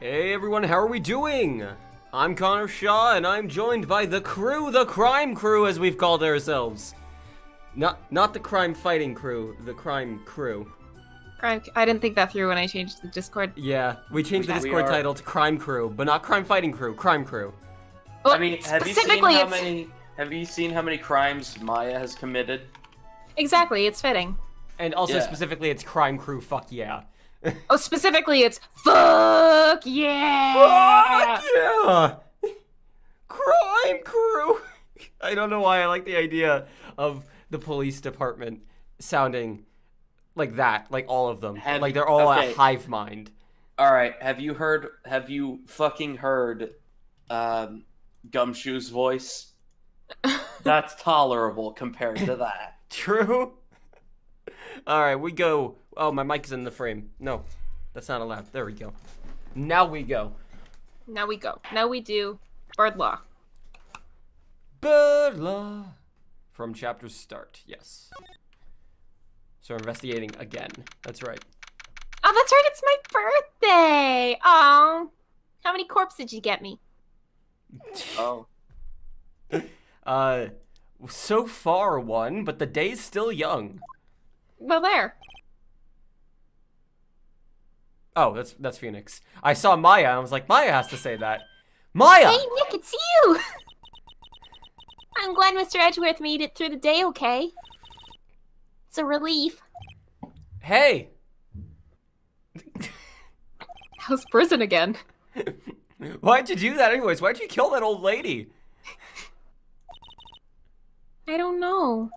Hey everyone, how are we doing? I'm Connor Shaw, and I'm joined by the crew, the crime crew, as we've called ourselves. Not the crime fighting crew, the crime crew. I didn't think that through when I changed the Discord. Yeah, we changed the Discord title to Crime Crew, but not Crime Fighting Crew, Crime Crew. Well, I mean, have you seen how many crimes Maya has committed? Exactly, it's fitting. And also specifically, it's Crime Crew, fuck yeah. Oh, specifically, it's fuck yeah! Fuck yeah! Crime Crew! I don't know why I like the idea of the police department sounding like that, like all of them. Like they're all a hive mind. Alright, have you fucking heard Gumshoe's voice? That's tolerable compared to that. True. Alright, we go. Oh, my mic's in the frame. No, that's not allowed. There we go. Now we go. Now we go. Now we do bird law. Bird law. From chapter start, yes. So we're investigating again. That's right. Oh, that's right, it's my birthday! Oh, how many corpses did you get me? Oh. So far one, but the day's still young. Well, there. Oh, that's Phoenix. I saw Maya, and I was like, Maya has to say that. Maya! Hey, Nick, it's you! I'm glad Mr. Edgeworth made it through the day okay. It's a relief. Hey! How's prison again? Why'd you do that anyways? Why'd you kill that old lady? I don't know.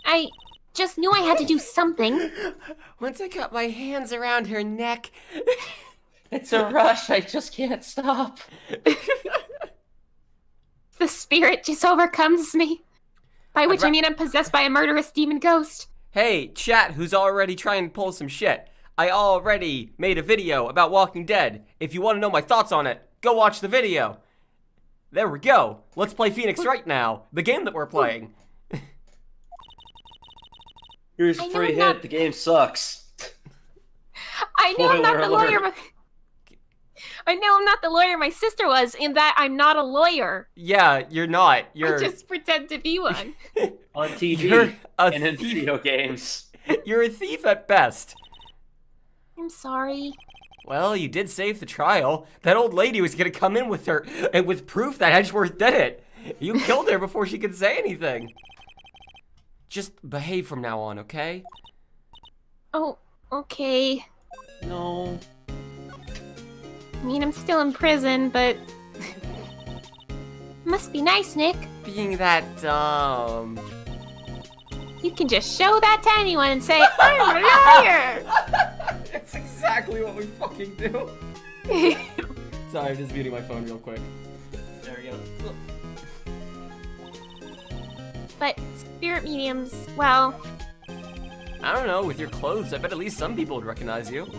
I just knew I had to do something. Once I got my hands around her neck... It's a rush, I just can't stop. The spirit just overcomes me. By which I mean I'm possessed by a murderous demon ghost. Hey, chat, who's already trying to pull some shit. I already made a video about Walking Dead. If you want to know my thoughts on it, go watch the video. There we go. Let's play Phoenix right now. The game that we're playing. Here's a free hit, the game sucks. I know I'm not the lawyer, but... I know I'm not the lawyer my sister was, in that I'm not a lawyer. Yeah, you're not. You're... I just pretend to be one. On TV and in thief. video games. You're a thief at best. I'm sorry. Well, you did save the trial. That old lady was gonna come in with her, and with proof that Edgeworth did it. You killed her before she could say anything. Just behave from now on, okay? Oh, okay. No. I mean, I'm still in prison, but... Must be nice, Nick. Being that dumb. You can just show that to anyone and say, I'm a liar! That's exactly what we fucking do. Sorry, I'm just muting my phone real quick. There we go. But spirit mediums, well... I don't know, with your clothes, I bet at least some people would recognize you.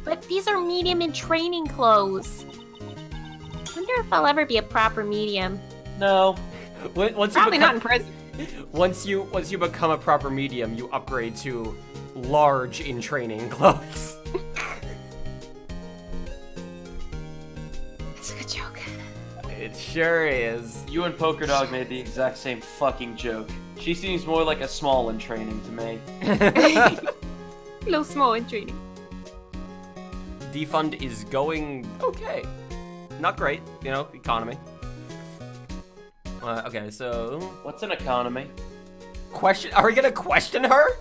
But these are medium in training clothes. Wonder if I'll ever be a proper medium. No. Probably not in prison. Once you become a proper medium, you upgrade to large in training clothes. It's a good joke. It sure is. You and Poker Dog made the exact same fucking joke. She seems more like a small in training to me. A little small in training. Defund is going okay. Not great, you know, economy. Okay, so... What's an economy? Question? Are we gonna question her?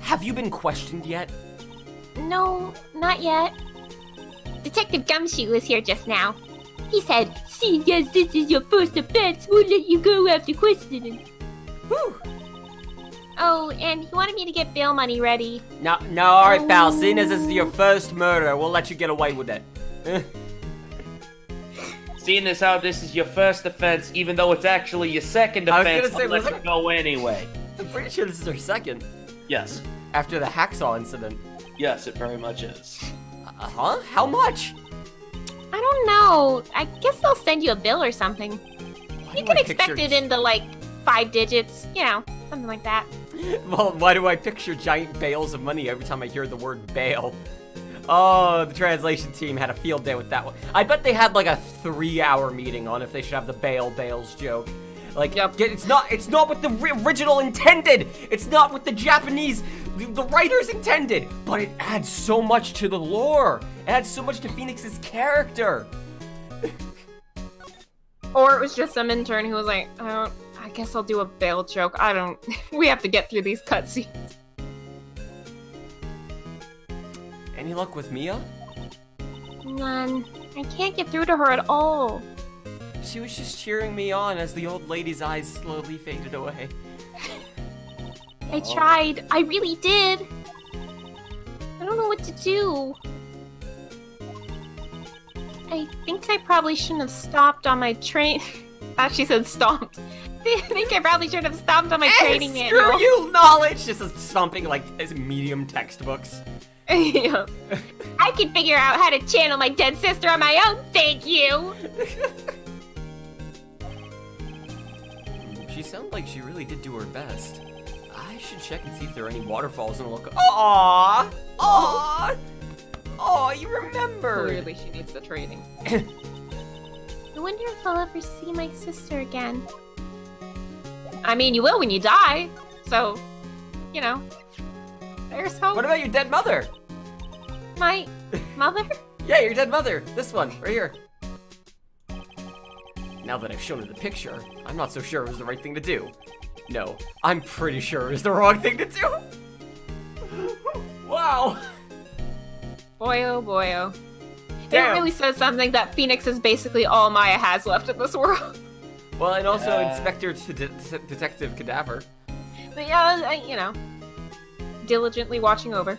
Have you been questioned yet? No, not yet. Detective Gumshoe was here just now. He said, seeing as this is your first offense, we'll let you go after questioning. Whew. Oh, and he wanted me to get bail money ready. No, alright, pal. Seeing as this is your first murder, we'll let you get away with it. Seeing as how this is your first offense, even though it's actually your second offense, I'll let you go anyway. I'm pretty sure this is her second. Yes. After the hacksaw incident. Yes, it very much is. Huh? How much? I don't know. I guess they'll send you a bill or something. You can expect it into, like, 5 digits. You know, something like that. Well, why do I picture giant bales of money every time I hear the word bail? Oh, the translation team had a field day with that one. I bet they had like a 3-hour meeting on if they should have the Bales joke. Like, Yep. it's not what the original intended. It's not what the Japanese, the writers intended. But it adds so much to the lore. It adds so much to Phoenix's character. Or it was just some intern who was like, I guess I'll do a Bale joke. We have to get through these cutscenes. Any luck with Mia? None. I can't get through to her at all. She was just cheering me on as the old lady's eyes slowly faded away. I tried. I really did. I don't know what to do. I think I probably shouldn't have stopped on my train. She said stomped. I think I probably should have stopped on my training manual. Screw you, knowledge! Just stomping like as medium textbooks. Yeah. I can figure out how to channel my dead sister on my own, thank you! She sounded like she really did do her best. I should check and see if there are any waterfalls in the local. Aww! Aww! Aw, you remember! Clearly she needs the training. I wonder if I'll ever see my sister again. I mean, you will when you die, so, you know, there's hope. What about your dead mother? My mother? Yeah, your dead mother. This one, right here. Now that I've shown her the picture, I'm not so sure it was the right thing to do. No, I'm pretty sure it was the wrong thing to do. Wow. Boy, oh boy, oh. Damn. It really says something that Phoenix is basically all Maya has left in this world. Well, and also Inspector Detective Cadaver. But yeah, you know, diligently watching over.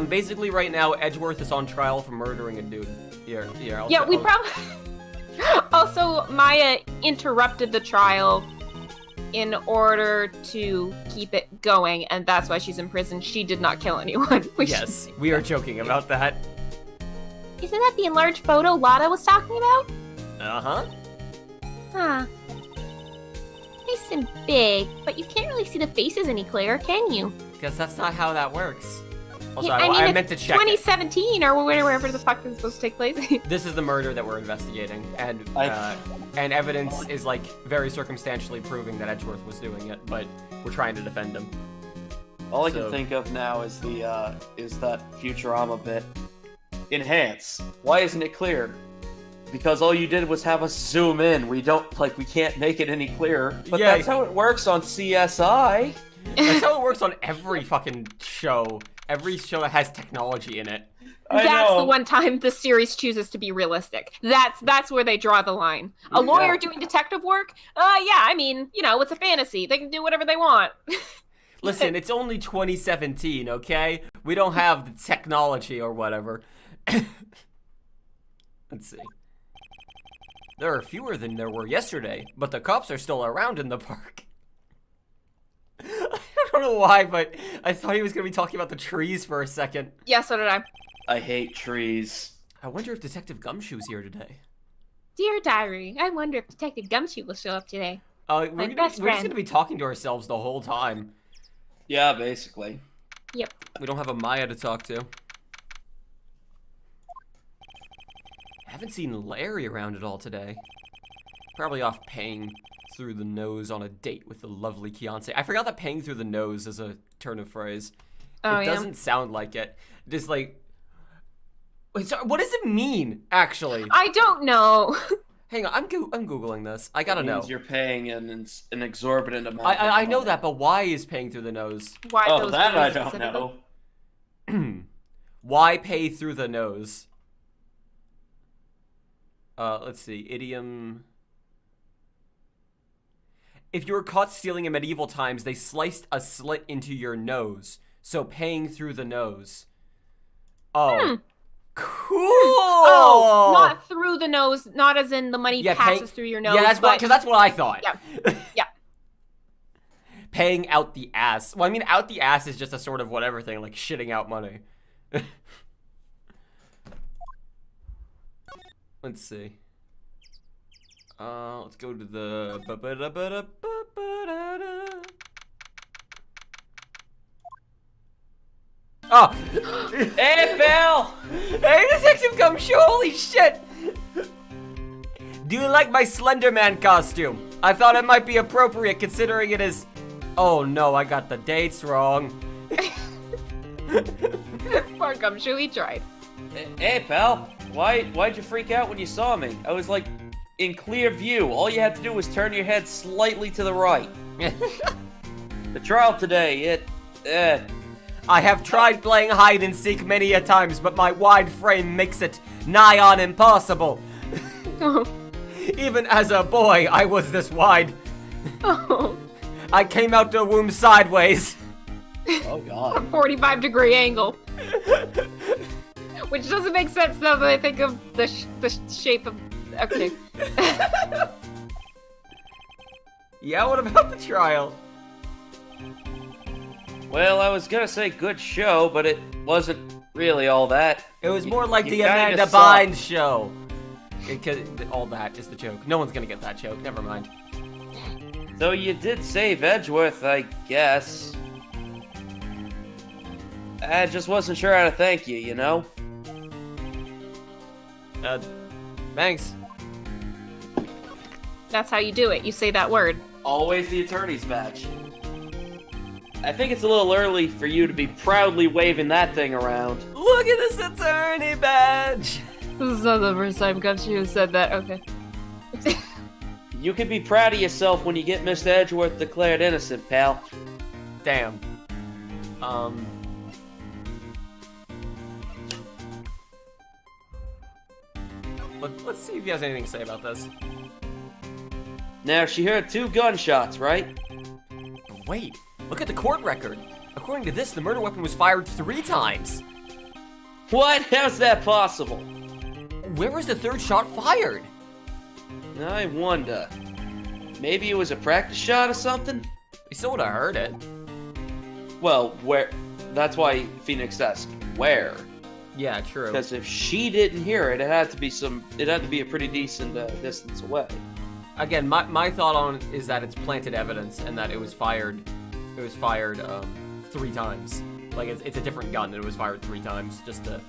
Basically right now, Edgeworth is on trial for murdering a dude. Here, Yeah, we probably... Also, Maya interrupted the trial in order to keep it going, and that's why she's in prison. She did not kill anyone. Yes, we are joking about that. Isn't that the enlarged photo Lada was talking about? Uh-huh. Huh. Nice and big, but you can't really see the faces any clearer, can you? Because that's not how that works. Also, Yeah, I mean, I meant to check. 2017 or wherever the fuck is supposed to take place. This is the murder that we're investigating, and evidence is like very circumstantially proving that Edgeworth was doing it, but we're trying to defend him. All I can think of now is that Futurama bit. Enhance. Why isn't it clear? Because all you did was have us zoom in. We can't make it any clearer. But Yeah. that's how it works on CSI. That's how it works on every fucking show. Every show that has technology in it. That's the one time the series chooses to be realistic. That's where they draw the line. A lawyer doing detective work? Yeah, I mean, you know, it's a fantasy. They can do whatever they want. Listen, it's only 2017, okay? We don't have the technology or whatever. Let's see. There are fewer than there were yesterday, but the cops are still around in the park. I don't know why, but I thought he was going to be talking about the trees for a second. Yeah, so did I. I hate trees. I wonder if Detective Gumshoe's here today. Dear Diary, I wonder if Detective Gumshoe will show up today. We're just going to be talking to ourselves the whole time. Yeah, basically. Yep. We don't have a Maya to talk to. I haven't seen Larry around at all today. Probably off paying through the nose on a date with the lovely Kianse. I forgot that paying through the nose is a turn of phrase. Oh, It doesn't sound like it. Just like... Wait, sorry, what does it mean, actually? I don't know. Hang on, I'm Googling this. I gotta It know. means you're paying an exorbitant amount. I know that, but why is paying through the nose? Why Oh, those that I things don't specifically? know. Why pay through the nose? Let's see. Idiom. If you were caught stealing in medieval times, they sliced a slit into your nose. So paying through the nose. Oh. Cool! Oh, not through the nose, not as in the money passes through your nose. Yeah, that's but... that's what I thought. Yeah. Yeah. Paying out the ass. Well, I mean, out the ass is just a sort of whatever thing, like shitting out money. Let's see. Let's go to the... Oh! Hey, pal! Hey, Detective Gumshoe, holy shit! Do you like my Slender Man costume? I thought it might be appropriate considering it is... Oh no, I got the dates wrong. Poor Gumshoe, he tried. Hey, pal. Why'd you freak out when you saw me? I was like in clear view. All you had to do was turn your head slightly to the right. The trial today, I have tried playing hide and seek many a times, but my wide frame makes it nigh on impossible. Oh. Even as a boy, I was this wide. Oh. I came out the womb sideways. Oh, God. 45-degree angle. Which doesn't make sense now that I think of the shape of... Okay. Yeah, what about the trial? Well, I was gonna say good show, but it wasn't really all that. It was more like You the kinda Amanda suck. Bynes show. Because all that is the joke. No one's gonna get that joke. Never mind. Though you did save Edgeworth, I guess. I just wasn't sure how to thank you, you know? Thanks. That's how you do it. You say that word. Always the attorney's badge. I think it's a little early for you to be proudly waving that thing around. Look at this attorney badge. This is not the first time Gumshoe said that. Okay. You can be proud of yourself when you get Mr. Edgeworth declared innocent, pal. Damn. Let's see if he has anything to say about this. Now, she heard 2 gunshots, right? Wait, look at the court record. According to this, the murder weapon was fired 3 times. What? How's that possible? Where was the 3rd shot fired? I wonder. Maybe it was a practice shot or something? We still would have heard it. Well, where? That's why Phoenix asked, where? Yeah, true. Because if she didn't hear it, it had to be a pretty decent distance away. Again, my thought on it is that it's planted evidence and that it was fired 3 times. Like, it's a different gun and it was fired 3 times, just to...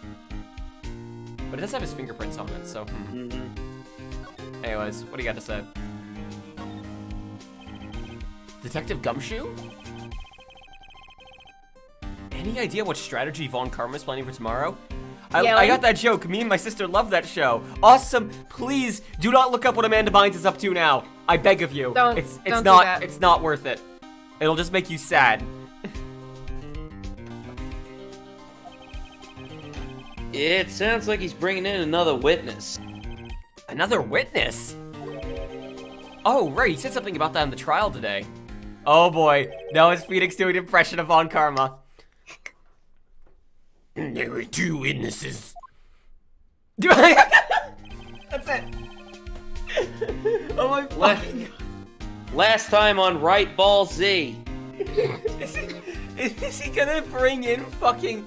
But it does have his fingerprints on it, so... Anyways, what do you got to say? Detective Gumshoe? Any idea what strategy Von Karma's planning for tomorrow? I got that joke. Me and my sister love that show. Awesome. Please do not look up what Amanda Bynes is up to now. I beg of you. Don't It's do not that. it's not worth it. It'll just make you sad. It sounds like he's bringing in another witness. Another witness? Oh, right. He said something about that in the trial today. Oh boy. Now is Phoenix doing an impression of Von Karma. There were 2 witnesses. That's it. Oh my fucking God. Last time on Wright Ball Z. Is he gonna bring in fucking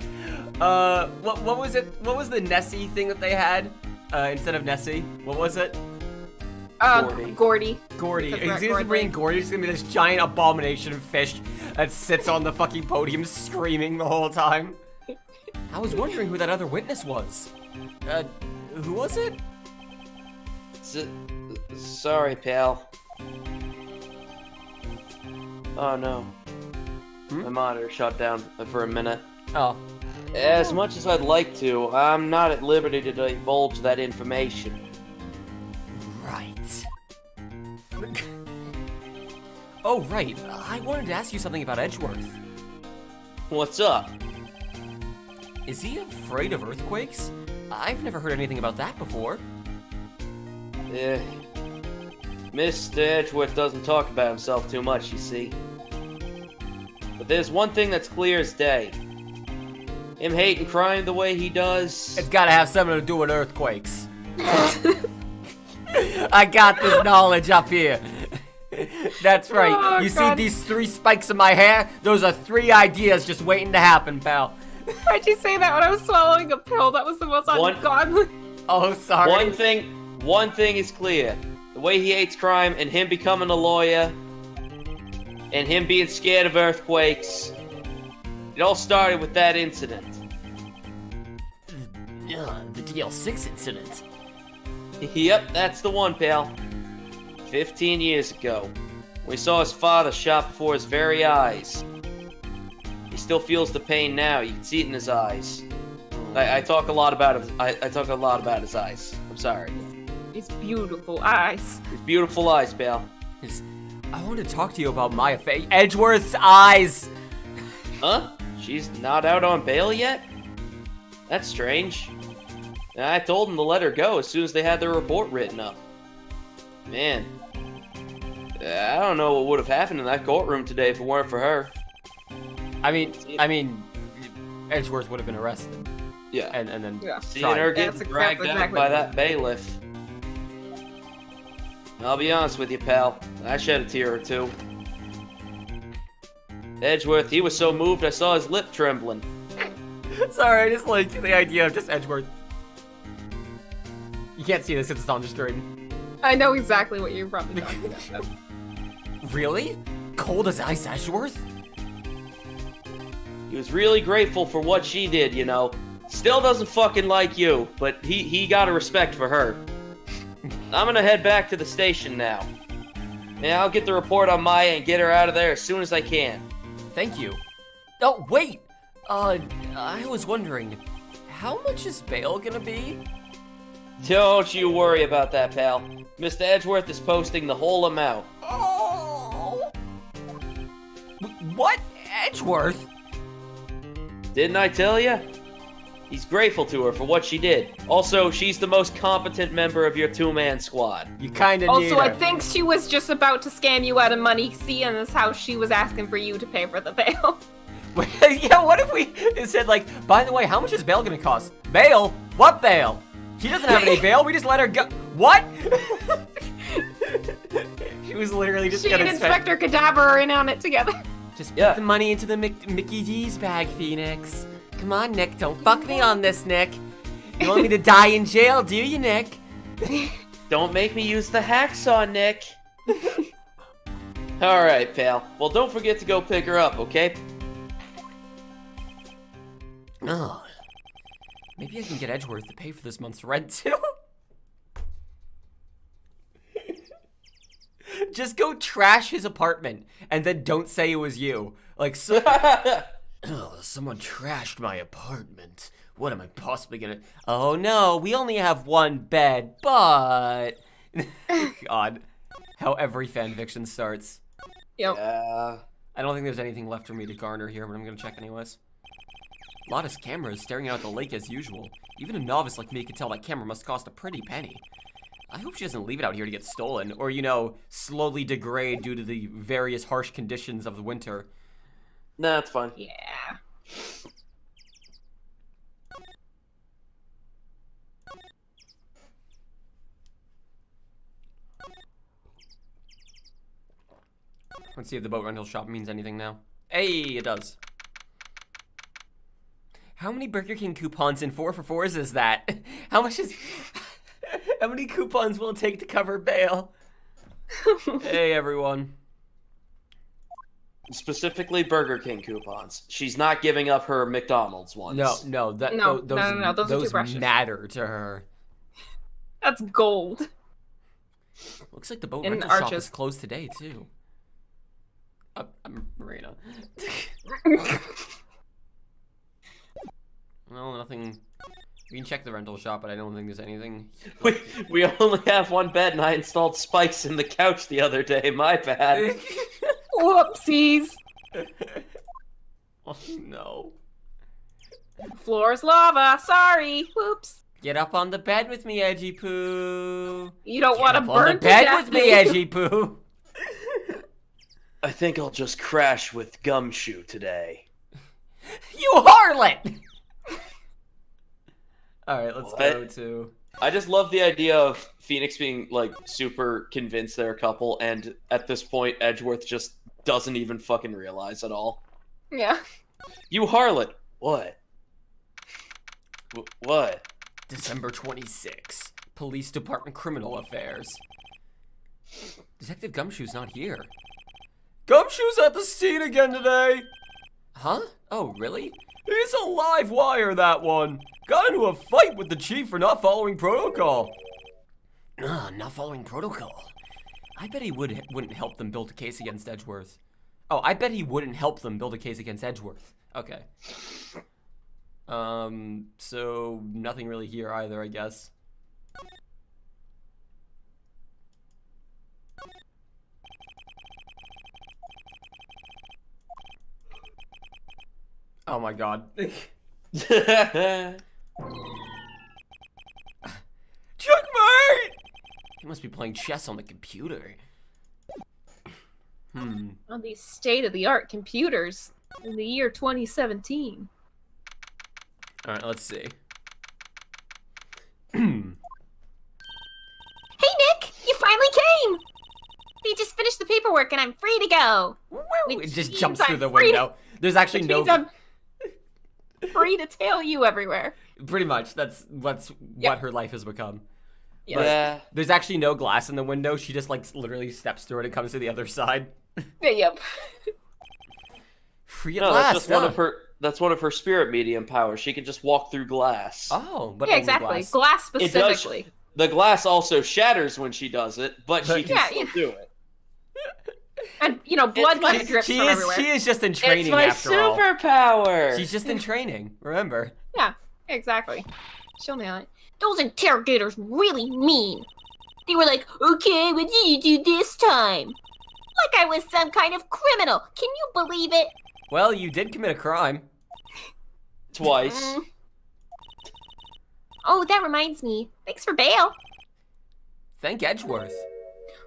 what was it? What was the Nessie thing that they had instead of Nessie? What was it? Gordy. Gordy. Because He's we're at gonna bring Gordy. Gordy. He's gonna be this giant abomination of fish that sits on the fucking podium screaming the whole time. I was wondering who that other witness was. Who was it? Sorry, pal. Oh no. My monitor shut down for a minute. Oh. As much as I'd like to, I'm not at liberty to divulge that information. Right. Oh, right. I wanted to ask you something about Edgeworth. What's up? Is he afraid of earthquakes? I've never heard anything about that before. Mr. Edgeworth doesn't talk about himself too much, you see. But there's one thing that's clear as day. Him hating crime the way he does... It's gotta have something to do with earthquakes. I got this knowledge up here. That's right. Oh, you God. see these 3 spikes in my hair? Those are 3 ideas just waiting to happen, pal. Why'd you say that when I was swallowing a pill? That was the most ungodly. Oh, sorry. One thing is clear. The way he hates crime and him becoming a lawyer and him being scared of earthquakes, It all started with that incident. The DL6 incident. Yep, that's the one, pal. 15 years ago. We saw his father shot before his very eyes. He still feels the pain now. You can see it in his eyes. I talk a lot about him. I talk a lot about his eyes. I'm sorry. His beautiful eyes. His beautiful eyes, pal. I want to talk to you about my affair. Edgeworth's eyes! Huh? She's not out on bail yet? That's strange. I told them to let her go as soon as they had their report written up. Man. I don't know what would have happened in that courtroom today if it weren't for her. I mean, Edgeworth would have been arrested. Yeah. And then Seeing her getting dragged out by that bailiff. I'll be honest with you, pal. I shed a tear or two. Edgeworth, he was so moved I saw his lip trembling. Sorry, I just like the idea of just Edgeworth. You can't see this, it's on the screen. I know exactly what you're probably talking about. Really? Cold as ice, Edgeworth? He was really grateful for what she did, you know. Still doesn't fucking like you, but he got a respect for her. I'm gonna head back to the station now. And I'll get the report on Maya and get her out of there as soon as I can. Thank you. Oh, wait! I was wondering, how much is bail gonna be? Don't you worry about that, pal. Mr. Edgeworth is posting the whole amount. Oh! What? Edgeworth? Didn't I tell you? He's grateful to her for what she did. Also, she's the most competent member of your two-man squad. You kinda need Also, her. I think she was just about to scam you out of money, seeing as how she was asking for you to pay for the bail. Yeah, what if we said, like, by the way, how much is bail gonna cost? Bail? What bail? She doesn't have any bail, we just let her go. What? She was literally just She gonna and spend... Inspector Cadaver are in on it together. Just put the money into the Mickey D's bag, Phoenix. Come on, Nick, don't fuck me on this, Nick. You want me to die in jail, do you, Nick? Don't make me use the hacksaw, Nick. Alright, pal. Well, don't forget to go pick her up, okay? Oh, maybe I can get Edgeworth to pay for this month's rent, too. Just go trash his apartment, and then don't say it was you. Like, so... Oh, someone trashed my apartment. What am I possibly gonna... Oh no, we only have one bed, but... God, how every fanfiction starts. Yep. I don't think there's anything left for me to garner here, but I'm gonna check anyways. Lotta's camera is staring out at the lake as usual. Even a novice like me could tell that camera must cost a pretty penny. I hope she doesn't leave it out here to get stolen, or, you know, slowly degrade due to the various harsh conditions of the winter. Nah, it's fine. Yeah. Let's see if the boat rental shop means anything now. Hey, it does. How many Burger King coupons in 4 for 4s is that? How much is... How many coupons will it take to cover bail? Hey, everyone. Specifically Burger King coupons. She's not giving up her McDonald's ones. No, those are too precious. Matter to her. That's gold. Looks like the boat And rental shop arches. is closed today, too. I'm Marina. Well, nothing... We can check the rental shop, but I don't think there's anything... We only have one bed, and I installed spikes in the couch the other day. My bad. Whoopsies. Oh, no. Floor's lava. Sorry. Whoops. Get up on the bed with me, Edgy Poo. You don't want to Get up burn on the to bed death, with me, do you? Edgy Poo. I think I'll just crash with Gumshoe today. You harlot! Alright, let's go to... I just love the idea of Phoenix being, like, super convinced they're a couple, and at this point, Edgeworth just doesn't even fucking realize at all. Yeah. You harlot! What? What? December 26. Police Department Criminal Affairs. Detective Gumshoe's not here. Gumshoe's at the scene again today! Huh? Oh, really? It's a live wire, that one. Got into a fight with the chief for not following protocol. Not following protocol. I bet he wouldn't help them build a case against Edgeworth. Oh, I bet he wouldn't help them build a case against Edgeworth. Okay. So nothing really here either, I guess. Oh my god. Checkmate! He must be playing chess on the computer. On these state-of-the-art computers in the year 2017. Alright, let's see. Hey, Nick! You finally came! They just finished the paperwork and I'm free to go. It just jumps through the window. There's actually no... I'm free to tail you everywhere. Pretty much. That's what her life has become. Yes. Yeah. There's actually no glass in the window. She just, like, literally steps through it and comes to the other side. Yep. Free at No, last, that's just one of her. That's one of her spirit medium powers. She can just walk through glass. Oh, but Yeah, only exactly. glass. Glass specifically. The glass also shatters when she does it, but she can still do it. And, you know, blood kind of drips from everywhere. She is just in It's training my after all. superpower. She's just in training, remember. Yeah, exactly. She'll nail it. Those interrogators really mean. They were like, okay, what did you do this time? Like I was some kind of criminal. Can you believe it? Well, you did commit a crime. Twice. Oh, that reminds me. Thanks for bail. Thank Edgeworth.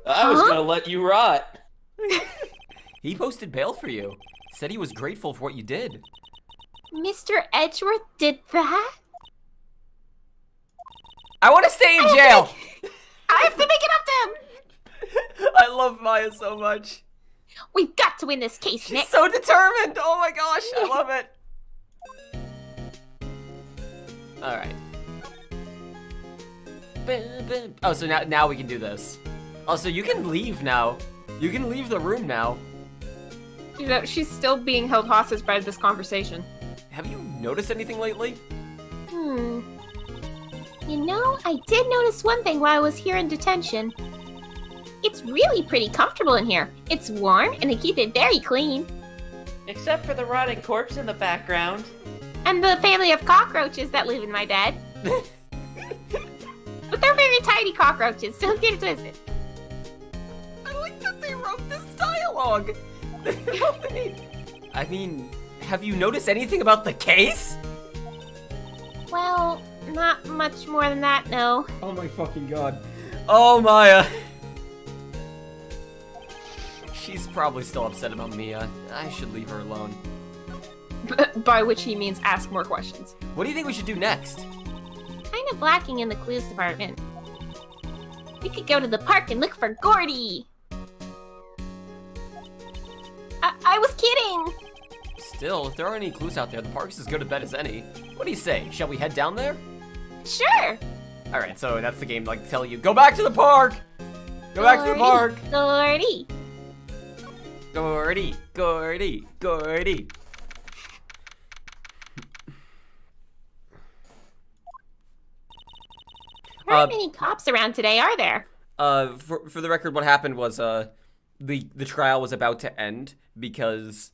I was gonna let you rot. He posted bail for you. Said he was grateful for what you did. Mr. Edgeworth did that? I want to stay in jail! I have to make it up to him! I love Maya so much. We've got to win this case, She's Nick. so determined! Oh my gosh, I love it! Alright. Oh, so now we can do this. Oh, so you can leave now. You can leave the room now. You know, she's still being held hostage by this conversation. Have you noticed anything lately? You know, I did notice one thing while I was here in detention. It's really pretty comfortable in here. It's warm, and they keep it very clean. Except for the rotting corpse in the background. And the family of cockroaches that live in my bed. But they're very tiny cockroaches, don't get it twisted. I like that they wrote this dialogue. I mean, have you noticed anything about the case? Well, not much more than that, no. Oh my fucking god. Oh, Maya. She's probably still upset about Mia. I should leave her alone. By which he means ask more questions. What do you think we should do next? Kind of lacking in the clues department. We could go to the park and look for Gordy. I was kidding. Still, if there aren't any clues out there, the park's as good a bet as any. What do you say? Shall we head down there? Sure. Alright, so that's the game, like, telling you, go back to the park! Go back to the park! Gordy. Gordy, Gordy, Gordy. There aren't many cops around today, are there? For the record, what happened was, the trial was about to end because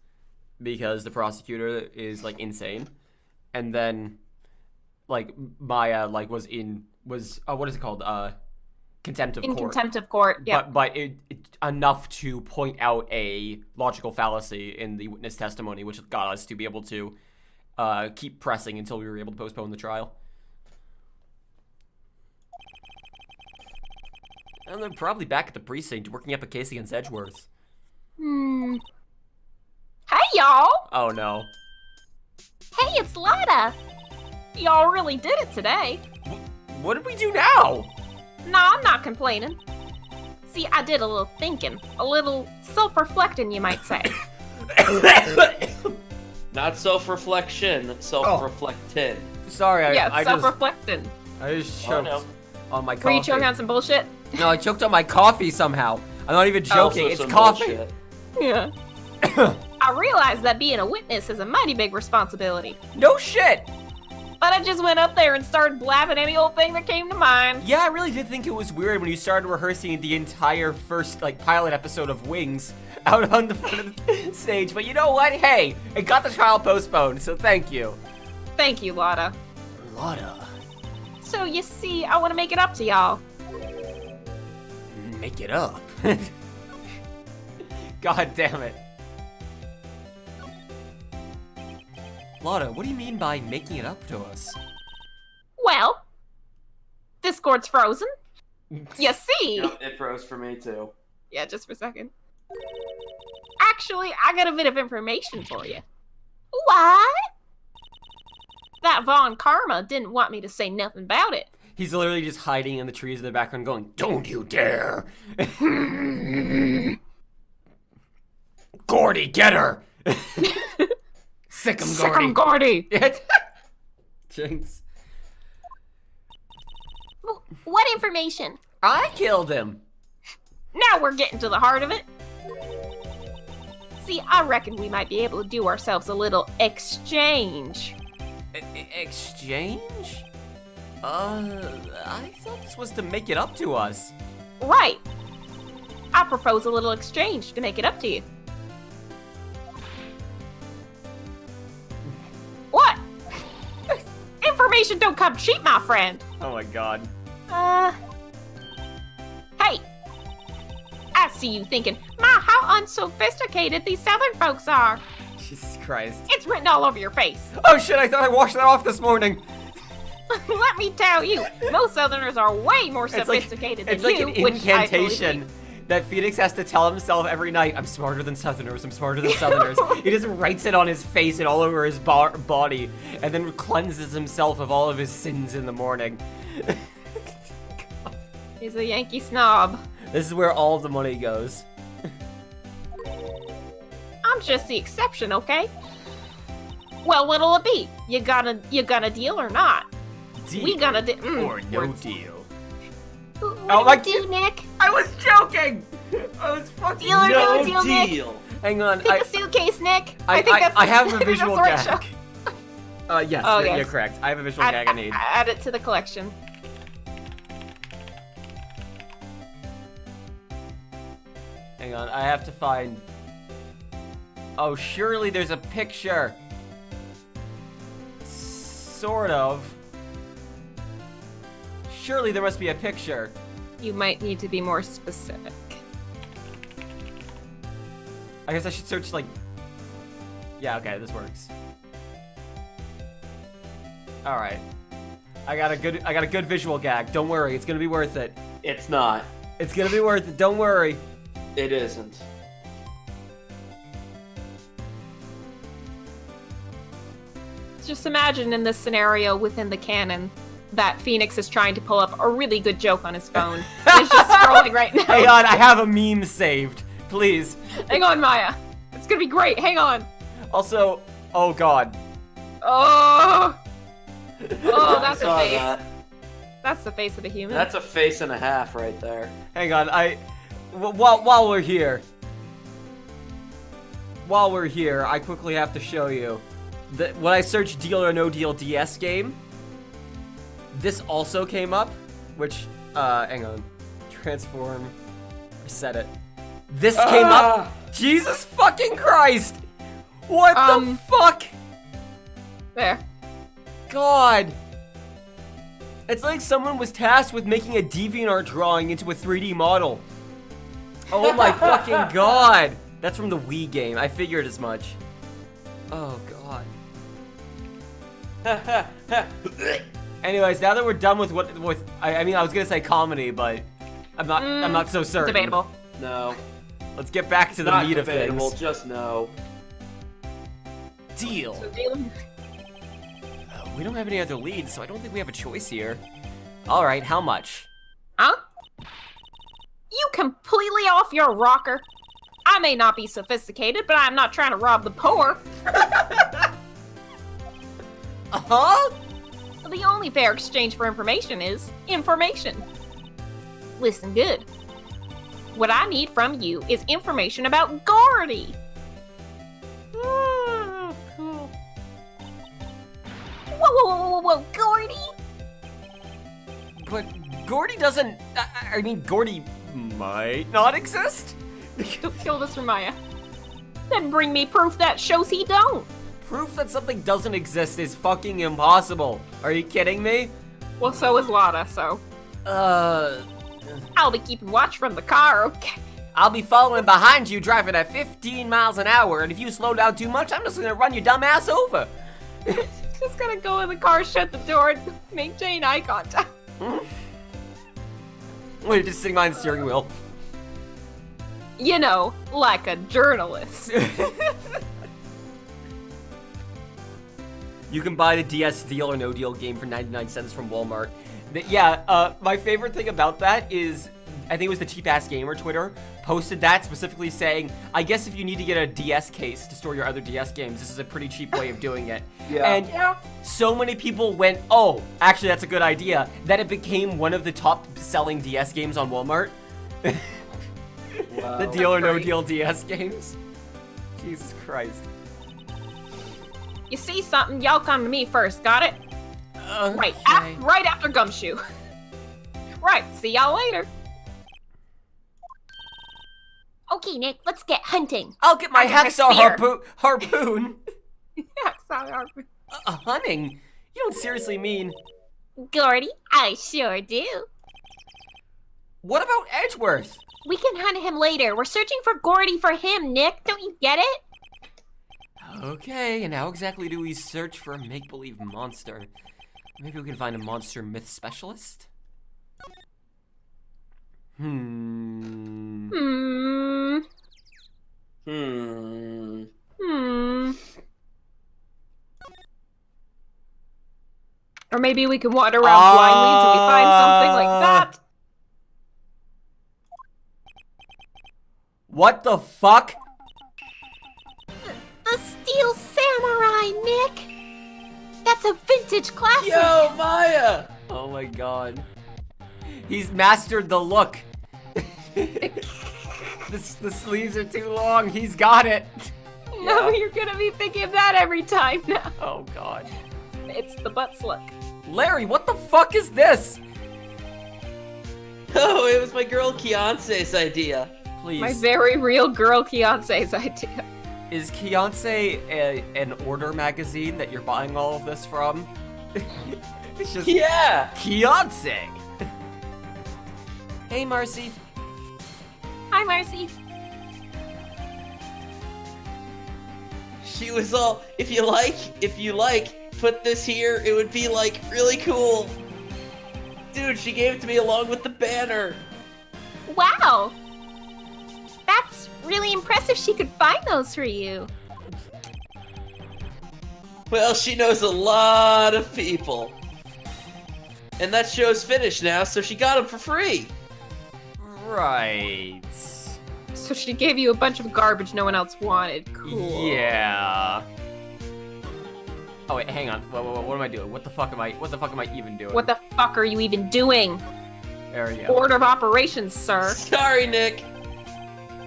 the prosecutor is, like, insane. And then, like, Maya, like, was what is it called? Contempt of court. In contempt of court, yeah. But it enough to point out a logical fallacy in the witness testimony, which got us to be able to keep pressing until we were able to postpone the trial. And they're probably back at the precinct working up a case against Edgeworth. Hey, y'all! Oh no. Hey, it's Lada! Y'all really did it today. What did we do now? No, I'm not complaining. See, I did a little thinking. A little self-reflecting, you might say. Not self-reflection, self-reflectin. Sorry, I self-reflecting. just choked on my coffee. Were you choking on some bullshit? No, I choked on my coffee somehow. I'm not even joking. Also it's some coffee. bullshit. Yeah. I realized that being a witness is a mighty big responsibility. No shit! But I just went up there and started blabbing any old thing that came to mind. Yeah, I really did think it was weird when you started rehearsing the entire first, pilot episode of Wings out on the front of the stage. But you know what? Hey, it got the trial postponed, so thank you. Thank you, Lotta. Lotta. So you see, I want to make it up to y'all. Make it up. God damn it. Lotta, what do you mean by making it up to us? Well, Discord's frozen. You see? Yep, it froze for me too. Yeah, just for a second. Actually, I got a bit of information for you. What? That Von Karma didn't want me to say nothing about it. He's literally just hiding in the trees in the background going, "Don't you dare!" Gordy, get her! Sick 'em, Sick 'em, Gordy. Gordy! Jinx. What information? I killed him. Now we're getting to the heart of it. See, I reckon we might be able to do ourselves a little exchange. Exchange? I thought this was to make it up to us. Right. I propose a little exchange to make it up to you. What? Information don't come cheap, my friend. Oh my god. Hey. I see you thinking, how unsophisticated these southern folks are. Jesus Christ. It's written all over your face. Oh shit, I thought I washed that off this morning. Let me tell you, most southerners are way more sophisticated than It's like you, an which I totally incantation believe. that Phoenix has to tell himself every night, "I'm smarter than Southerners, I'm smarter than Southerners." He just writes it on his face and all over his body, and then cleanses himself of all of his sins in the morning. He's a Yankee snob. This is where all the money goes. I'm just the exception, okay? Well, what'll it be? You gonna deal or not? Deal We gonna or no words. deal. What Oh, my do you do, Nick? I was joking! I was fucking Deal or no No deal, Nick? deal. Hang on, Pick a suitcase, Nick. I think that's I have a I think that's visual the right gag. show. Yes, Oh, you're yes. correct. I have a visual gag I need. Add it to the collection. Hang on, I have to find... Oh, surely there's a picture. Sort of. Surely there must be a picture. You might need to be more specific. I guess I should search, Yeah, okay, this works. Alright. I got a good visual gag. Don't worry, it's gonna be worth it. It's not. It's gonna be worth it, don't worry. It isn't. Just imagine in this scenario within the canon that Phoenix is trying to pull up a really good joke on his phone. He's just scrolling right now. Hang on, I have a meme saved. Please. Hang on, Maya. It's gonna be great. Hang on. Also, oh god. Oh, I that's a saw face. that. That's the face of a human. That's a face and a half right there. Hang on, while we're here, I quickly have to show you that when I searched Deal or No Deal DS game, this also came up, which, hang on, transform, reset it. This came up. Jesus fucking Christ! What the fuck? There. God. It's like someone was tasked with making a DeviantArt drawing into a 3D model. Oh my fucking god. That's from the Wii game. I figured as much. Oh god. Anyways, now that we're done with I mean, I was gonna say comedy, but I'm not so certain. Debatable. No. Let's get back to the Not meat of debatable, things. just no. Deal. We don't have any other leads, so I don't think we have a choice here. All right, how much? Huh? You completely off your rocker? I may not be sophisticated, but I'm not trying to rob the poor. Uh-huh? The only fair exchange for information is information. Listen good. What I need from you is information about Gordy. whoa, Gordy? But Gordy doesn't. I mean, Gordy might not exist. Don't kill this Maya. Then bring me proof that shows he don't. Proof that something doesn't exist is fucking impossible. Are you kidding me? Well, so is Lada, so. I'll be keeping watch from the car, okay? I'll be following behind you driving at 15 miles an hour, and if you slow down too much, I'm just gonna run your dumb ass over. Just gonna go in the car, shut the door, and maintain eye contact. We're just sitting behind the steering wheel. You know, like a journalist. You can buy the DS Deal or No Deal game for 99 cents from Walmart. My favorite thing about that is, I think it was the Cheap Ass Gamer Twitter posted that specifically saying, I guess if you need to get a DS case to store your other DS games, this is a pretty cheap way of doing it. And so many people went, oh, actually that's a good idea, that it became one of the top selling DS games on Walmart. Wow. The Deal or No Deal DS games. Jesus Christ. You see something, y'all come to me first, got it? Okay. Right after Gumshoe. Right, see y'all later. Okay, Nick, let's get hunting. I'll get my I got my hacksaw spear. harpoon. Yeah, sorry. Hunting? You don't seriously mean... Gordy, I sure do. What about Edgeworth? We can hunt him later. We're searching for Gordy for him, Nick. Don't you get it? Okay, and how exactly do we search for a make-believe monster? Maybe we can find a monster myth specialist? Hmm. Or maybe we can wander around blindly until we find something like that. What the fuck? The Steel Samurai, Nick! That's a vintage classic! Yo, Maya! Oh my god. He's mastered the look. The sleeves are too long. He's got it. No, you're gonna be thinking of that every time now. Oh god. It's the butt look. Larry, what the fuck is this? Oh, it was my girl Kiance's idea. Please. My very real girl Kiance's idea. Is Kiance an order magazine that you're buying all of this from? It's just Yeah! Kiance. Hey, Marcy. Hi, Marcy. She was all, if you like, put this here, it would be like really cool. Dude, she gave it to me along with the banner. Wow! That's really impressive she could find those for you. Well, she knows a lot of people. And that show's finished now, so she got them for free. Right. So she gave you a bunch of garbage no one else wanted. Cool. Yeah. Oh wait, hang on. What am I doing? What the fuck am I even doing? What the fuck are you even doing? There we go. Order of operations, sir. Sorry, Nick.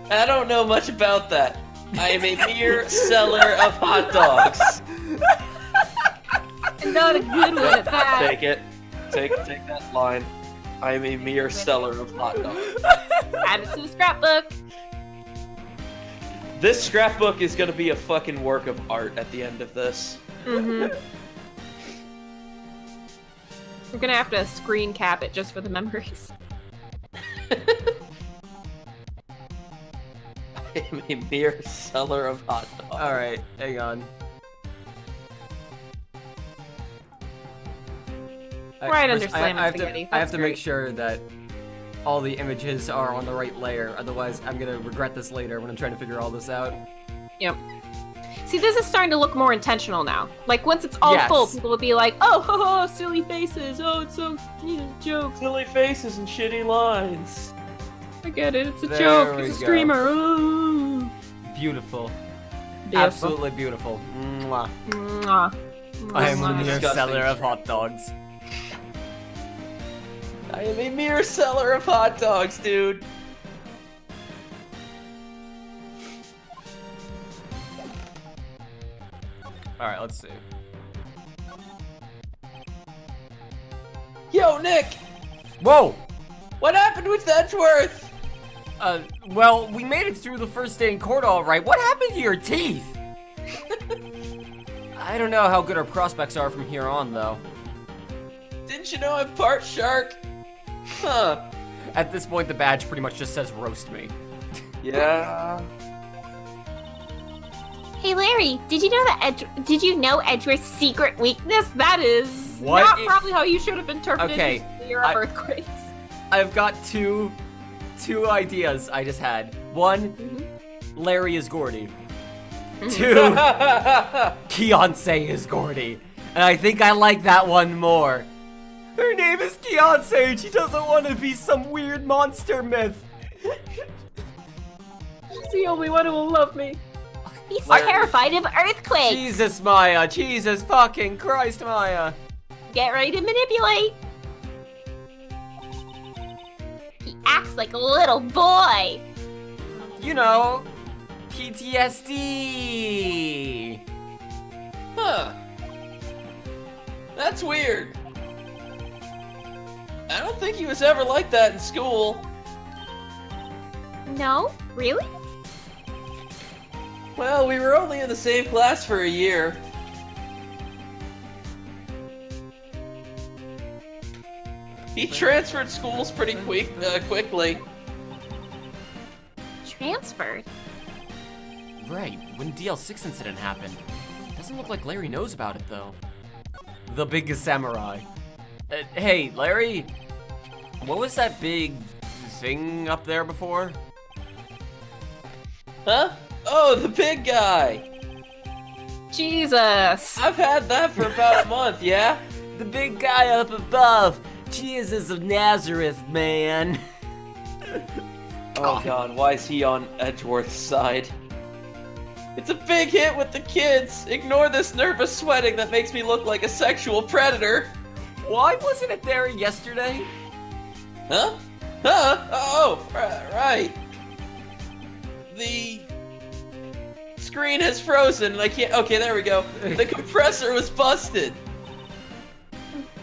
I don't know much about that. I am a mere seller of hot dogs. Not a good one at that. Take it. Take that line. I am a mere seller of hot dogs. Add it to the scrapbook. This scrapbook is gonna be a fucking work of art at the end of this. Mm-hmm. We're gonna have to screen cap it just for the memories. I am a mere seller of hot dogs. Alright, hang on. Right under Slam and Spaghetti. I have to That's make great. sure that all the images are on the right layer, otherwise I'm gonna regret this later when I'm trying to figure all this out. Yep. See, this is starting to look more intentional now. Like, once it's all Yes. full, people will be like, oh, ho, ho, silly faces. Oh, it's so, jokes. Silly faces and shitty lines. I get it. It's a There joke. we It's a go. streamer. Ooh. Beautiful. Beautiful. Absolutely beautiful. Mwah. Mwah. I am Mwah. a mere Disgusting. seller of hot dogs. I am a mere seller of hot dogs, dude. Alright, let's see. Yo, Nick! Whoa! What happened with Edgeworth? Well, we made it through the first day in court all right. What happened to your teeth? I don't know how good our prospects are from here on, though. Didn't you know I'm part shark? Huh. At this point, the badge pretty much just says roast me. Yeah. Hey Larry, did you know Edgeworth's secret weakness? That is What not if- probably how you should have interpreted Okay, his fear of earthquakes. I've got two ideas I just had. One, Larry is Gordy. Two, Beyonce is Gordy. And I think I like that one more. Her name is Beyonce and she doesn't want to be some weird monster myth. She's the only one who will love me. He's Larry. terrified of earthquakes. Jesus, Maya. Jesus fucking Christ, Maya. Get ready to manipulate. He acts like a little boy. You know, PTSD. Huh. That's weird. I don't think he was ever like that in school. No? Really? Well, we were only in the same class for a year. He transferred schools pretty quickly. Transferred? Right, when DL6 incident happened. Doesn't look like Larry knows about it, though. The biggest samurai. Hey, Larry, what was that big thing up there before? Huh? Oh, the big guy! Jesus. I've had that for about a month, yeah? The big guy up above. Jesus of Nazareth, man. Oh god, why is he on Edgeworth's side? It's a big hit with the kids! Ignore this nervous sweating that makes me look like a sexual predator! Why wasn't it there yesterday? Huh? Huh? Oh, right. The screen has frozen and I can't. Okay, there we go. The compressor was busted.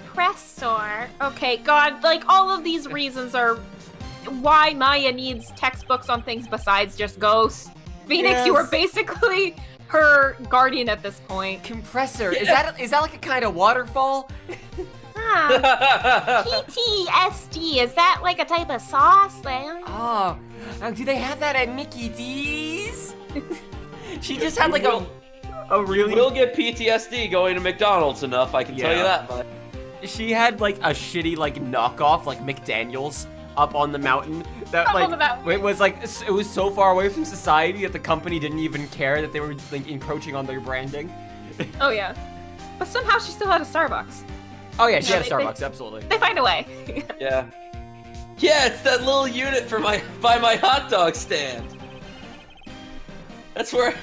Compressor. Okay, God, like all of these reasons are why Maya needs textbooks on things besides just ghosts. Phoenix, you are Yes. basically her guardian at this point. Compressor. Yeah. Is that like a kind of waterfall? Ah, PTSD, is that like a type of sauce then? Oh, do they have that at Mickey D's? She just had like a really. We'll get PTSD going to McDonald's enough, I can tell you Yeah. that much. She had like a shitty like knockoff like McDaniel's up on the mountain that Up like on the mountain. it was like it was so far away from society that the company didn't even care that they were like encroaching on their branding. Oh yeah. But somehow she still had a Starbucks. Oh yeah, she Yeah, had a they- Starbucks, absolutely. They find a way. Yeah. Yeah, it's that little unit by my hot dog stand. That's what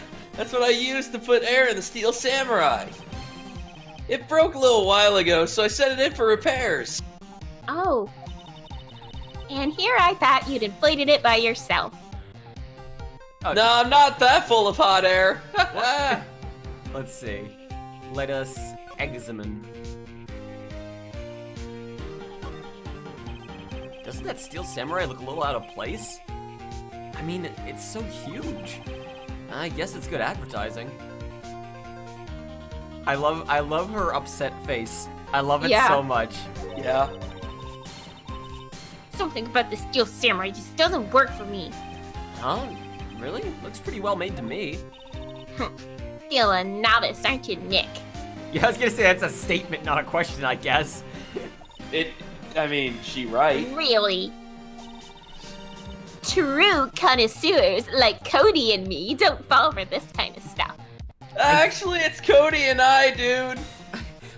I used to put air in the Steel Samurai. It broke a little while ago, so I sent it in for repairs. Oh. And here I thought you'd inflated it by yourself. Oh, No, I'm not that full of hot air. Let's see. Let us examine. Doesn't that Steel Samurai look a little out of place? I mean, it's so huge. I guess it's good advertising. I love her upset face. I love it Yeah. so much. Yeah. Something about the Steel Samurai just doesn't work for me. Huh? Really? Looks pretty well made to me. Still a novice, aren't you, Nick? Yeah, I was gonna say that's a statement, not a question, I guess. I mean, she right. Really? True connoisseurs like Cody and me don't fall for this kind of stuff. Actually, it's Cody and I, dude.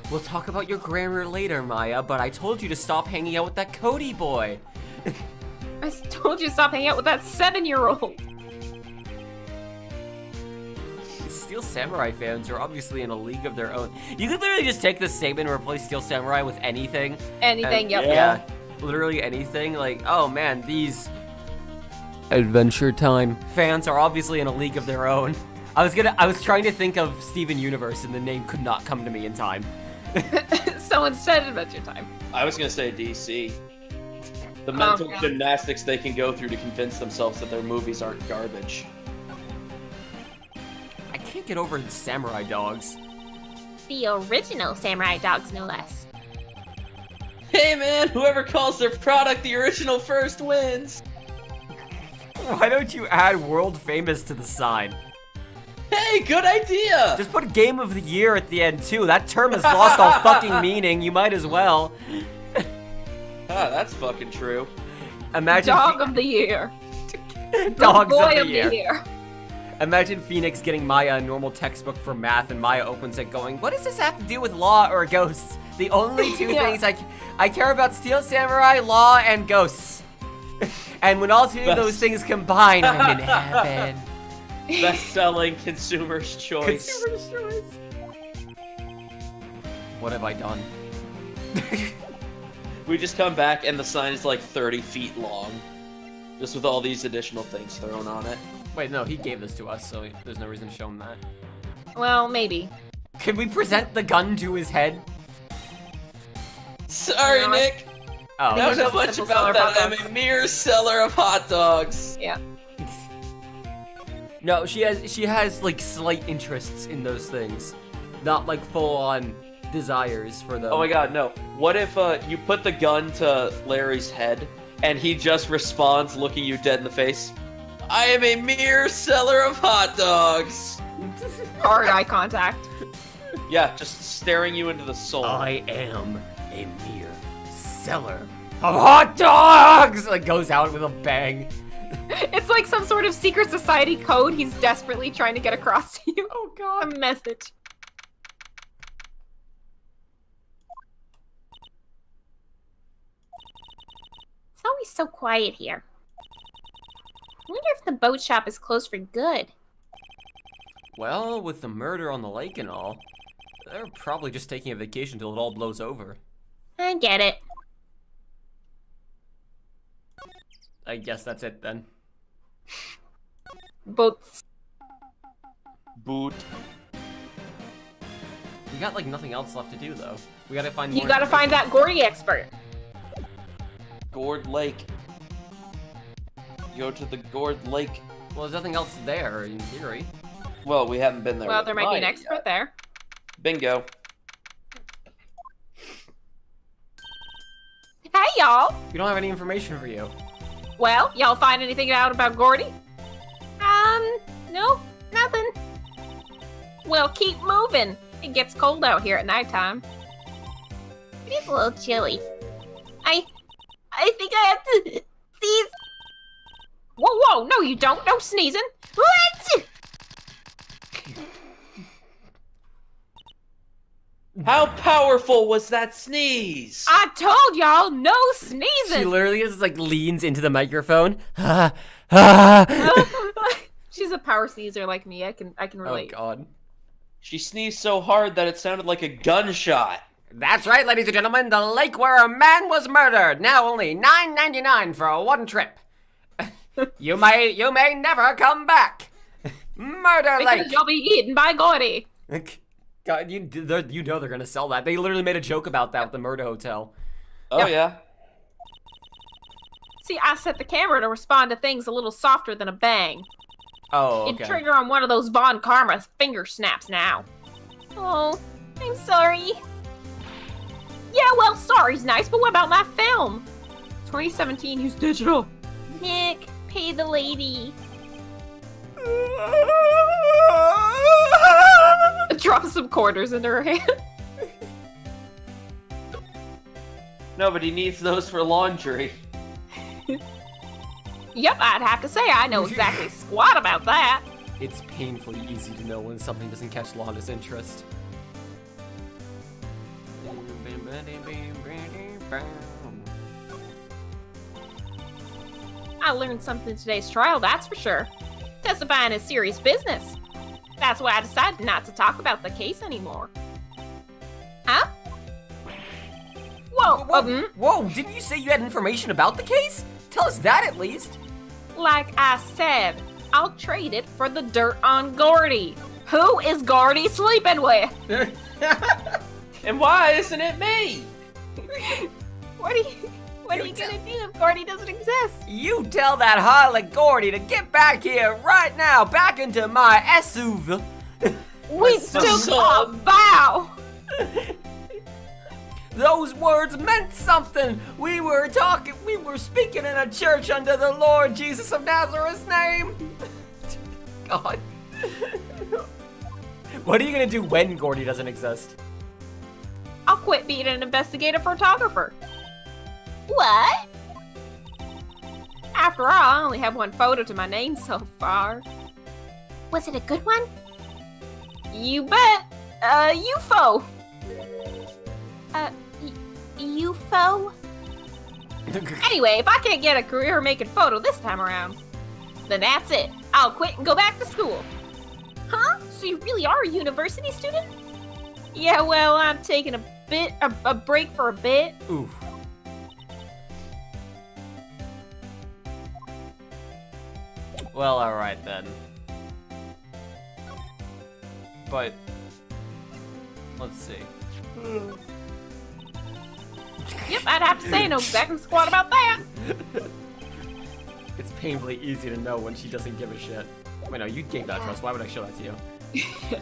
We'll talk about your grammar later, Maya, but I told you to stop hanging out with that Cody boy. I told you to stop hanging out with that 7-year-old. Steel Samurai fans are obviously in a league of their own. You could literally just take this statement and replace Steel Samurai with anything. Anything, And- yep. Yeah, literally anything. Like, oh man, these Adventure Time fans are obviously in a league of their own. I was trying to think of Steven Universe and the name could not come to me in time. Someone said Adventure Time. I was gonna say DC. The mental God. gymnastics they can go through to convince themselves that their movies aren't garbage. I can't get over the samurai dogs. The original Samurai Dogs, no less. Hey man, whoever calls their product the original first wins! Why don't you add world famous to the sign? Hey, good idea! Just put Game of the Year at the end too. That term has lost all fucking meaning. You might as well. Ah, that's fucking true. Imagine Dog of the Year. Dogs Boy of the year. Imagine Phoenix getting Maya a normal textbook for math, and Maya opens it going, what does this have to do with law or ghosts? The only two Yeah. things I care about Steel Samurai, law, and ghosts. And when all three of those things combine, I'm in heaven. Best-selling Consumer's Choice. Consumer's choice. What have I done? We just come back and the sign is like 30 feet long. Just with all these additional things thrown on it. Wait, no, he gave this to us, so there's no reason to show him that. Well, maybe. Can we present the gun to his head? Sorry, No, Nick. Oh, Don't know just a much simple seller about of that. hot I'm a mere seller of hot dogs. Yeah. no, she has like slight interests in those things, not like full on desires for them. Oh my god, no. What if you put the gun to Larry's head and he just responds looking you dead in the face? I am a mere seller of hot dogs. Hard eye contact. Yeah, just staring you into the soul. I am a mere seller of hot dogs. Like goes out with a bang. It's like some sort of secret society code he's desperately trying to get across to you. Oh god. A message. It's always so quiet here. I wonder if the boat shop is closed for good. Well, with the murder on the lake and all, they're probably just taking a vacation till it all blows over. I get it. I guess that's it then. Boats. Boot. We got like nothing else left to do though. We gotta find. You more gotta find that Gordy expert. Gourd Lake. Go to the Gourd Lake. Well, there's nothing else there in theory. Well, we haven't been there. Well, with there might be an Maya expert yet. there. Bingo. Hey, y'all. We don't have any information for you. Well, y'all find anything out about Gordy? Nope, nothing. Well, keep moving. It gets cold out here at nighttime. It is a little chilly. I think I have to sneeze. Whoa, no you don't. No sneezing. What? How powerful was that sneeze? I told y'all, no She sneezing. literally just like leans into the microphone. Oh She's a power sneezer like me. I can relate. god. She sneezed so hard that it sounded like a gunshot. That's right, ladies and gentlemen, the lake where a man was murdered. Now only $9.99 for one trip. You may never come back. Murder Lake. Because you'll be eaten by Gordy. God, you know they're gonna sell that. They literally made a joke about that with the murder hotel. Oh Yep. yeah. See, I set the camera to respond to things a little softer than a bang. Oh, It'd okay. trigger on one of those Von Karma finger snaps now. Oh, I'm sorry. Yeah, well, sorry's nice, but what about my film? 2017, use digital. Nick, pay the lady. Drop some quarters into her hand. Nobody needs those for laundry. Yep, I'd have to say I know exactly squat about that. It's painfully easy to know when something doesn't catch Lana's interest. I learned something in today's trial, that's for sure. Testifying is serious business. That's why I decided not to talk about the case anymore. Huh? Whoa, Whoa, didn't you say you had information about the case? Tell us that at least. like I said, I'll trade it for the dirt on Gordy. Who is Gordy sleeping with? And why isn't it me? What are you gonna do if Gordy doesn't exist? You tell that harlot Gordy to get back here right now, back into my SUV. We took a vow! Those words meant something. We were speaking in a church under the Lord Jesus of Nazareth's name. God. What are you gonna do when Gordy doesn't exist? I'll quit being an investigative photographer. What? After all, I only have one photo to my name so far. Was it a good one? You bet. UFO. UFO? Anyway, if I can't get a career making photo this time around, then that's it. I'll quit and go back to school. Huh? So you really are a university student? Yeah, well, I'm taking a break for a bit. Oof. Well, alright then. But, let's see. Yep, I'd have to say no second squat about that. It's painfully easy to know when she doesn't give a shit. Wait, no, you gave that to us. Why would I show that to you?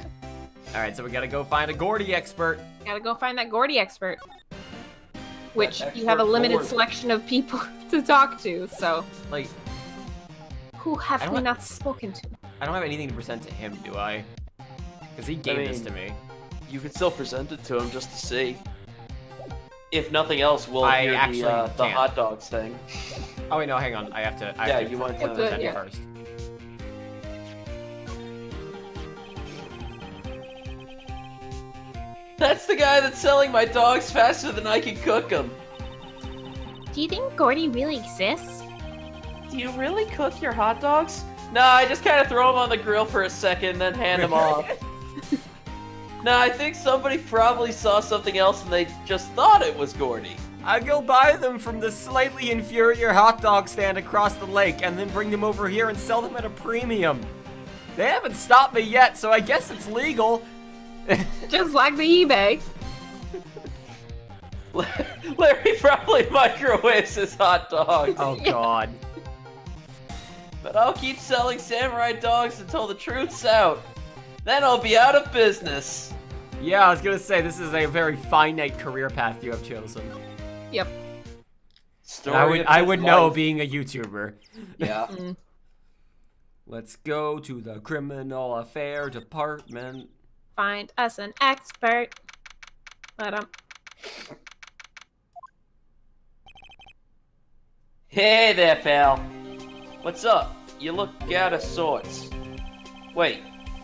Alright, so we gotta go find a Gordy expert. Gotta go find that Gordy expert. Which That you have a limited Gordy. selection of people to talk to, so. Like, Who have I we don't- not spoken to? I don't have anything to present to him, do I? Because he gave this to me. You can still present it to him just to see. If nothing else, we'll I hear actually the can't. hot dogs thing. Oh wait, no, hang on. I have to. Yeah, you want to- present yeah. it first. That's the guy that's selling my dogs faster than I can cook them. Do you think Gordy really exists? Do you really cook your hot dogs? No, I just kind of throw them on the grill for a second, then hand them off. No, I think somebody probably saw something else and they just thought it was Gordy. I go buy them from the slightly inferior hot dog stand across the lake and then bring them over here and sell them at a premium. They haven't stopped me yet, so I guess it's legal. Just like the eBay. Larry probably microwaves his hot dogs. Oh god. But I'll keep selling samurai dogs until the truth's out. Then I'll be out of business. Yeah, I was gonna say, this is a very finite career path you have chosen. Yep. Story of I his would know life. being a YouTuber. Yeah. Let's go to the criminal affair department. Find us an expert. But Hey there, pal. What's up? You look out of sorts. Wait,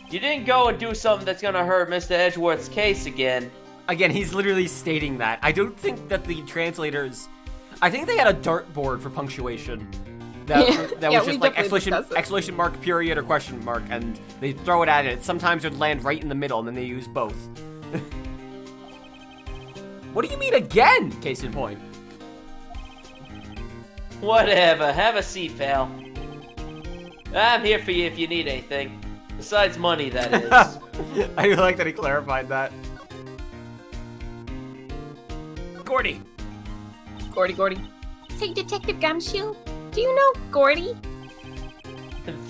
you didn't go and do something that's gonna hurt Mr. Edgeworth's case again. Again, he's literally stating that. I don't think that the translators... I think they had a dartboard for punctuation. That Yeah, was we just like definitely discussed it. exclamation mark, period, or question mark, and they throw it at it. Sometimes it would land right in the middle, and then they use both. What do you mean again? Case in point. Whatever, have a seat, pal. I'm here for you if you need anything. Besides money, that is. I like that he clarified that. Gordy. Gordy. Say, Detective Gumshoe, do you know Gordy?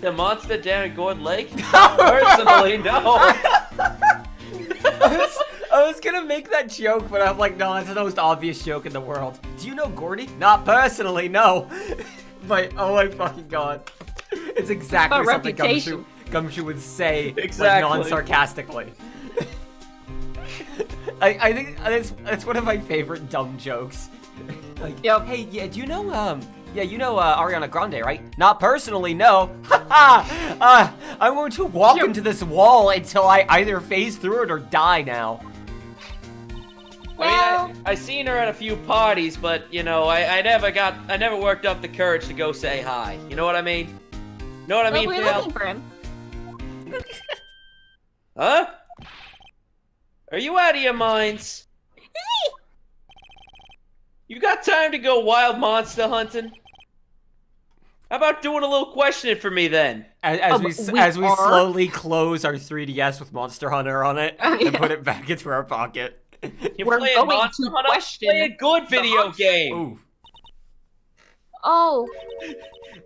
The monster down in Gord Lake? Personally, no. I was gonna make that joke, but I'm like, no, that's the most obvious joke in the world. Do you know Gordy? Not personally, no. But, oh my fucking god. It's exactly About something reputation. Gumshoe would say, Exactly. like, non-sarcastically. I think that's one of my favorite dumb jokes. Like, Yep. hey, yeah, do you know, Ariana Grande, right? Not personally, no. Haha! I'm going to walk Yep. into this wall until I either phase through it or die now. Well, I mean, I seen her at a few parties, but you know, I never worked up the courage to go say hi. You know what I mean? Know what I mean, we're pal? looking for him. Huh? Are you out of your minds? You got time to go wild monster hunting? How about doing a little questioning for me then? As we as we are? slowly close our 3DS with Monster Hunter on it and Yeah. put it back into our pocket. You're We're playing going Monster to Hunter? question Play a good the video monster. game. Ooh. Oh,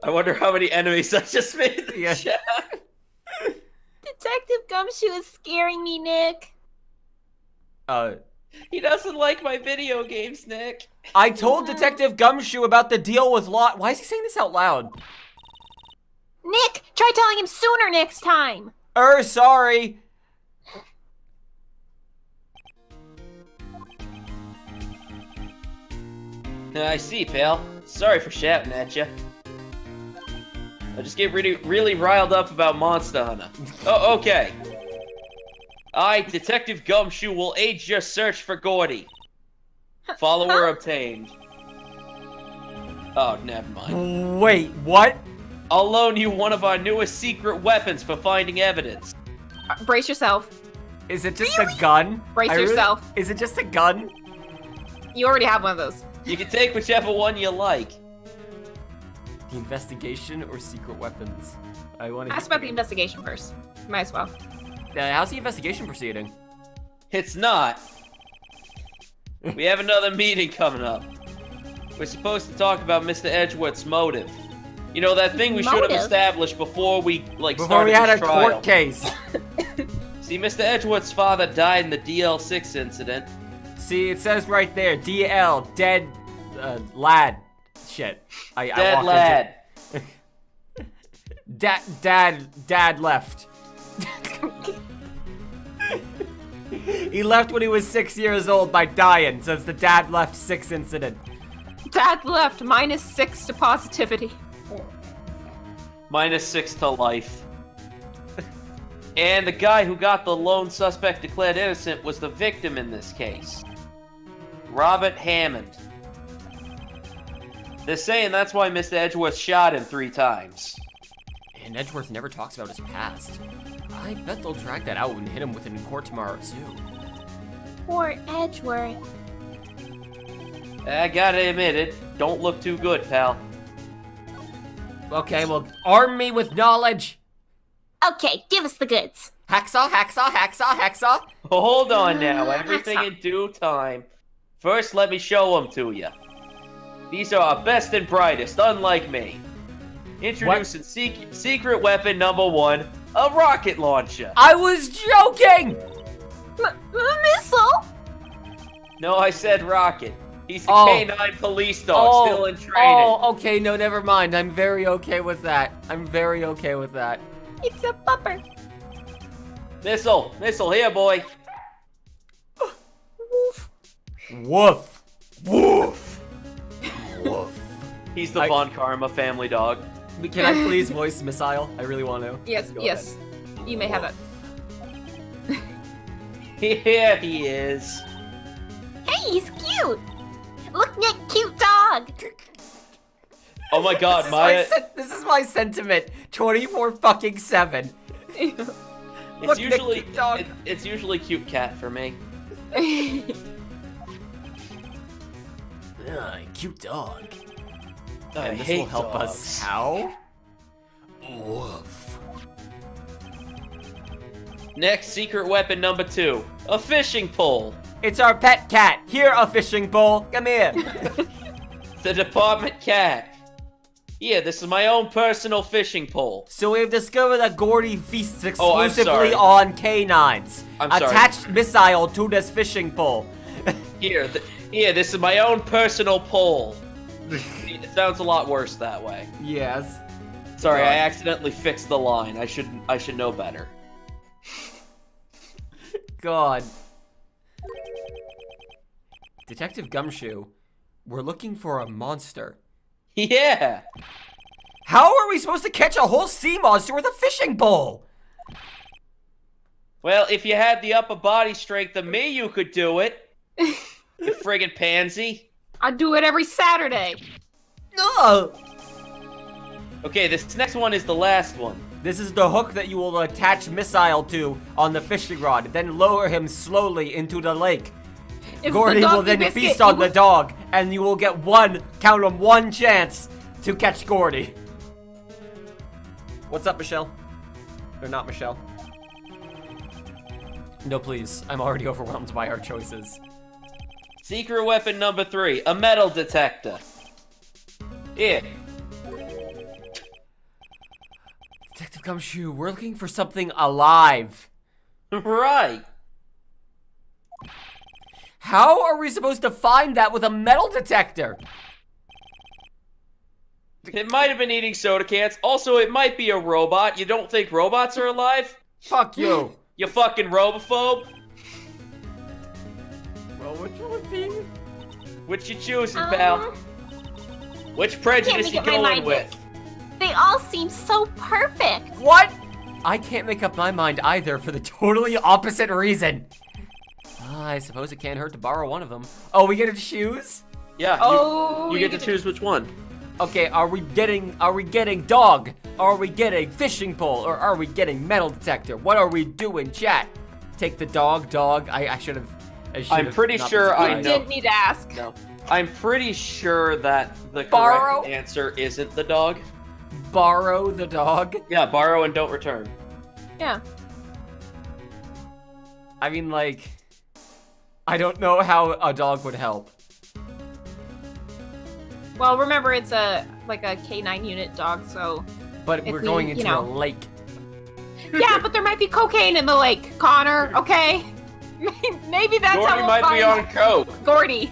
I wonder how many enemies I just made in the Yeah. chat. Detective Gumshoe is scaring me, Nick. He doesn't like my video games, Nick. I told Detective Gumshoe about the deal with Lot. Why is he saying this out loud? Nick, try telling him sooner next time. Sorry. I see, pal. Sorry for shouting at you. I just get really riled up about Monster Hunter. Oh, okay. I, Detective Gumshoe, will aid your search for Gordy. Follower obtained. Oh, never mind. Wait, what? I'll loan you one of our newest secret weapons for finding evidence. Brace yourself. Is it just a gun? Brace yourself. Is it just a gun? You already have one of those. You can take whichever one you like. The investigation or secret weapons? I want to. Ask about the investigation first. Might as well. How's the investigation proceeding? It's not. We have another meeting coming up. We're supposed to talk about Mr. Edgeworth's motive. You know, that thing we should have Motive? established before we, Before we started had a this trial. court case. See, Mr. Edgeworth's father died in the DL6 incident. See, it says right there, DL, dead lad. Shit. I Dead walked lad. into... Dad left. He left when he was 6 years old by dying, so it's the dad left 6 incident. Dad left, -6 to positivity. -6 to life. And the guy who got the lone suspect declared innocent was the victim in this case. Robert Hammond. They're saying that's why Mr. Edgeworth shot him 3 times. And Edgeworth never talks about his past. I bet they'll drag that out and hit him with it in court tomorrow, too. Poor Edgeworth. I gotta admit it, don't look too good, pal. Okay, well, arm me with knowledge. Okay, give us the goods. Hacksaw, hacksaw, hacksaw, hacksaw. Hold on now, everything in due time. First, let me show them to you. These are our best and brightest, unlike me. Introducing secret weapon number 1, a rocket launcher. I was joking! Missile? No, I said rocket. He's a Oh. canine police dog, still in training. Oh, okay, no, never mind. I'm very okay with that. I'm very okay with that. It's a pupper. Missile, here, boy. Woof. Woof. Woof. Woof. He's the Von Karma family dog. Can I please voice Missile? I really want to. Yes, Go yes. You may have it. Here he is. Hey, he's cute. Look, Nick, cute dog. Oh my god, Maya. This is my sentiment. 24-7. It's Look, usually Nick, cute dog. it's usually cute cat for me. Cute dog. I And this hate will help dogs. us how? Woof. Next, secret weapon number 2, a fishing pole. It's our pet cat. Here, a fishing pole. Come here. The department cat. Yeah, this is my own personal fishing pole. So we've discovered that Gordy feasts Oh, I'm exclusively sorry. on canines. I'm sorry. Attached missile to this fishing pole. Here, this is my own personal pole. It sounds a lot worse that way. Yes. Sorry, I accidentally fixed the line. I should know better. God. Detective Gumshoe, we're looking for a monster. Yeah. How are we supposed to catch a whole sea monster with a fishing pole? Well, if you had the upper body strength of me, you could do it. You friggin' pansy. I do it every Saturday. No. Okay, this next one is the last one. This is the hook that you will attach missile to on the fishing rod, then lower him slowly into the lake. If Gordy the will doggy then biscuit, feast he on the will- dog, and you will get one chance to catch Gordy. What's up, Michelle? Or not Michelle? No, please. I'm already overwhelmed by our choices. Secret weapon number 3, a metal detector. Here. Detective Gumshoe, we're looking for something alive. Right. How are we supposed to find that with a metal detector? It might have been eating soda cans. Also, it might be a robot. You don't think robots are alive? Fuck you. You fucking robophobe? Well, which one would be? Which you choosing, pal? Which prejudice you make up my going mind with? They all seem so perfect. What? I can't make up my mind either for the totally opposite reason. I suppose it can't hurt to borrow one of them. Oh, we get to choose? Yeah. Oh, you get to choose which one. Okay, are we getting dog? Are we getting fishing pole? Or are we getting metal detector? What are we doing, chat? Take the dog. I should have. I'm pretty sure I You know. did need to ask. No. I'm pretty sure that the Borrow? correct answer isn't the dog. Borrow the dog? Yeah, borrow and don't return. Yeah. I mean, like, I don't know how a dog would help. Well, remember it's a K9 unit dog, so But If we're we, going you into know. a lake. yeah. But there might be cocaine in the lake, Connor. Okay. Maybe that's how Gordy we'll might be find on coke. Gordy.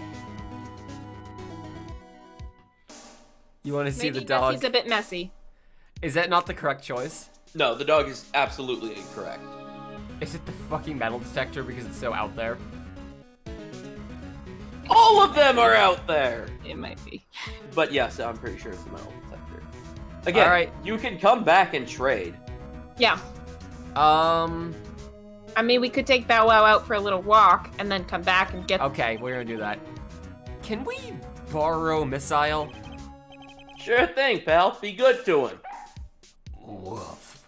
You want to see Maybe the dog? Nessie's a bit messy. Is that not the correct choice? No, the dog is absolutely incorrect. Is it the fucking metal detector because it's so out there? All of them are out there. It might be. But yes, I'm pretty sure it's the metal detector. Again, All right. you can come back and trade. Yeah. I mean, we could take Bow Wow out for a little walk and then come back and get. Okay, we're gonna do that. Can we borrow missile? Sure thing, pal. Be good to him. Woof.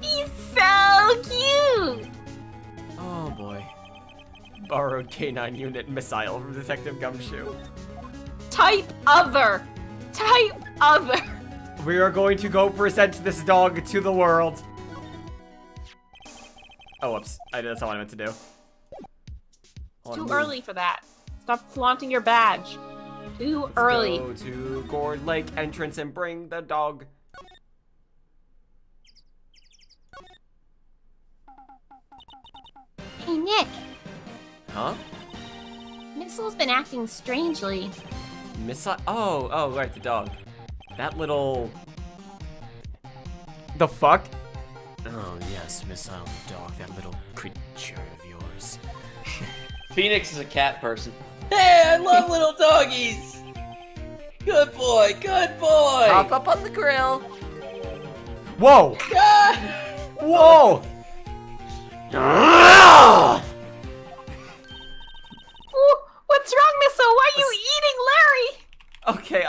He's so cute. Oh boy. Borrowed K9 unit missile from Detective Gumshoe. Type other. Type other. We are going to go present this dog to the world. Oh, whoops. That's not what I meant to do. Too Move. early for that. Stop flaunting your badge. Too Let's early. Go to Gourd Lake entrance and bring the dog. Hey, Nick. Huh? Missile's been acting strangely. Missile? Oh, right, the dog. That little... The fuck? Oh, yes, Missile the dog, that little creature of yours. Phoenix is a cat person. Hey, I love little doggies. Good boy, good boy. Hop up on the grill. Whoa! Ah! Whoa! Ooh, what's wrong, Missile? Why are you eating Larry? Okay,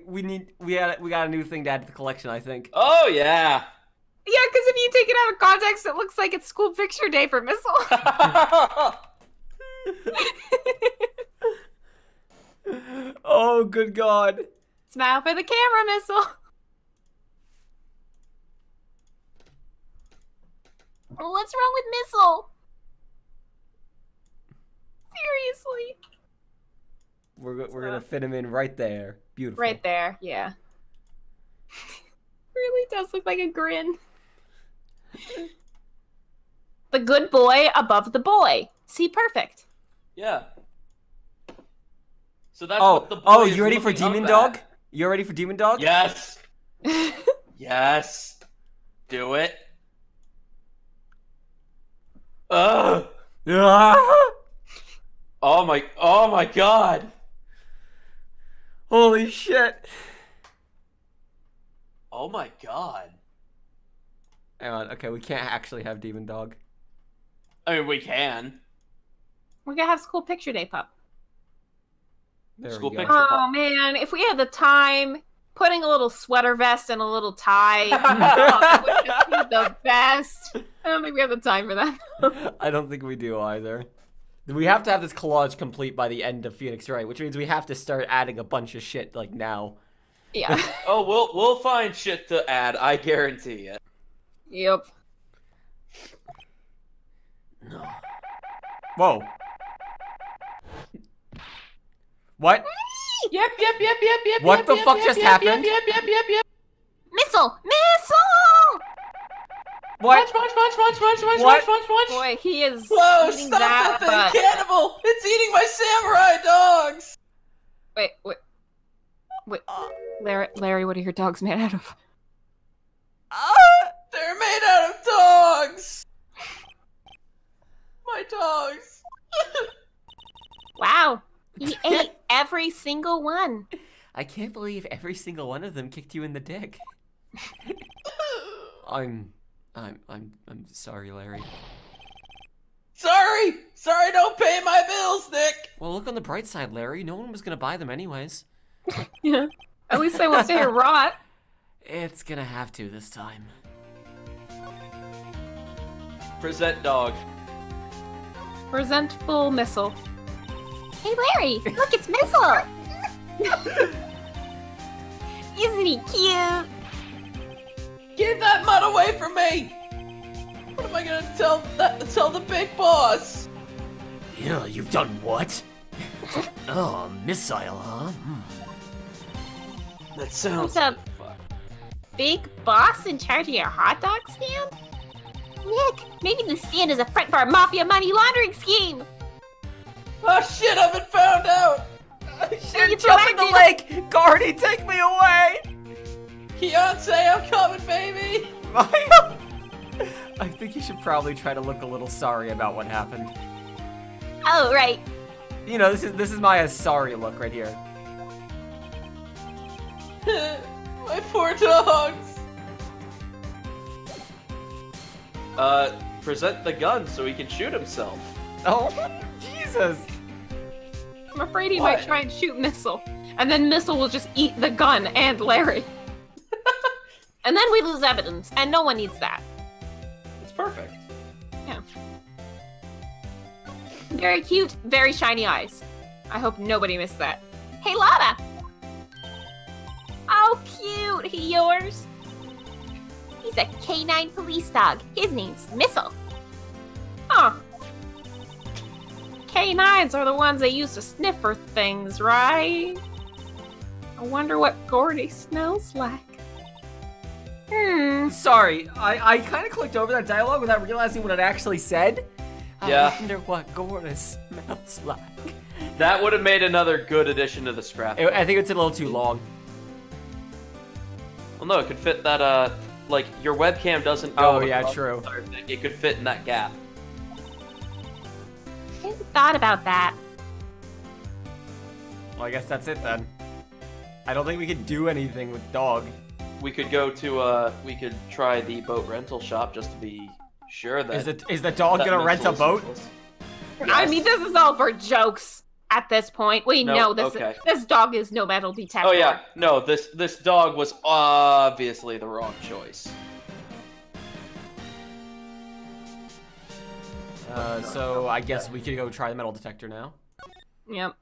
we got a new thing to add to the collection, I think. Oh yeah. Yeah, because if you take it out of context, it looks like it's school picture day for Missile. Oh, good God. Smile for the camera, Missile. What's wrong with Missile? Seriously. We're gonna fit him in right there. Beautiful. Right there, yeah. Really does look like a grin. The good boy above the boy. See, perfect. Yeah. So that's Oh, what the boy is you ready for looking Demon up Dog? at. You ready for Demon Dog? Yes. Yes. Do it. Ugh. Ah! Oh my god. Holy shit. Oh my god. Hang on, okay, we can't actually have Demon Dog. I mean, we can. We're gonna have school picture day, pup. There School we go. picture. Oh man, if we had the time, putting a little sweater vest and a little tie would just be the best. I don't think we have the time for that. I don't think we do either. We have to have this collage complete by the end of Phoenix Wright, which means we have to start adding a bunch of shit like now. Yeah. Oh, we'll find shit to add, I guarantee it. Yep. No. Whoa. What? Yep. What the fuck just happened? Yep. Missile! What? Munch. Boy, he is Whoa, eating stop that thing, butt. cannibal! It's eating my samurai dogs! Wait. Larry, what are your dogs made out of? They're made out of dogs! My dogs. Wow. He ate every single one. I can't believe every single one of them kicked you in the dick. I'm sorry, Larry. Sorry, don't pay my bills, Nick! Well, look on the bright side, Larry. No one was gonna buy them anyways. Yeah. At least they won't stay here rot. It's gonna have to this time. Present dog. Resentful Missile. Hey, Larry, look, it's Missile. Isn't he cute? Get that mud away from me! What am I gonna tell the big boss? Yeah, you've done what? Oh, missile, huh? That sounds... What's up? Big boss in charge of your hot dog stand? Nick, maybe the stand is a front for a mafia money laundering scheme. Oh shit, I've been found out! Shit, jump in the lake! Guardy, take me away! Beyonce, I'm coming, baby! I think you should probably try to look a little sorry about what happened. Oh, right. You know, this is my sorry look right here. My poor dogs! Present the gun so he can shoot himself. Oh, Jesus! I'm afraid he What? might try and shoot Missile. And then Missile will just eat the gun and Larry. And then we lose evidence, and no one needs that. It's perfect. Yeah. Very cute, very shiny eyes. I hope nobody missed that. Hey, Lada! Oh, cute! He yours? He's a canine police dog. His name's Missile. Huh. Canines are the ones they use to sniff for things, right? I wonder what Gordy smells like. Sorry, I kind of clicked over that dialogue without realizing what it actually said. Yeah. I wonder what Gordon smells like. That would have made another good addition to the scrap. I think it's a little too long. Well, no, it could fit that, like, your webcam doesn't go... Oh, yeah, across true. the entire thing. It could fit in that gap. I hadn't thought about that. Well, I guess that's it then. I don't think we could do anything with dog. We could go to, we could try the boat rental shop just to be sure that... Is the dog that gonna rent a Missile boat? is- I Yes. mean, this is all for jokes at this point. We No, know this okay. this dog is no metal detector. Oh yeah, no, this dog was obviously the wrong choice. So I guess we could go try the metal detector now. Yep.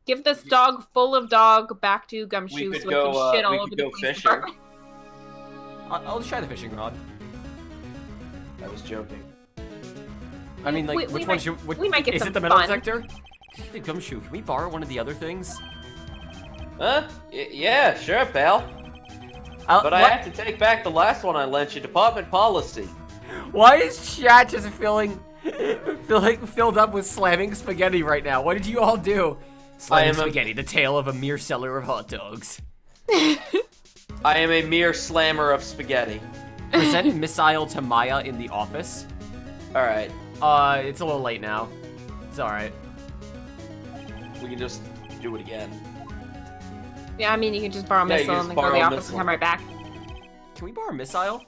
Give this dog full of dog back to Gumshoe We could so it go, can shit all we over could the go police fishing. department. I'll just try the fishing rod. I was joking. I mean, like, We which one might- should... we might get is some it the metal fun. detector? Hey, Gumshoe, can we borrow one of the other things? Huh? Yeah, sure, pal. But I have to take back the last one I lent you. Department policy. Why is chat just filled up with slamming spaghetti right now? What did you all do? Slamming spaghetti, the tale of a mere seller of hot dogs. I am a mere slammer of spaghetti. Present missile to Maya in the office. All right, It's a little late now. It's alright. we can just do it again. Yeah, I mean, you can just borrow Yeah, you Missile can and then just go to the borrow office Missile. and come right back. Can we borrow missile?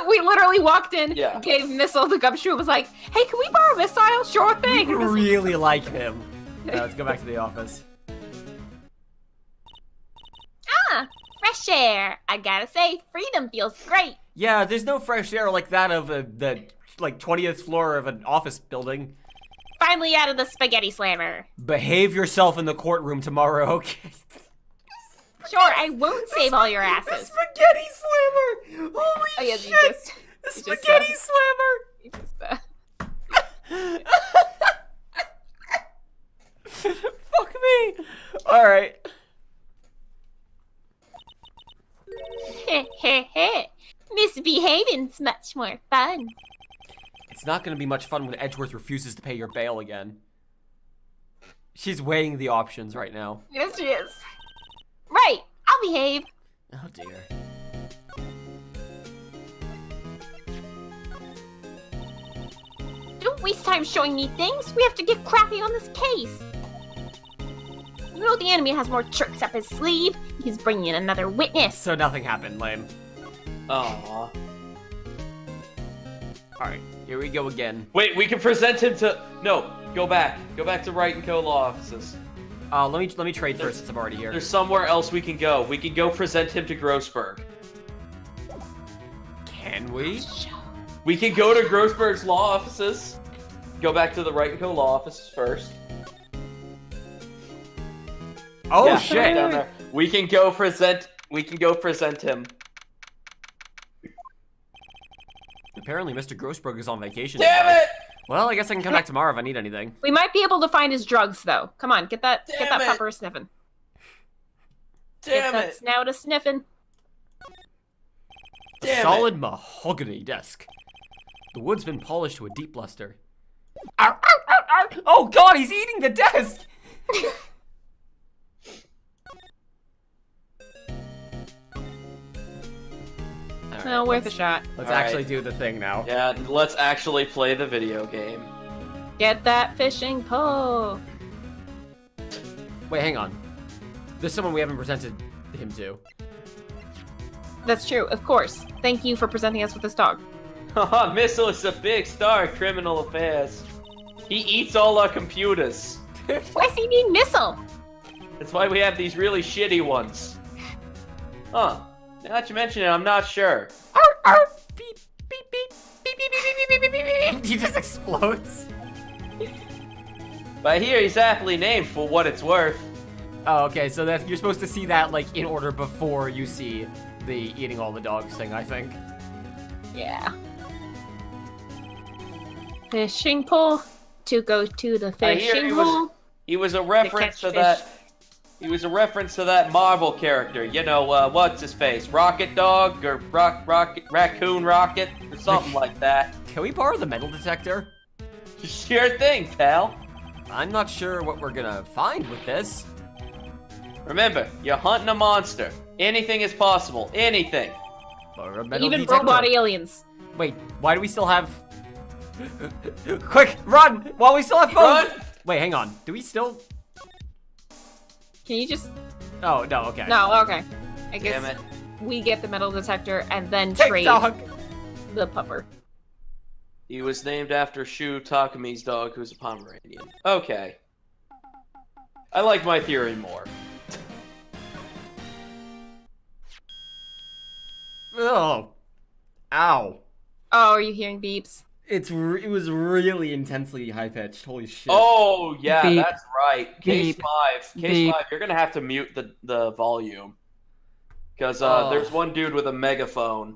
We literally walked in, Yeah. gave Missile the Gumshoe, and was like, hey, can we borrow Missile? Sure thing. You really like him. Let's go back to the office. Ah, fresh air. I gotta say, freedom feels great. Yeah, there's no fresh air like that of the like 20th floor of an office building. Finally out of the spaghetti slammer. Behave yourself in the courtroom tomorrow, okay? Sure, I won't save all your asses. Spaghetti slammer! Holy Oh, yeah, shit! you just- the you just, spaghetti slammer! You just, All right. Misbehaving's much more fun. It's not going to be much fun when Edgeworth refuses to pay your bail again. She's weighing the options right now. Yes, she is. Right, I'll behave. Oh, dear. Don't waste time showing me things. We have to get cracking on this case. You know the enemy has more tricks up his sleeve. He's bringing in another witness. So nothing happened, lame. Aww. Alright, here we go again. Wait, we can present him to... No, go back. Go back to Wright & Co. law offices. Let me trade first since I'm already here. There's somewhere else we can go. We can go present him to Grossberg. Can we? We can go to Grossberg's law offices. Go back to the Wright & Co. law offices first. Oh, Yeah, shit! down there. We can go present him. Apparently Mr. Grossberg is on vacation. Damn today. it! Well, I guess I can come back tomorrow if I need anything. We might be able to find his drugs, though. Come on, get that Damn it. pupper sniffing. Damn Get that it! snout a sniffing. A solid mahogany desk. The wood's been polished to a deep luster. Ow, ow, ow, ow. Oh god, he's eating the desk! All Well, right, worth a shot. let's All actually right. do the thing now. Yeah, let's actually play the video game. Get that fishing pole. Wait, hang on. There's someone we haven't presented him to. That's true, of course. Thank you for presenting us with this dog. Haha, Missile is a big star in criminal affairs. He eats all our computers. Why does he need missile? That's why we have these really shitty ones. Huh. Now that you mention it, I'm not sure. Arr, arr, beep, beep, beep, beep, beep, beep, beep, beep, beep, beep, beep. He just explodes. But I hear he's aptly named for what it's worth. Oh, okay, so that you're supposed to see that like in order before you see the eating all the dogs thing, I think. Yeah. Fishing pole to go to the I hear fishing he was- hole. He was a reference to catch that. fish. He was a reference to that Marvel character. You know, what's his face? Rocket Dog or Raccoon Rocket or something like that. Can we borrow the metal detector? Sure thing, pal. I'm not sure what we're gonna find with this. Remember, you're hunting a monster. Anything is possible. Anything. Or a metal Even detector. robot aliens. Wait, why do we still have... Quick, run! While we still have both! Run! Wait, hang on. Do we still... Can you just... Oh, no, okay. No, okay. I guess Damn it. we get the metal detector and then trade TikTok! the pupper. He was named after Shu Takami's dog, who's a Pomeranian. Okay. I like my theory more. Oh. Ow. Oh, are you hearing beeps? It was really intensely high-pitched. Holy shit. Oh, yeah, Beep. that's right. Case Beep. 5. Case Beep. 5, you're gonna have to mute the volume. Because Oh. there's one dude with a megaphone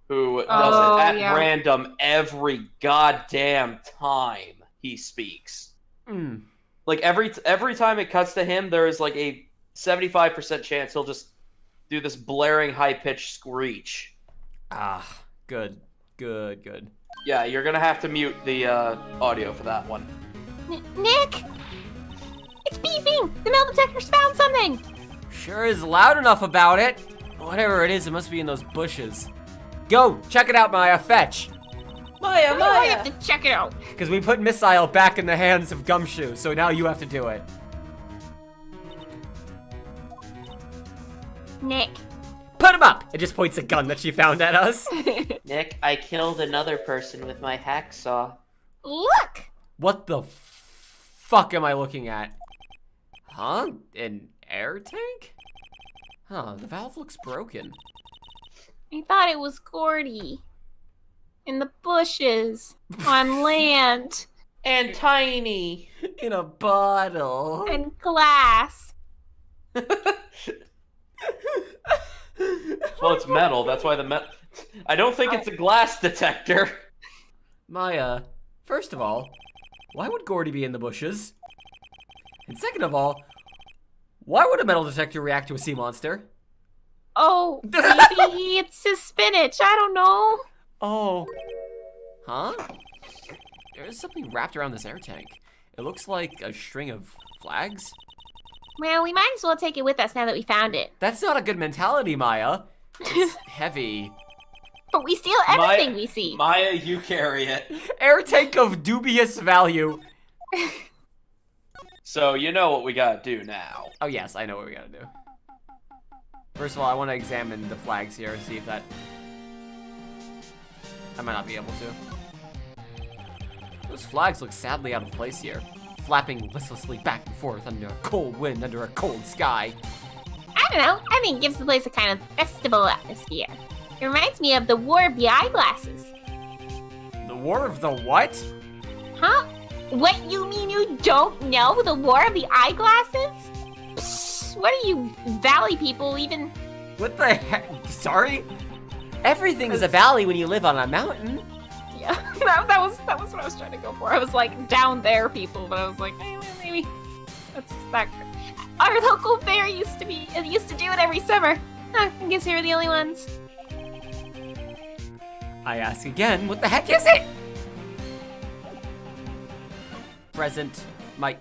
who does Oh, it at yeah. random every goddamn time he speaks. Mm. Like, every time it cuts to him, there is like a 75% chance he'll just do this blaring high-pitched screech. Ah, good. Good, good. Yeah, you're gonna have to mute the audio for that one. Nick! It's beeping! The metal detector's found something! Sure is loud enough about it. Whatever it is, it must be in those bushes. Go, check it out, Maya. Fetch. Maya, Why do I have to check it out? Because we put Missile back in the hands of Gumshoe, so now you have to do it. Nick. Put him up! It just points a gun that she found at us. Nick, I killed another person with my hacksaw. Look! What the fuck am I looking at? Huh? An air tank? Huh, the valve looks broken. I thought it was Gordy. In the bushes. On land. And tiny. In a bottle. And glass. Well, it's metal. That's why the metal. I don't think it's a glass detector. Maya, first of all, why would Gordy be in the bushes? And second of all, Why would a metal detector react to a sea monster? Oh, maybe it's his spinach. I don't know. Oh. Huh? There's something wrapped around this air tank. It looks like a string of flags. Well, we might as well take it with us now that we found it. That's not a good mentality, Maya. It's heavy. But we steal everything we see. Maya, you carry it. Air tank of dubious value. So you know what we gotta do now. Oh yes, I know what we gotta do. First of all, I want to examine the flags here and see if that... I might not be able to. Those flags look sadly out of place here. Flapping listlessly back and forth under a cold wind under a cold sky. I don't know. I think it gives the place a kind of festival atmosphere. It reminds me of the War of the Eyeglasses. The War of the what? Huh? What, you mean you don't know the War of the Eyeglasses? Psst, what are you valley people even... What the heck? Sorry? Everything is a valley when you live on a mountain. Yeah, that was what I was trying to go for. I was like, down there people, but I was like, maybe that's that. Our local fair used to do it every summer. Huh, I guess we were the only ones. I ask again, what the heck is it? Present, Mike.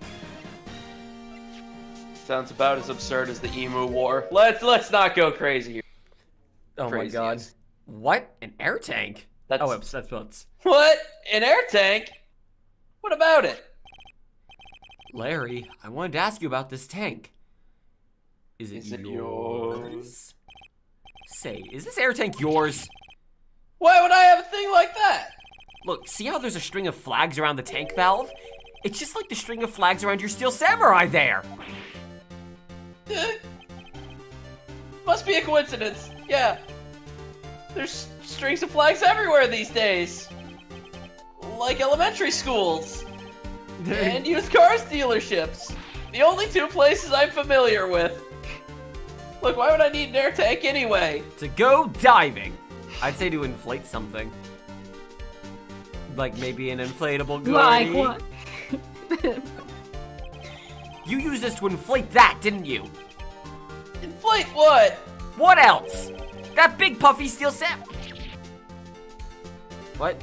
Sounds about as absurd as the Emu War. Let's not go crazy here. Oh my god. What? An air tank? That's what's... What? An air tank? What about it? Larry, I wanted to ask you about this tank. Is it yours? yours? Say, is this air tank yours? Why would I have a thing like that? Look, see how there's a string of flags around the tank valve? It's just like the string of flags around your steel samurai there. Must be a coincidence. Yeah. There's strings of flags everywhere these days. Like elementary schools. And used cars dealerships. The only two places I'm familiar with. Look, why would I need an air tank anyway? To go diving. I'd say to inflate something. Like maybe an inflatable gourd. Like what? You used this to inflate that, didn't you? Inflate what? What else? That big puffy steel sam... What?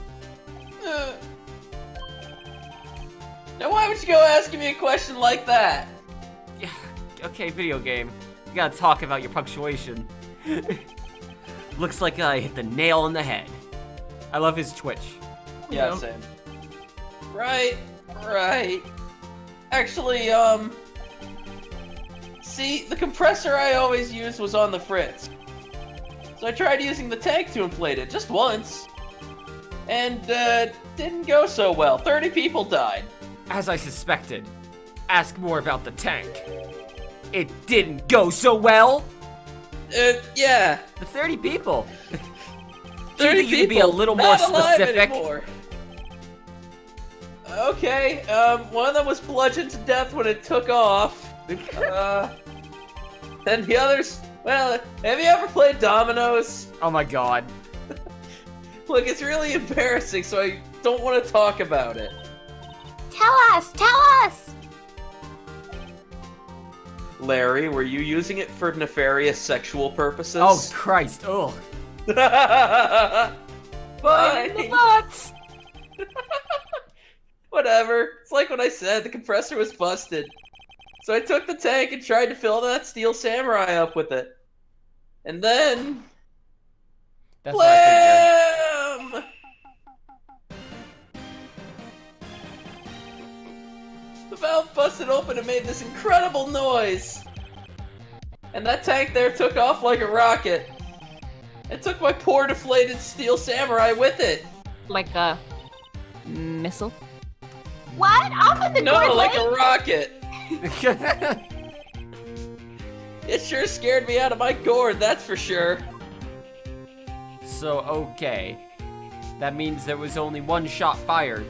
Now why would you go asking me a question like that? Yeah, okay, video game. You gotta talk about your punctuation. Looks like I hit the nail on the head. I love his twitch. Yeah, same. Right. Actually, see, the compressor I always used was on the fritz. So I tried using the tank to inflate it, just once. And, didn't go so well. 30 people died. As I suspected. Ask more about the tank. It didn't go so well? Yeah. The 30 people. 30 you think you could be a little more not alive specific? anymore. Okay, one of them was bludgeoned to death when it took off. And the others, well, have you ever played dominoes? Oh my god. Look, it's really embarrassing, so I don't want to talk about it. Tell us! Larry, were you using it for nefarious sexual purposes? Oh Christ, ugh. Right in the butts! Whatever. It's like what I said, the compressor was busted. So I took the tank and tried to fill that steel samurai up with it. And then... That's what I Blam! The valve busted open and made this incredible noise. And that tank there took off like a rocket. It took my poor deflated steel samurai with it. Like a missile? What? Off of the No, gourd like lake? a rocket. figured. It sure scared me out of my gourd, that's for sure. So, okay. That means there was only one shot fired.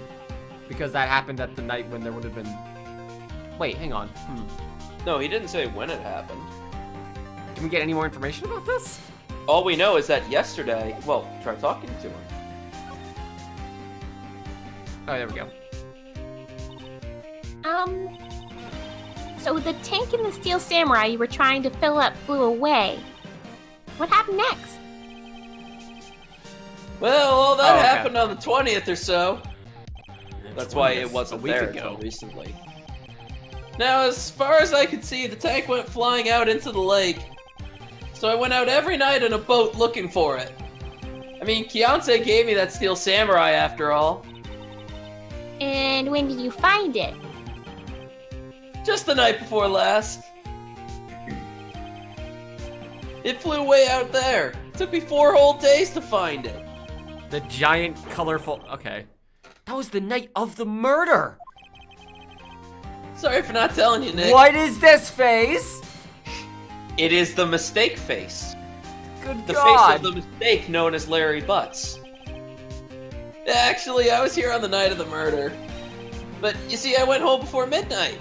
Because that happened at the night when there would have been... Wait, hang on. No, he didn't say when it happened. Can we get any more information about this? All we know is that yesterday, well, try talking to him. Oh, there we go. So the tank and the steel samurai you were trying to fill up flew away. What happened next? Well, all that okay. happened on the 20th or so. That's why it wasn't a week there ago. until recently. Now, as far as I could see, the tank went flying out into the lake. So I went out every night in a boat looking for it. I mean, Kianse gave me that steel samurai after all. And when did you find it? Just the night before last. It flew way out there. It took me 4 whole days to find it. The giant, colorful... Okay. That was the night of the murder! Sorry for not telling you, Nick. What is this face? It is the mistake face. Good The God. face of the mistake known as Larry Butts. Actually, I was here on the night of the murder. But you see, I went home before midnight.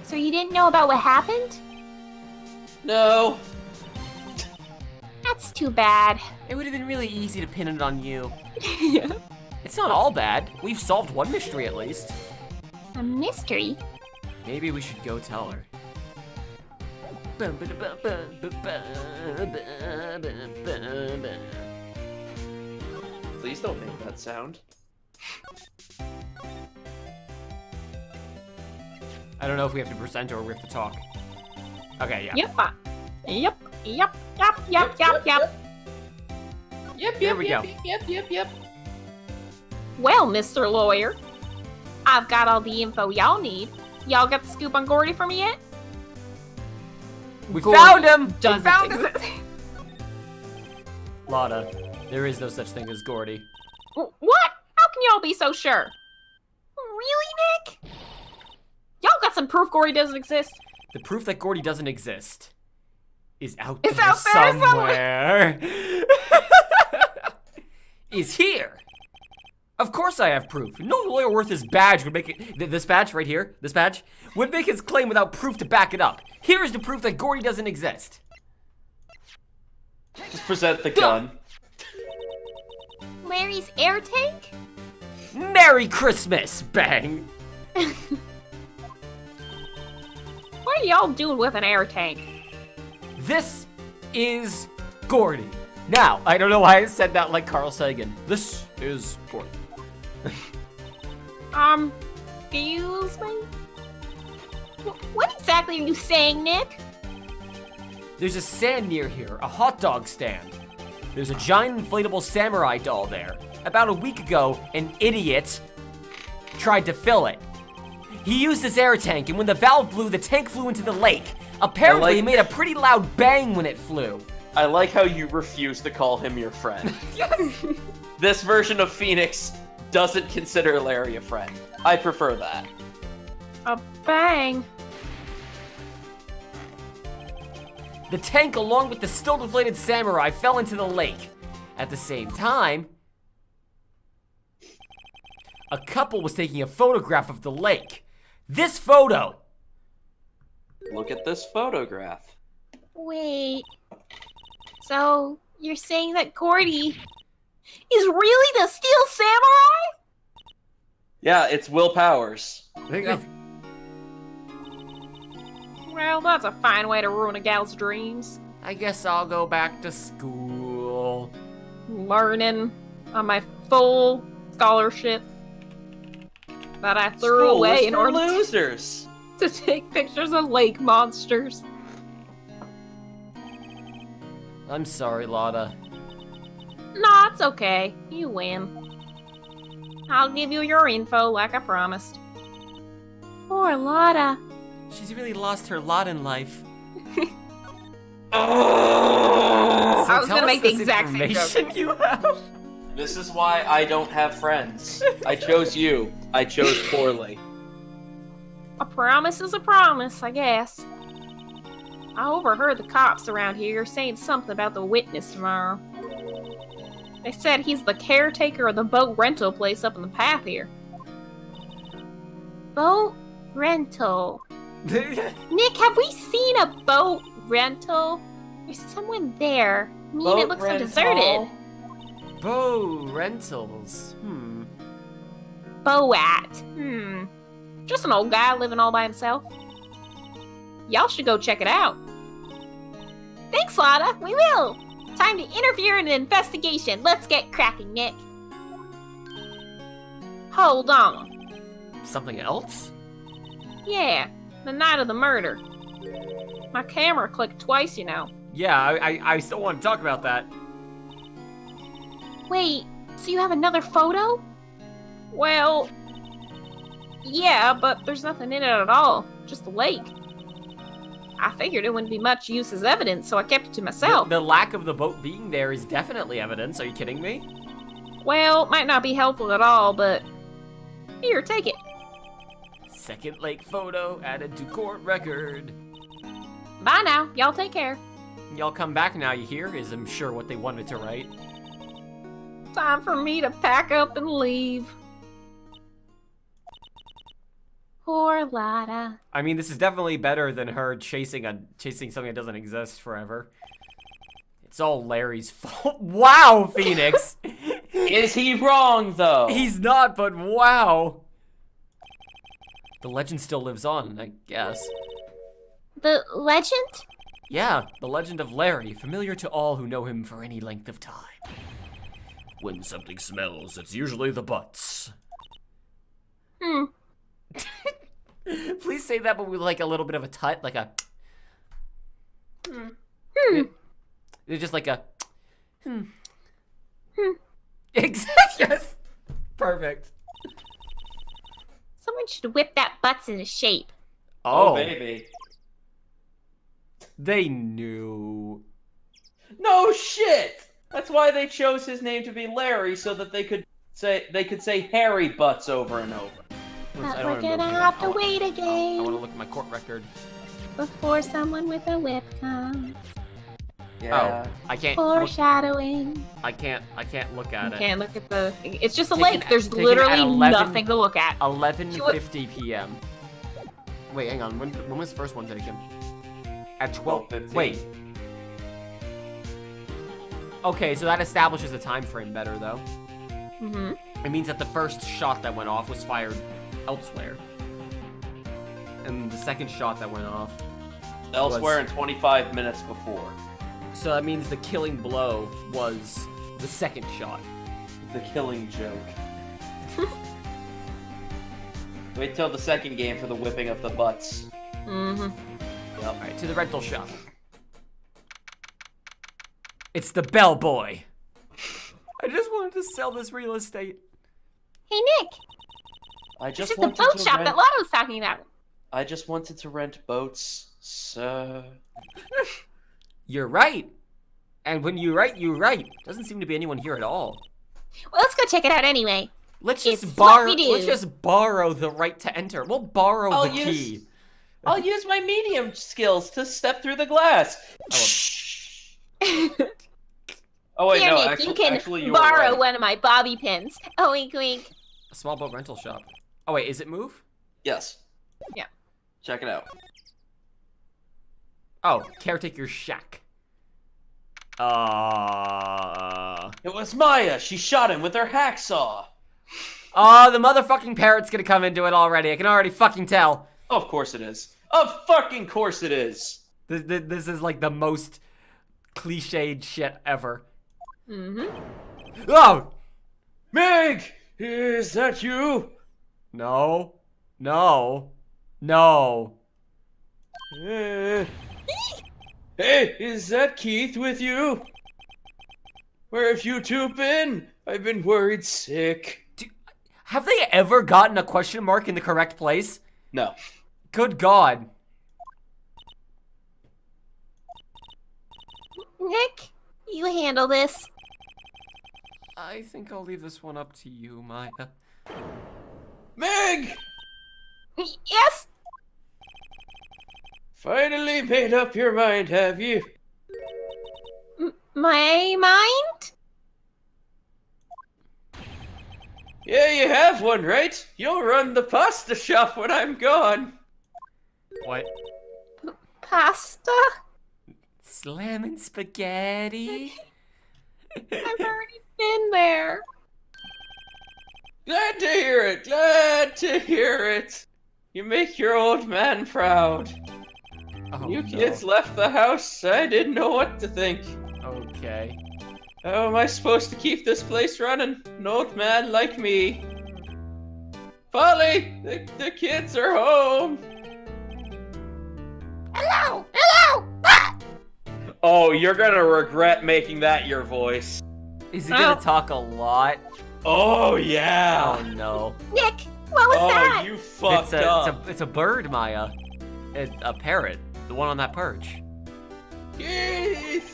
So you didn't know about what happened? No. That's too bad. It would have been really easy to pin it on you. Yeah. It's not all bad. We've solved one mystery at least. A mystery? Maybe we should go tell her. Please don't make that sound. I don't know if we have to present or we have to talk. Okay, yeah. Yep. Yep, There we go. Yep. Well, Mr. Lawyer, I've got all the info y'all need. Y'all got the scoop on Gordy for me yet? We Gordy found him! We Doesn't found him! exist. Lotta, there is no such thing as Gordy. What? How can y'all be so sure? Really, Nick? Y'all got some proof Gordy doesn't exist? The proof that Gordy doesn't exist is out It's there out there somewhere. Is here. Of course I have proof. No lawyer worth his badge would make it. This badge right here, this badge, would make his claim without proof to back it up. Here is the proof that Gordy doesn't exist. Just present the gun. Larry's air tank? Merry Christmas, bang. What are y'all doing with an air tank? This is Gordy. Now, I don't know why I said that like Carl Sagan. This is Gordy. Excuse me? What exactly are you saying, Nick? There's a stand near here, a hot dog stand. There's a giant inflatable samurai doll there. About a week ago, an idiot tried to fill it. He used his air tank, and when the valve blew, the tank flew into the lake. Apparently, it made a pretty loud bang when it flew. I like how you refuse to call him your friend. This version of Phoenix doesn't consider Larry a friend. I prefer that. A bang. The tank, along with the still deflated samurai, fell into the lake. At the same time, a couple was taking a photograph of the lake. This photo. Look at this photograph. Wait. So, you're saying that Gordy is really the Steel Samurai? Yeah, it's Will Powers. Well, that's a fine way to ruin a gal's dreams. I guess I'll go back to school. Learning on my full scholarship that I threw School away is in for order losers. to take pictures of lake monsters. I'm sorry, Lotta. Nah, it's okay. You win. I'll give you your info like I promised. Poor Lotta. She's really lost her lot in life. I was gonna make the exact same information joke. you have. This is why I don't have friends. I chose you. I chose poorly. A promise is a promise, I guess. I overheard the cops around here saying something about the witness tomorrow. They said he's the caretaker of the boat rental place up in the path here. Boat rental. Nick, have we seen a boat rental? There's someone there. I mean, it looks so deserted. Bow rentals. Boat. Just an old guy living all by himself. Y'all should go check it out. Thanks, Lotta. We will. Time to interfere in an investigation. Let's get cracking, Nick. Hold on. Something else? Yeah, the night of the murder. My camera clicked twice, you know. Yeah, I still want to talk about that. Wait, so you have another photo? Well, yeah, but there's nothing in it at all. Just the lake. I figured it wouldn't be much use as evidence, so I kept it to myself. The lack of the boat being there is definitely evidence. Are you kidding me? Well, might not be helpful at all, but here, take it. Second lake photo added to court record. Bye now. Y'all take care. Y'all come back now, you hear? Is I'm sure what they wanted to write. Time for me to pack up and leave. Poor Lotta. I mean, this is definitely better than her chasing something that doesn't exist forever. It's all Larry's fault. Wow, Phoenix! Is he wrong, though? He's not, but wow. The legend still lives on, I guess. The legend? Yeah, the legend of Larry, familiar to all who know him for any length of time. When something smells, it's usually the butts. Please say that, but with like a little bit of a tut, like a. It's just like a. Exactly. Yes. Perfect. Someone should whip that butts into shape. Oh, baby. They knew. No shit! That's why they chose his name to be Larry, so that they could say Harry Butts over and over. But we're gonna have to wait I again want to look at my court record. before someone with a whip comes. Yeah. Oh, I can't. Foreshadowing. I can't look at You it. can't look at the. It's just a Taken lake. at- There's taken literally at 11 nothing to look at. 11:50 p.m. Wait, hang on. When was the first one taken? At 12:15. Wait. Okay, so that establishes the time frame better, though. It means that the first shot that went off was fired elsewhere, and the second shot that went off Elsewhere in 25 minutes before. So that means the killing blow was the second shot. The killing joke. Wait till the second game for the whipping of the butts. Mm-hmm. Yep. Alright, to the rental shop. It's the bellboy. I just wanted to sell this real estate. Hey, Nick. I This just is the wanted boat to shop rent... that Lotta was talking about. I just wanted to rent boats, so... You're right. And when you're right. Doesn't seem to be anyone here at all. Well, let's go check it out anyway. Let's It's just what borrow. we do. Let's just borrow the right to enter. We'll borrow I'll the key. I'll use my medium skills to step through the glass. Oh wait, Here, no, Nick, you can actually you were borrow right. one of my bobby pins. Oh, wink, wink. A small boat rental shop. Oh wait, is it move? Yes. Yeah. Check it out. Oh, caretaker's shack. It was Maya. She shot him with her hacksaw. Oh, the motherfucking parrot's gonna come into it already. I can already fucking tell. Of course it is. Of fucking course it is. This is like the most cliched shit ever. Oh! Meg, is that you? No. Hey, is that Keith with you? Where have you two been? I've been worried sick. Have they ever gotten a question mark in the correct place? No. Good God. Nick, you handle this. I think I'll leave this one up to you, Maya. Meg! Yes? Finally made up your mind, have you? My mind? Yeah, you have one, right? You'll run the pasta shop when I'm gone. What? Pasta? Slamming spaghetti? I've already been there. Glad to hear it, glad to hear it. You make your old man proud. Oh, You no. kids left the house. I didn't know what to think. Okay. How am I supposed to keep this place running? An old man like me. Polly, the kids are home. Hello! Hello! Ah! Oh, you're gonna regret making that your voice. Is he gonna talk a lot? Oh, yeah. Oh no. Nick, what was that? You fucked up. It's a bird, Maya. A parrot. The one on that perch. Keith,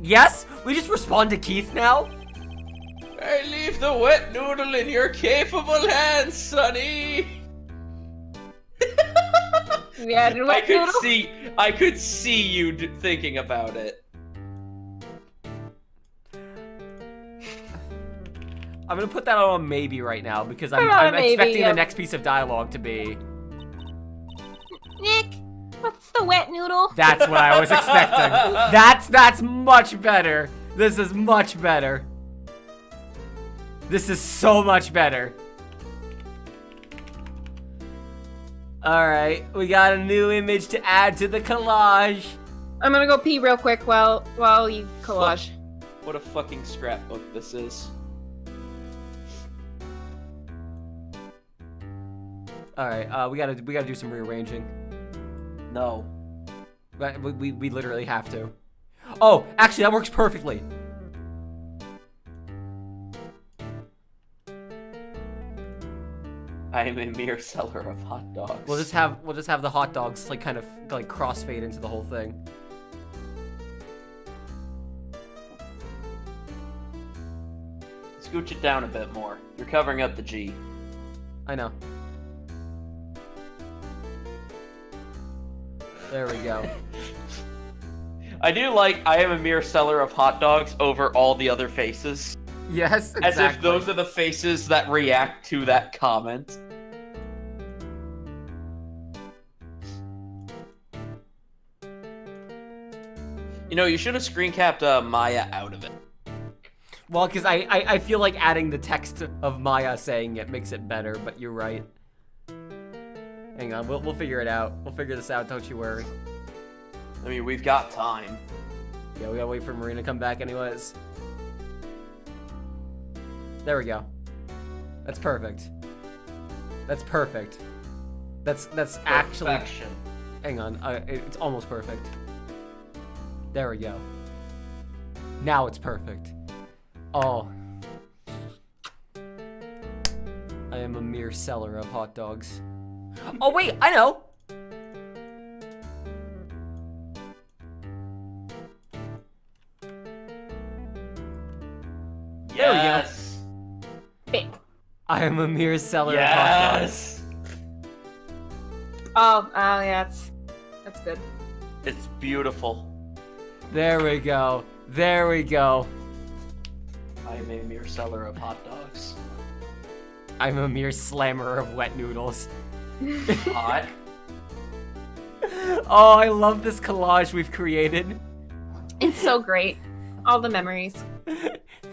Yes? We just respond to Keith now? I leave the wet noodle in your capable hands, Sonny. Yeah, did wet noodle? I could see you thinking about it. I'm gonna put that on a maybe right now because Put it on I'm a maybe, expecting yeah. the next piece of dialogue to be. Nick, what's the wet noodle? That's what I was expecting. That's much better. This is much better. This is so much better. Alright, we got a new image to add to the collage. I'm gonna go pee real quick while you collage. What a fucking scrapbook this is. Alright, we gotta do some rearranging. No. But we literally have to. Oh, actually that works perfectly. I am a mere seller of hot dogs. We'll just have the hot dogs like kind of like crossfade into the whole thing. Scooch it down a bit more. You're covering up the G. I know. There we go. I do like I am a mere seller of hot dogs over all the other faces. Yes, exactly. As if those are the faces that react to that comment. You know, you should have screen capped Maya out of it. Well, because I feel like adding the text of Maya saying it makes it better, but you're right. Hang on, we'll figure it out. We'll figure this out, don't you worry. I mean, we've got time. Yeah, we gotta wait for Marina to come back anyways. There we go. That's perfect. That's perfect. That's actually... Perfection. Hang on, it's almost perfect. There we go. Now it's perfect. Oh. I am a mere seller of hot dogs. Oh wait, I know! Yes! Big. I am a mere seller of hot dogs. Yes! Oh, yeah, that's good. It's beautiful. There we go. There we go. I am a mere seller of hot dogs. I'm a mere slammer of wet noodles. Hot? Oh, I love this collage we've created. It's so great. All the memories.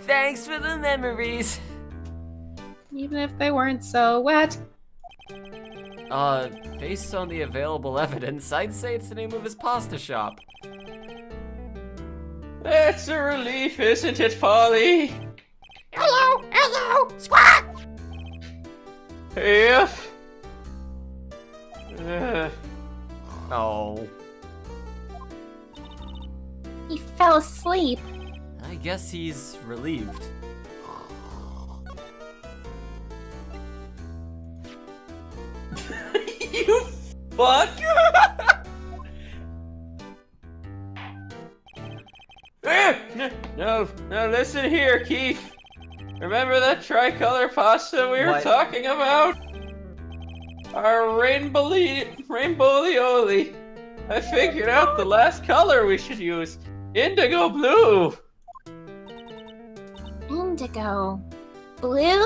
Thanks for the memories. Even if they weren't so wet. Based on the available evidence, I'd say it's the name of his pasta shop. That's a relief, isn't it, Polly? Hello! Hello! Squawk! If... Oh. He fell asleep. I guess he's relieved. You fuck! No, listen here, Keith. Remember that tricolor pasta we were What? talking about? Our rainbow-lioli. I figured out the last color we should use. Indigo blue. Indigo. Blue?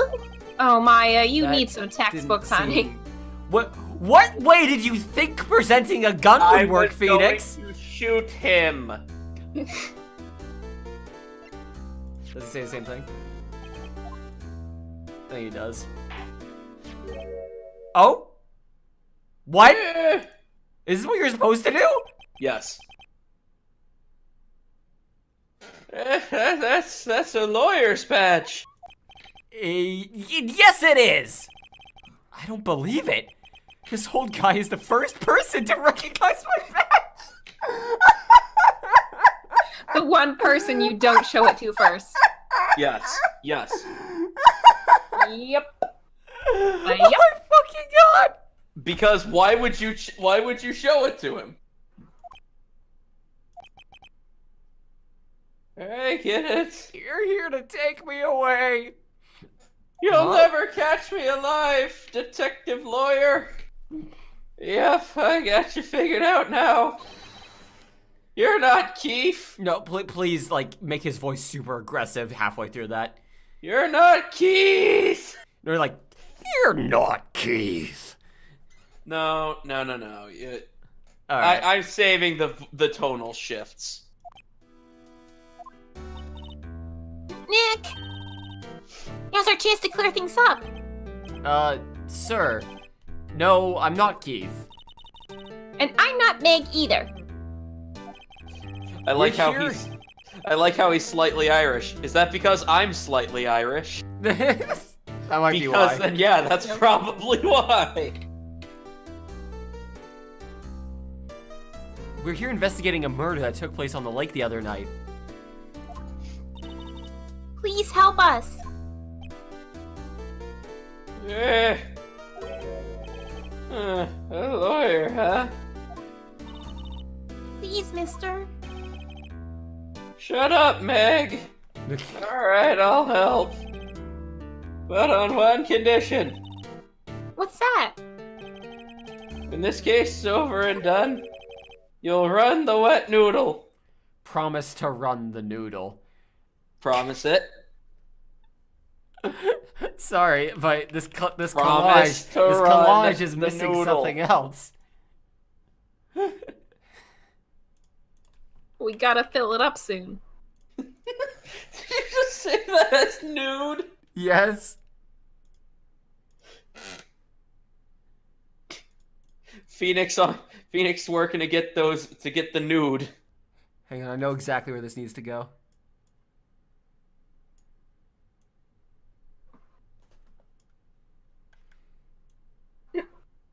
Oh, Maya, you That need some textbooks, didn't honey. seem- What way did you think presenting a gun I would work, was Phoenix? going to shoot him. Does it say the same thing? I think he does. Oh? What? Eh. Is this what you're supposed to do? Yes. That's a lawyer's badge. Yes, it is! I don't believe it. This old guy is the first person to recognize my badge! The one person you don't show it to first. Yes. Yes. Yep. Oh my fucking god! Because why would you show it to him? I get it. You're here to take me away. You'll never catch me alive, detective lawyer. Yep, I got you figured out now. You're not Keith. No, please, like, make his voice super aggressive halfway through that. You're not Keith. They're like, you're not Keith. No. All right. I'm saving the tonal shifts. Nick! Now's our chance to clear things up. Sir. No, I'm not Keith. And I'm not Meg either. I like how he's slightly Irish. Is that because I'm slightly Irish? That might be Because why. then, yeah, that's probably why. We're here investigating a murder that took place on the lake the other night. Please help us. A lawyer, huh? Please, mister. Shut up, Meg. Alright, I'll help. But on one condition. What's that? When this case is over and done, you'll run the wet noodle. Promise to run the noodle. Promise it. Sorry, but this Promise collage, to this run collage is the missing noodle. something else. We gotta fill it up soon. Did you just say that as nude? Yes. Phoenix working to get the nude. Hang on, I know exactly where this needs to go.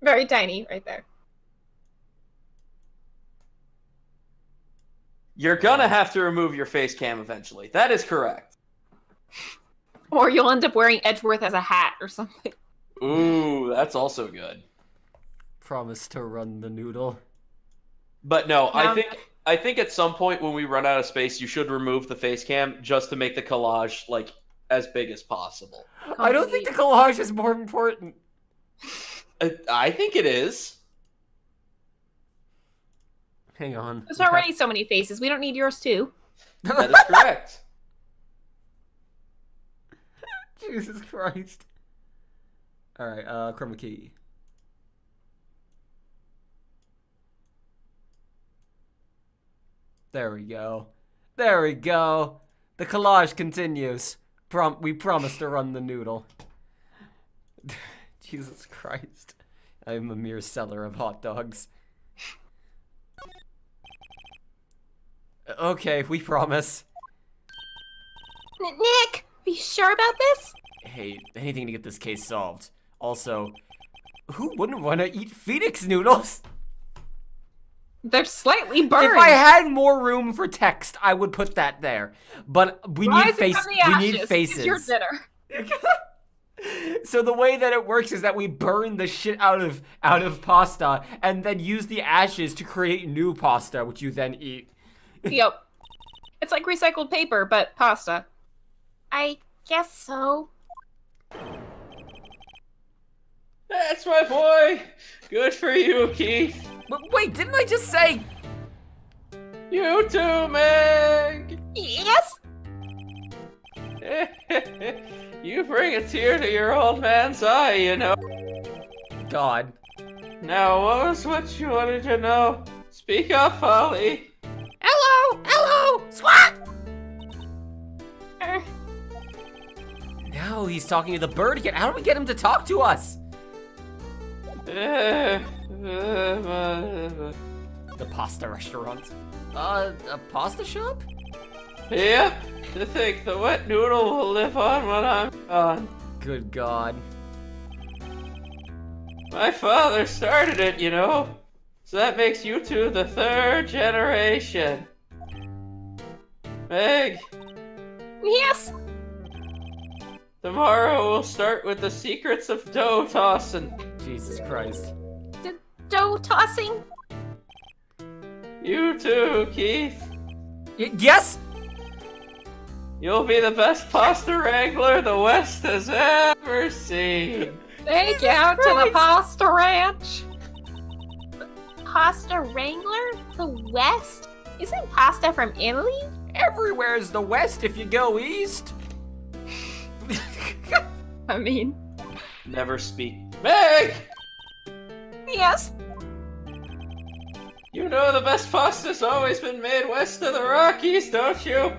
Very tiny, right there. You're gonna have to remove your face cam eventually. That is correct. Or you'll end up wearing Edgeworth as a hat or something. Ooh, that's also good. Promise to run the noodle. But no, Yeah. I think at some point when we run out of space, you should remove the face cam just to make the collage like as big as possible. I don't think the collage is more important. I think it is. Hang on. There's already so many faces. We don't need yours too. That is correct. Jesus Christ. Alright, chroma key. There we go. There we go. The collage continues. We promise to run the noodle. Jesus Christ. I'm a mere seller of hot dogs. Okay, we promise. Nick, are you sure about this? Hey, anything to get this case solved. Also, who wouldn't want to eat Phoenix noodles? They're slightly burned. If I had more room for text, I would put that there. But we need Rising from the we need ashes faces. is your dinner. So the way that it works is that we burn the shit out of pasta and then use the ashes to create new pasta, which you then eat. Yep. It's like recycled paper, but pasta. I guess so. That's my boy. Good for you, Keith. But wait, didn't I just say? You too, Meg. Yes? You bring a tear to your old man's eye, you know. God. Now, what you wanted to know? Speak up, Holly. Hello, swat. Now he's talking to the bird again. How do we get him to talk to us? The pasta restaurant. A pasta shop? Yep. To think the wet noodle will live on when I'm gone. Good God. My father started it, you know. So that makes you two the third generation. Meg, Yes. tomorrow we'll start with the secrets of dough tossing. Jesus Christ. Dough tossing. You too, Keith. Yes! You'll be the best pasta wrangler the West has ever seen. Take you out to the pasta ranch. Pasta Wrangler? The West? Isn't pasta from Italy? Everywhere's the West if you go east. I mean, Never speak. Meg! yes. You know the best pasta's always been made west of the Rockies, don't you?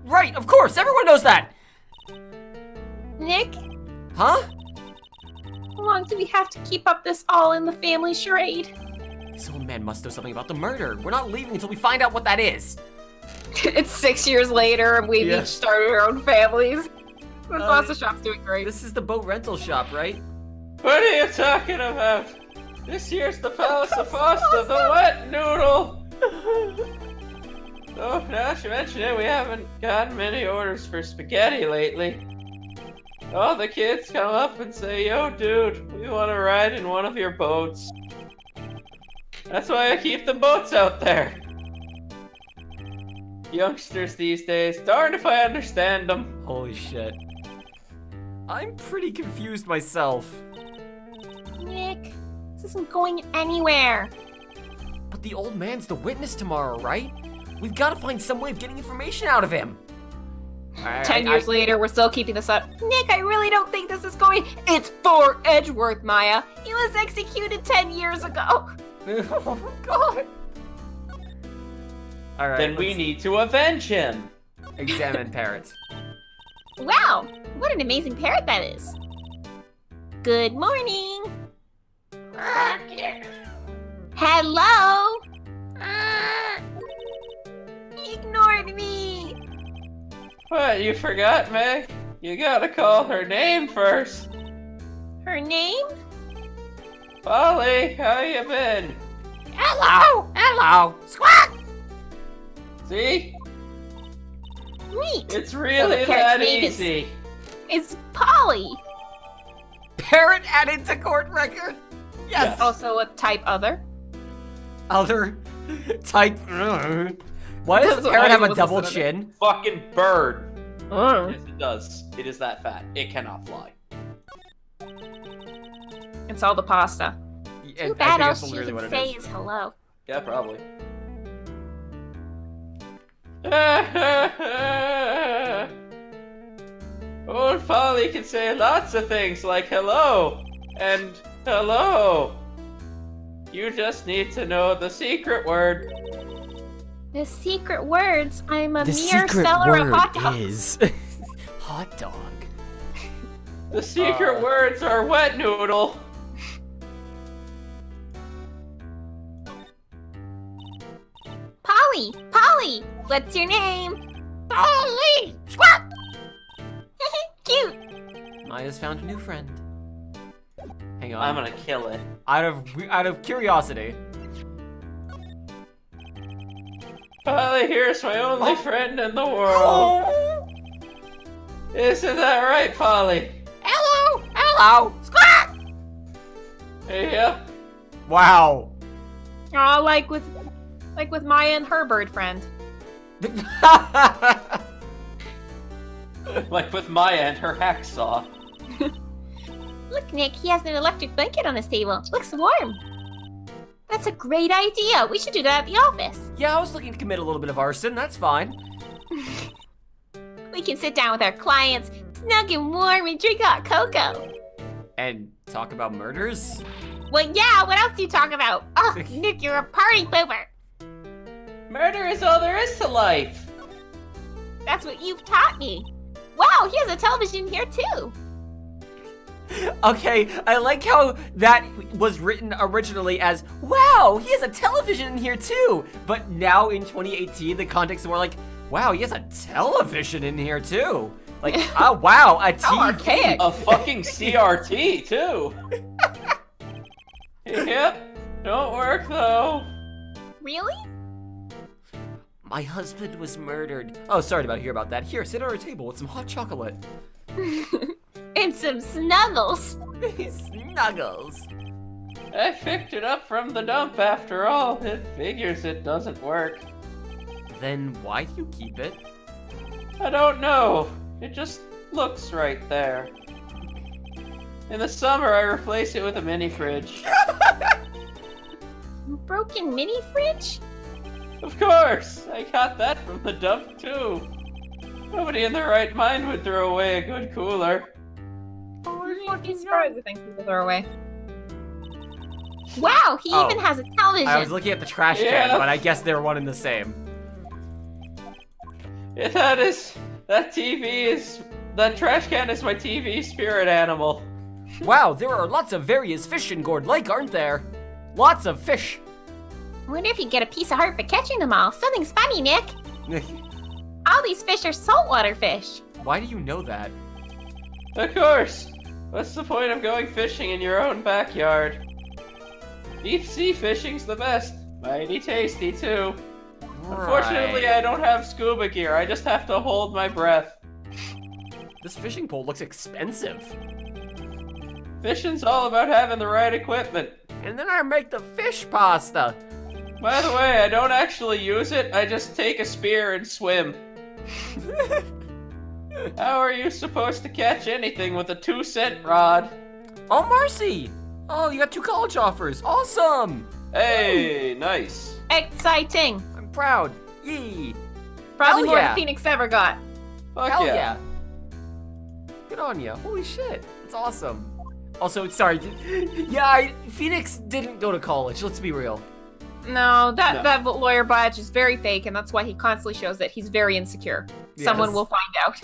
Right, of course, everyone knows that. Nick, Huh? how long do we have to keep up this all in the family charade? This old man must know something about the murder. We're not leaving until we find out what that is. It's 6 years later and we've Yeah. each started our own families. The pasta shop's doing great. This is the boat rental shop, right? What are you talking about? This year's the Palace of Pasta, the wet noodle! Oh, now that you mention it, we haven't gotten many orders for spaghetti lately. All the kids come up and say, "Yo, dude, we want to ride in one of your boats." That's why I keep the boats out there. Youngsters these days, darned if I understand them. Holy shit. I'm pretty confused myself. Nick, this isn't going anywhere. But the old man's the witness tomorrow, right? We've got to find some way of getting information out of him. 10 years later, we're still keeping this up. Nick, I really don't think this is going. It's for Edgeworth, Maya. He was executed 10 years ago. Oh, God. All right. Then we need to avenge him. examine parrots. Wow, what an amazing parrot that is. Good morning. Hello. He ignored me. What, you forgot, Meg? You gotta call her name first. Her name? Polly, how you been? Hello, squawk! See? Neat. It's really the that parrot's name easy. It's Polly. Parrot added to court record. Yes. Also a type other. Other type. Why does That's the what parrot I have a was double Fucking listening bird. Oh. Yes, it does. It is that fat. It cannot fly. It's all the pasta. Too bad all she can say is hello. Yeah, probably. Old Polly can say lots of things like hello and hello. You just need to know the secret word. The secret words. I'm a The mere secret seller of hot word dogs. is hot dog. The secret words are wet noodle. Polly, what's your name? Polly! Squawk! Cute. Maya's found a new friend. Hang on. I'm gonna kill it. Out of curiosity. Polly, here's my only friend in the world. Oh! Isn't that right, Polly? Hello! Squawk! Hey, yeah. Wow. Oh, like with Maya and her bird friend. Like with Maya and her hacksaw. Look, Nick, he has an electric blanket on his table. Looks warm. That's a great idea. We should do that at the office. Yeah, I was looking to commit a little bit of arson. That's fine. We can sit down with our clients, snug and warm, and drink hot cocoa. And talk about murders? Well, yeah, what else do you talk about? Oh, Nick, you're a party pooper. Murder is all there is to life. That's what you've taught me. Wow, he has a television here, too. Okay, I like how that was written originally as, wow, he has a television in here too. But now in 2018, the context is more like, wow, he has a television in here too. Like, oh wow, a TV. archaic. A fucking CRT too. Yep, don't work though. Really? My husband was murdered. Oh, sorry to hear about that. Here, sit at our table with some hot chocolate. And some snuggles. Snuggles. I picked it up from the dump after all. It figures it doesn't work. Then why do you keep it? I don't know. It just looks right there. In the summer, I replace it with a mini fridge. Broken mini fridge? Of course! I got that from the dump too. Nobody in their right mind would throw away a good cooler. I'm fucking surprised at things people throw away. Wow, he Oh. even has a television. I was looking at the trash can, Yeah. but I guess they're one and the same. Yeah, that trash can is my TV spirit animal. Wow, there are lots of various fish in Gourd Lake, aren't there? Lots of fish. I wonder if you get a piece of heart for catching them all. Something's funny, Nick. All these fish are saltwater fish. Why do you know that? Of course! What's the point of going fishing in your own backyard? Deep sea fishing's the best. Mighty tasty too. Unfortunately, I don't have scuba gear. I just have to hold my breath. This fishing pole looks expensive. Fishing's all about having the right equipment. And then I make the fish pasta. By the way, I don't actually use it. I just take a spear and swim. How are you supposed to catch anything with a 2-cent rod? Oh, Marcy! Oh, you got 2 college offers. Awesome! Hey, nice. Exciting. I'm proud. Yee! Probably Hell more yeah. than Phoenix ever got. Fuck Hell yeah. yeah. Good on you. Holy shit. That's awesome. Also, sorry. Phoenix didn't go to college. Let's be real. No, that No. lawyer badge is very fake, and that's why he constantly shows that he's very insecure. Someone Yes. will find out.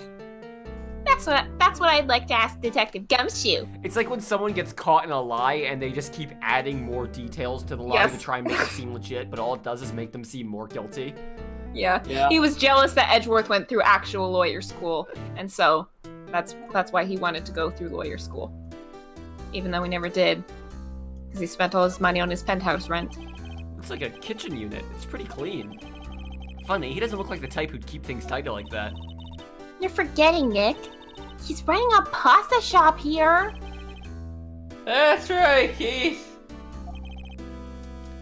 That's what I'd like to ask Detective Gumshoe. It's like when someone gets caught in a lie and they just keep adding more details to the lie Yes. to try and make it seem legit, but all it does is make them seem more guilty. Yeah. Yeah. He was jealous that Edgeworth went through actual lawyer school, and so that's why he wanted to go through lawyer school. Even though he never did. Because he spent all his money on his penthouse rent. It's like a kitchen unit. It's pretty clean. Funny, he doesn't look like the type who'd keep things tidy like that. You're forgetting, Nick. He's running a pasta shop here. That's right, Keith.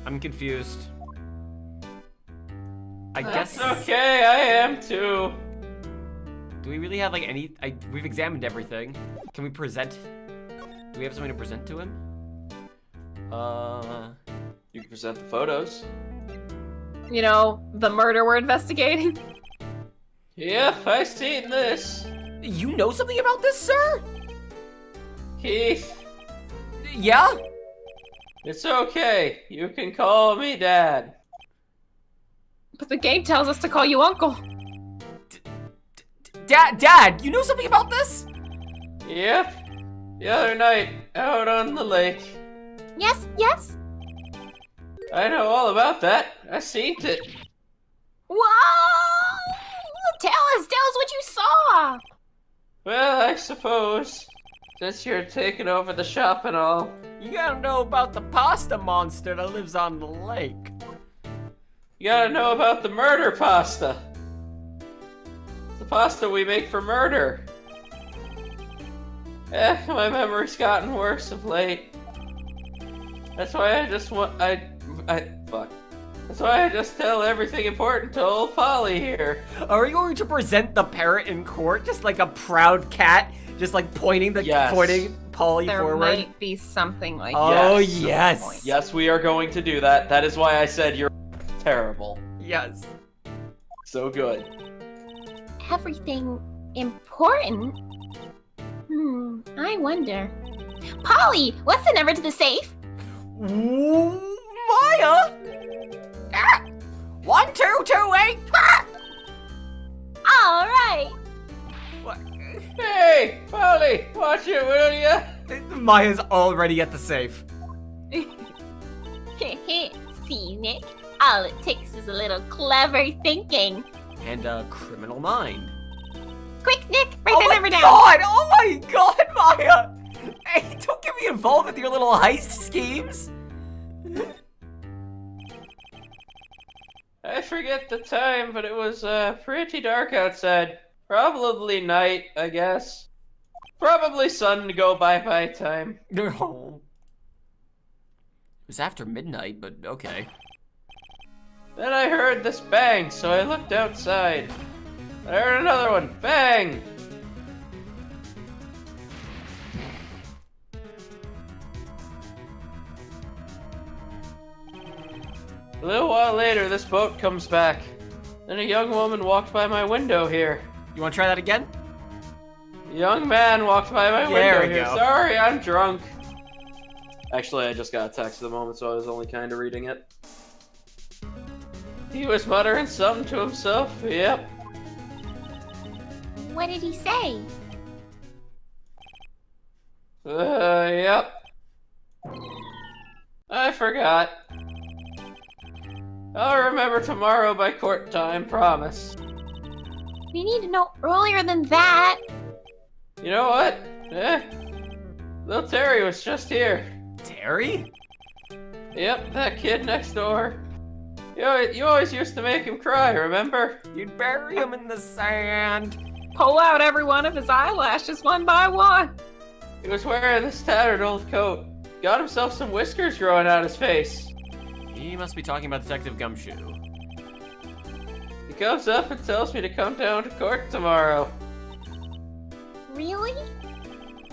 I'm confused. I That's guess. okay, I am too. Do we really have like any? We've examined everything. Can we present? Do we have something to present to him? You can present the photos. You know, the murder we're investigating. Yep, I seen this. You know something about this, sir? Keith, Yeah? it's okay. You can call me Dad. But the game tells us to call you Uncle. Dad, you know something about this? Yep. The other night, out on the lake. Yes, yes. I know all about that. I seen it. Whoa! Tell us what you saw. Well, I suppose, since you're taking over the shop and all. You gotta know about the pasta monster that lives on the lake. You gotta know about the murder pasta. The pasta we make for murder. My memory's gotten worse of late. That's why I just want, fuck. That's why I just tell everything important to old Polly here. Are we going to present the parrot in court, just like a proud cat, just like pointing Polly There forward? might be something like Oh Yes. yes, Yes, we are going to do that. That is why I said you're terrible. yes. So good. everything important. I wonder. Polly, what's the number to the safe? Ooh, Maya! 1228! Ah! All right. What? Hey, Polly, watch it, will ya? Maya's already at the safe. See, Nick? All it takes is a little clever thinking. And a criminal mind. Quick, Nick! Write that number down! Oh my god, Maya! Hey, don't get me involved with your little heist schemes! I forget the time, but it was pretty dark outside. Probably night, I guess. Probably sun to go bye-bye time. No. It was after midnight, but okay. Then I heard this bang, so I looked outside. I heard another one. Bang! A little while later, this boat comes back. Then a young woman walked by my window here. You want to try that again? A young man walked by my There window we here. go. Sorry, I'm drunk. Actually, I just got a text at the moment, so I was only kind of reading it. He was muttering something to himself. Yep. What did he say? Yep. I forgot. I'll remember tomorrow by court time, promise. We need to know earlier than that. You know what? Little Terry was just here. Terry? Yep, that kid next door. You always used to make him cry, remember? You'd bury him in the sand. Pull out every one of his eyelashes one by one. He was wearing this tattered old coat. Got himself some whiskers growing out his face. He must be talking about Detective Gumshoe. He comes up and tells me to come down to court tomorrow. Really?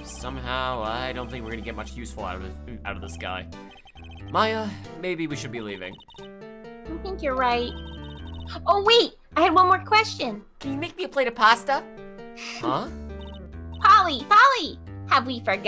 Somehow, I don't think we're gonna get much useful out of this guy. Maya, maybe we should be leaving. I think you're right. Oh, wait! I had one more question. Can you make me a plate of pasta? Huh? Polly! Have we forgotten?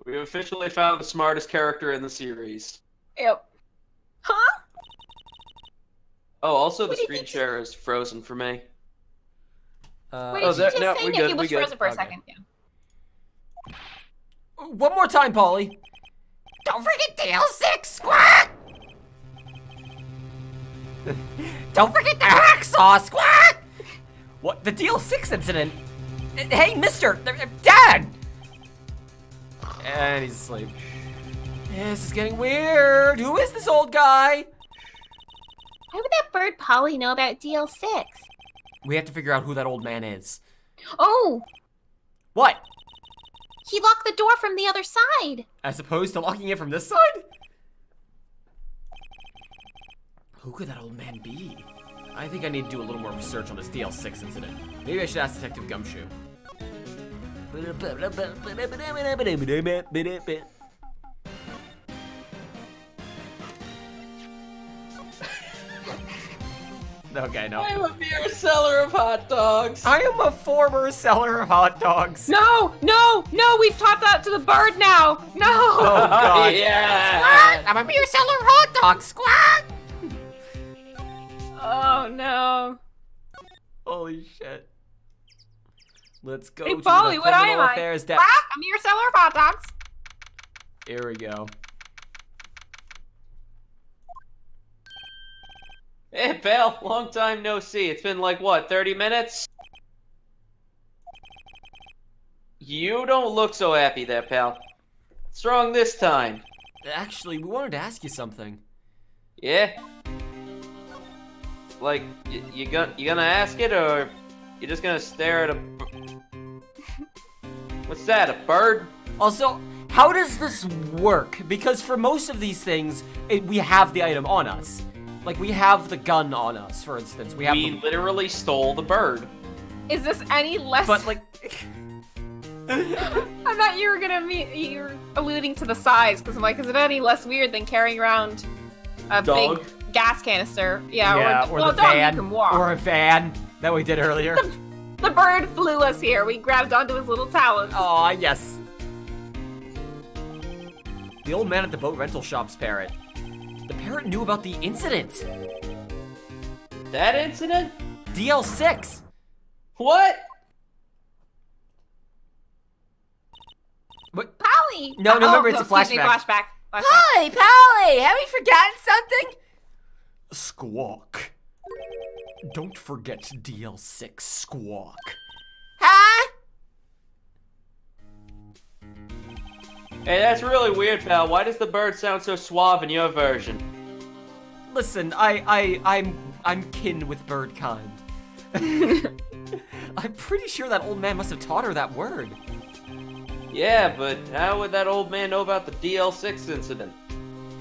We have officially found the smartest character in the series. Yep. Huh? Oh, also the What did screen you share is frozen for me. What did Oh, you that- just no, say, we Nick? good, It we was good. frozen for a Okay. second. Yeah. One more time, Polly. Don't forget DL6, squawk! Don't forget the hacksaw, squawk! What, the DL6 incident? Hey, mister, Dad! And he's asleep. This is getting weird. Who is this old guy? Why would that bird Polly know about DL6? We have to figure out who that old man is. Oh! What? He locked the door from the other side. As opposed to locking it from this side? Who could that old man be? I think I need to do a little more research on this DL6 incident. Maybe I should ask Detective Gumshoe. Okay, no. I'm a beer seller of hot dogs. I am a former seller of hot dogs. No! We've taught that to the bird now! No! Oh, God. Yeah. I'm a beer seller of hot dogs. Squawk! Oh, no. Holy shit. Let's go Hey, to Polly, the what am criminal I? affairs desk. Quack, I'm your seller of hot dogs. Here we go. Hey, pal, long time no see. It's been like, what, 30 minutes? You don't look so happy there, pal. What's wrong this time? Actually, we wanted to ask you something. Yeah? Like, you gonna ask it, or you just gonna stare at a... What's that, a bird? Also, how does this work? Because for most of these things, we have the item on us. Like, we have the gun on us, for instance. We have We literally stole the bird. Is this any less... But, like... I thought you were gonna you were alluding to the size, because I'm like, is it any less weird than carrying around a Dog? big gas canister? Yeah, yeah, or or the dog van. you can walk. Or a van that we did earlier. The bird flew us here. We grabbed onto his little talons. Aw, yes. The old man at the boat rental shop's parrot. The parrot knew about the incident. That incident? DL6. What? What? Polly! No, remember, it's a excuse me, flashback. flashback. Polly, Polly, have you forgotten something? Squawk. Don't forget DL6, Squawk. Huh? Hey, that's really weird, pal. Why does the bird sound so suave in your version? Listen, I'm kin with bird kind. I'm pretty sure that old man must have taught her that word. Yeah, but how would that old man know about the DL6 incident?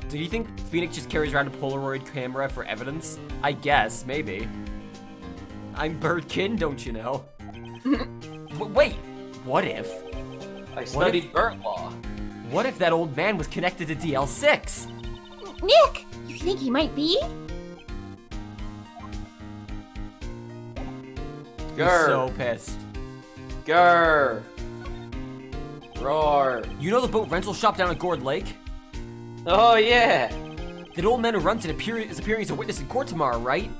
Do you think Phoenix just carries around a Polaroid camera for evidence? I guess, maybe. I'm bird kin, don't you know? Wait, what if? I studied bird law. What if that old man was connected to DL6? Nick, you think he might be? He's so pissed. Grr. Roar. You know the boat rental shop down at Gourd Lake? Oh, yeah. That old man who runs it is appearing as a witness in court tomorrow, right?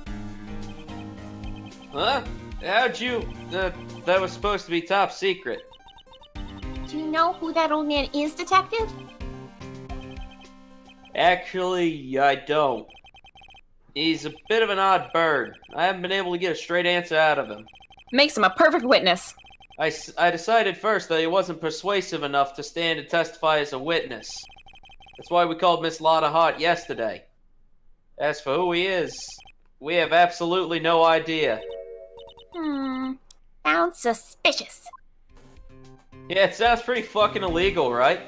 Huh? How'd you... that was supposed to be top secret. Do you know who that old man is, Detective? Actually, I don't. He's a bit of an odd bird. I haven't been able to get a straight answer out of him. Makes him a perfect witness. I decided first that he wasn't persuasive enough to stand and testify as a witness. That's why we called Miss Lotta Hart yesterday. As for who he is, we have absolutely no idea. Sounds suspicious. Yeah, it sounds pretty fucking illegal, right?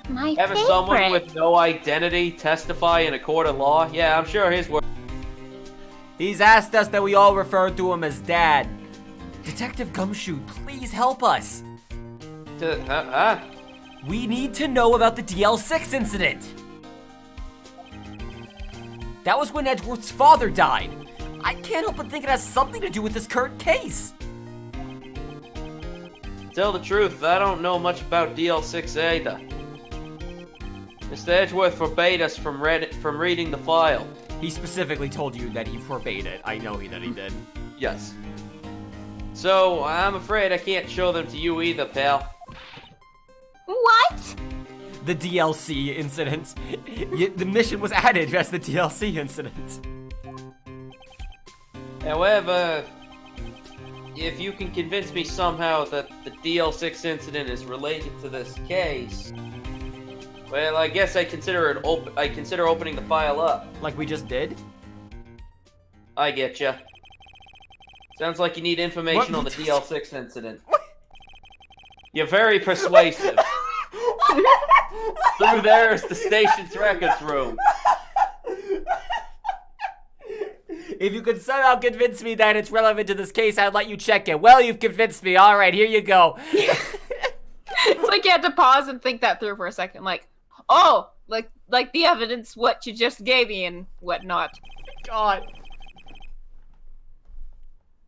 My Having favorite. someone with no identity testify in a court of law? Yeah, I'm sure his word. He's asked us that we all refer to him as Dad. Detective Gumshoe, please help us. We need to know about the DL6 incident. That was when Edgeworth's father died. I can't help but think it has something to do with this current case. Tell the truth, I don't know much about DL6 either. Mr. Edgeworth forbade us from reading the file. He specifically told you that he forbade it. I know that he did. Yes. So, I'm afraid I can't show them to you either, pal. What? The DLC incident. The mission was added as the DLC incident. However, if you can convince me somehow that the DL6 incident is related to this case, well, I guess I consider opening the file up. Like we just did? I getcha. Sounds like you need information on the DL6 incident. You're very persuasive. Through there is the station's records room. If you could somehow convince me that it's relevant to this case, I'd let you check it. Well, you've convinced me. All right, here you go. It's like you had to pause and think that through for a second. Like, oh, like the evidence, what you just gave me and whatnot. God.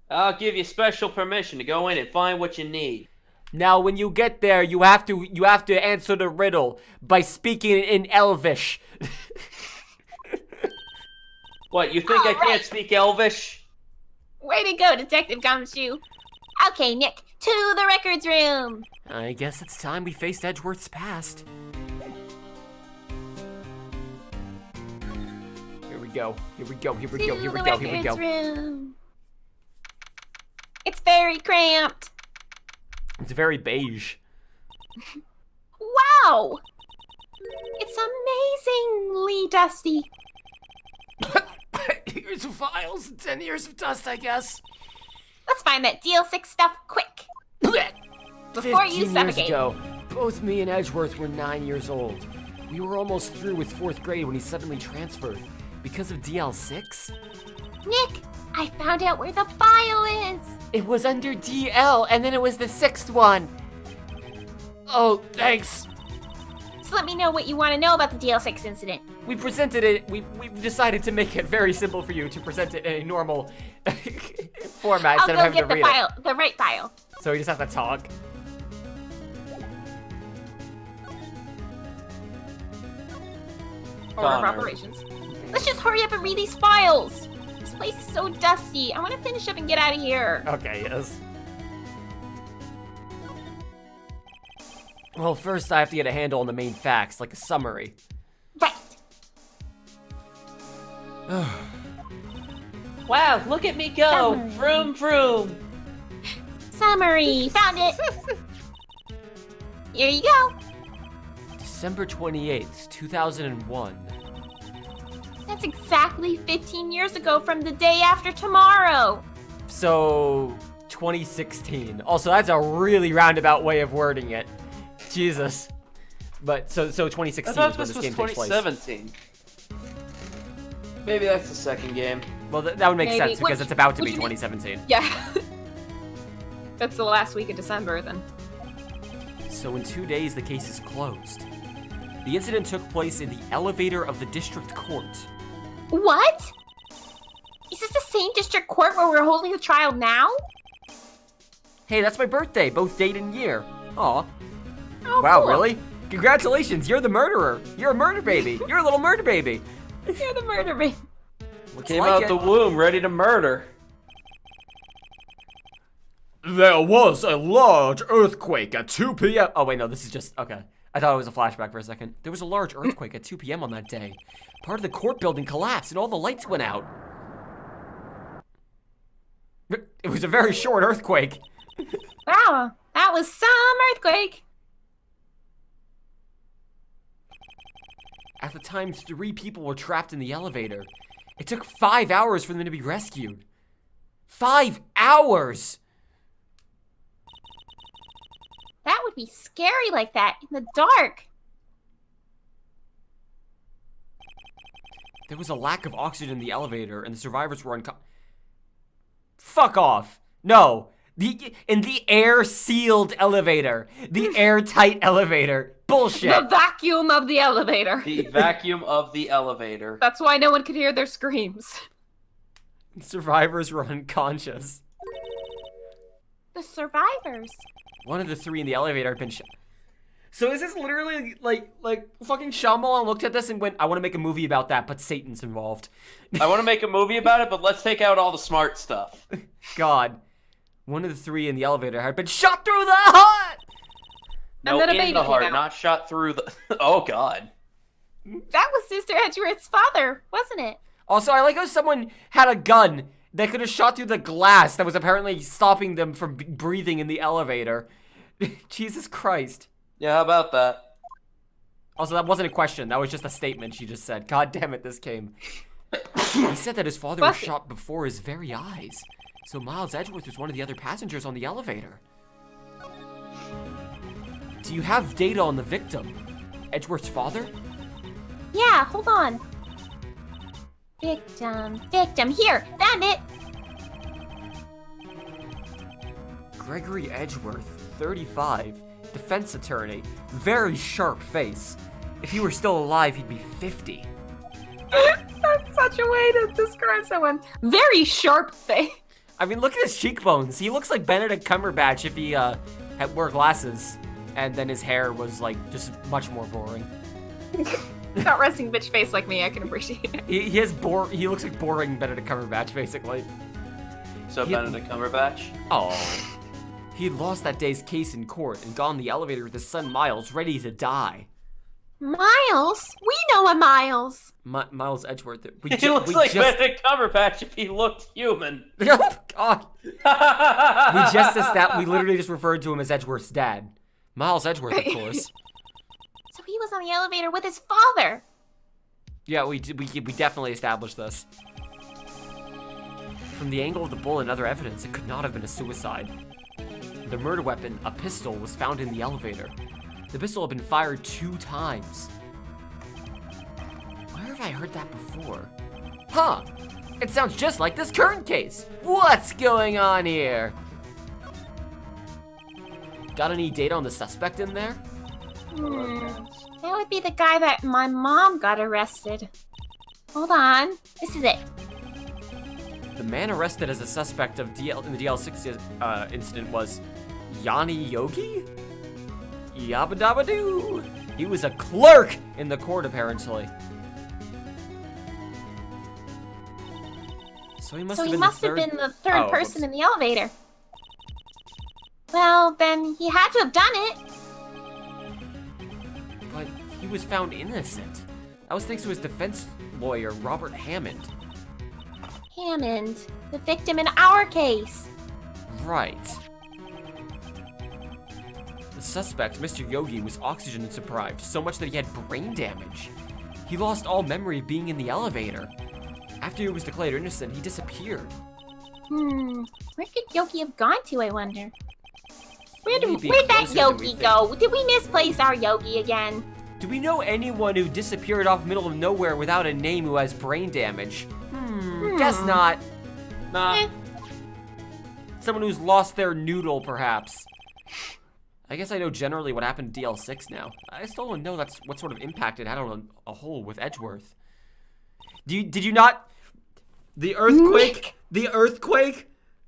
I'll give you special permission to go in and find what you need. Now, when you get there, you have to answer the riddle by speaking in Elvish. What, you think I can't speak Elvish? Way to go, Detective Gumshoe. Okay, Nick, to the records room. I guess it's time we faced Edgeworth's past. Here we go. Here we go. Here we go. Here we go. Here we go. Room. It's very cramped. It's very beige. Wow! It's amazingly dusty. Here's the files. 10 years of dust, I guess. Let's find that DL6 stuff quick. Before you 15 years suffocate. ago, both me and Edgeworth were 9 years old. We were almost through with 4th grade when he suddenly transferred. Because of DL6? Nick, I found out where the file is. It was under DL, and then it was the 6th one. Oh, thanks. So let me know what you want to know about the DL6 incident. We presented it, we decided to make it very simple for you to present it in a normal format I'll instead of go having get to the read file, the right file. it. So we just have to talk. Order of Connor. operations. Let's just hurry up and read these files. This place is so dusty. I want to finish up and get out of here. Okay, yes. Well, first I have to get a handle on the main facts, like a summary. Right. Wow, look at me go! Summary. Vroom vroom! Summary. Found it. Here you go. December 28th, 2001. That's exactly 15 years ago from the day after tomorrow. So, 2016. Also, that's a really roundabout way of wording it. Jesus. But, so I 2016 thought is when this this was game takes place. 2017. Maybe that's the second game. Well, that would make Maybe. sense because Which- it's about to be which you mean- 2017. Yeah. That's the last week of December then. So in 2 days, the case is closed. The incident took place in the elevator of the district court. What? Is this the same district court where we're holding the trial now? Hey, that's my birthday, both date and year. Aw. Oh, Wow, cool. really? Congratulations, you're the murderer. You're a murder baby. You're a little murder baby. You're the murder baby. Looks Came like out it. the womb ready to murder. There was a large earthquake at 2 p.m. Oh, wait, no, this is just... Okay. I thought it was a flashback for a second. There was a large earthquake at 2 p.m. on that day. Part of the court building collapsed and all the lights went out. It was a very short earthquake. Wow, that was some earthquake. At the time, 3 people were trapped in the elevator. It took 5 hours for them to be rescued. 5 hours! That would be scary like that in the dark. There was a lack of oxygen in the elevator, and the survivors were Fuck off. No. In the air-sealed elevator. The airtight elevator. Bullshit. The vacuum of the elevator. The vacuum of the elevator. That's why no one could hear their screams. Survivors were unconscious. The survivors. One of the 3 in the elevator had been shot. So is this literally like fucking Shyamalan looked at this and went, I want to make a movie about that, but Satan's involved. I want to make a movie about it, but let's take out all the smart stuff. God. One of the 3 in the elevator had been shot through the heart! No, then a in baby the came heart, out. not shot through the... Oh, God. That was Sister Edgeworth's father, wasn't it? Also, I like how someone had a gun that could have shot through the glass that was apparently stopping them from breathing in the elevator. Jesus Christ. Yeah, how about that? Also, that wasn't a question. That was just a statement she just said. God damn it, this came. He said that his father was Bless you. shot before his very eyes. So Miles Edgeworth was one of the other passengers on the elevator. Do you have data on the victim? Edgeworth's father? Yeah, hold on. Victim. Here, found it. Gregory Edgeworth, 35, defense attorney, very sharp face. If he were still alive, he'd be 50. That's such a way to describe someone. Very sharp face. I mean, look at his cheekbones. He looks like Benedict Cumberbatch if he had wore glasses, and then his hair was like just much more boring. Not resting bitch face like me, I can appreciate it. He looks like boring Benedict Cumberbatch, basically. So, He- Benedict Cumberbatch? Oh. He had lost that day's case in court and got in the elevator with his son Miles, ready to die. Miles? We know a Miles. Miles Edgeworth. He looks like Benedict Cumberbatch if he looked human. Oh, God. We literally just referred to him as Edgeworth's dad. Miles Edgeworth, of course. So he was on the elevator with his father. Yeah, we definitely established this. From the angle of the bullet and other evidence, it could not have been a suicide. The murder weapon, a pistol, was found in the elevator. The pistol had been fired 2 times. Where have I heard that before? Huh! It sounds just like this current case! What's going on here? Got any data on the suspect in there? That would be the guy that my mom got arrested. Hold on. This is it. The man arrested as a suspect in the DL6 incident was Yanni Yogi? Yabba dabba doo! He was a clerk in the court, apparently. So he must So have he been must the have third. been the third Oh, person whoops. in the elevator. Well, then he had to have done it. But he was found innocent. That was thanks to his defense lawyer, Robert Hammond. Hammond, the victim in our case. Right. The suspect, Mr. Yogi, was oxygen deprived, so much that he had brain damage. He lost all memory of being in the elevator. After he was declared innocent, he disappeared. Where could Yogi have gone to, I wonder? Where'd Maybe that closer than we Yogi think. go? Did we misplace our Yogi again? Do we know anyone who disappeared off middle of nowhere without a name who has brain damage? Guess not. Nah. Eh. Someone who's lost their noodle, perhaps. I guess I know generally what happened to DL6 now. I still don't know that's what sort of impact it had on a whole with Edgeworth. Did you not? The earthquake? The earthquake?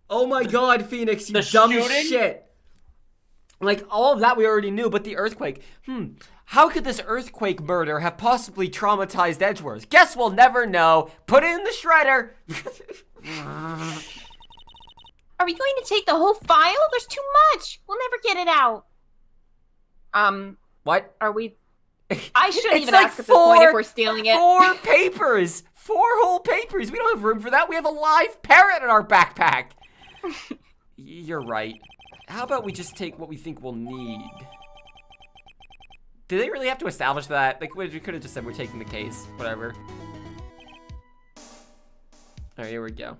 Oh my god, Phoenix, you The dumb shooting? shit. Like, all of that we already knew, but the earthquake. How could this earthquake murder have possibly traumatized Edgeworth? Guess we'll never know. Put it in the shredder. Are we going to take the whole file? There's too much. We'll never get it out. What? Are we? I shouldn't It's even like ask at this point if we're stealing it. 4 papers. 4 whole papers. We don't have room for that. We have a live parrot in our backpack. You're right. How about we just take what we think we'll need? Do they really have to establish that? Like, we could have just said we're taking the case. Whatever. Alright, here we go.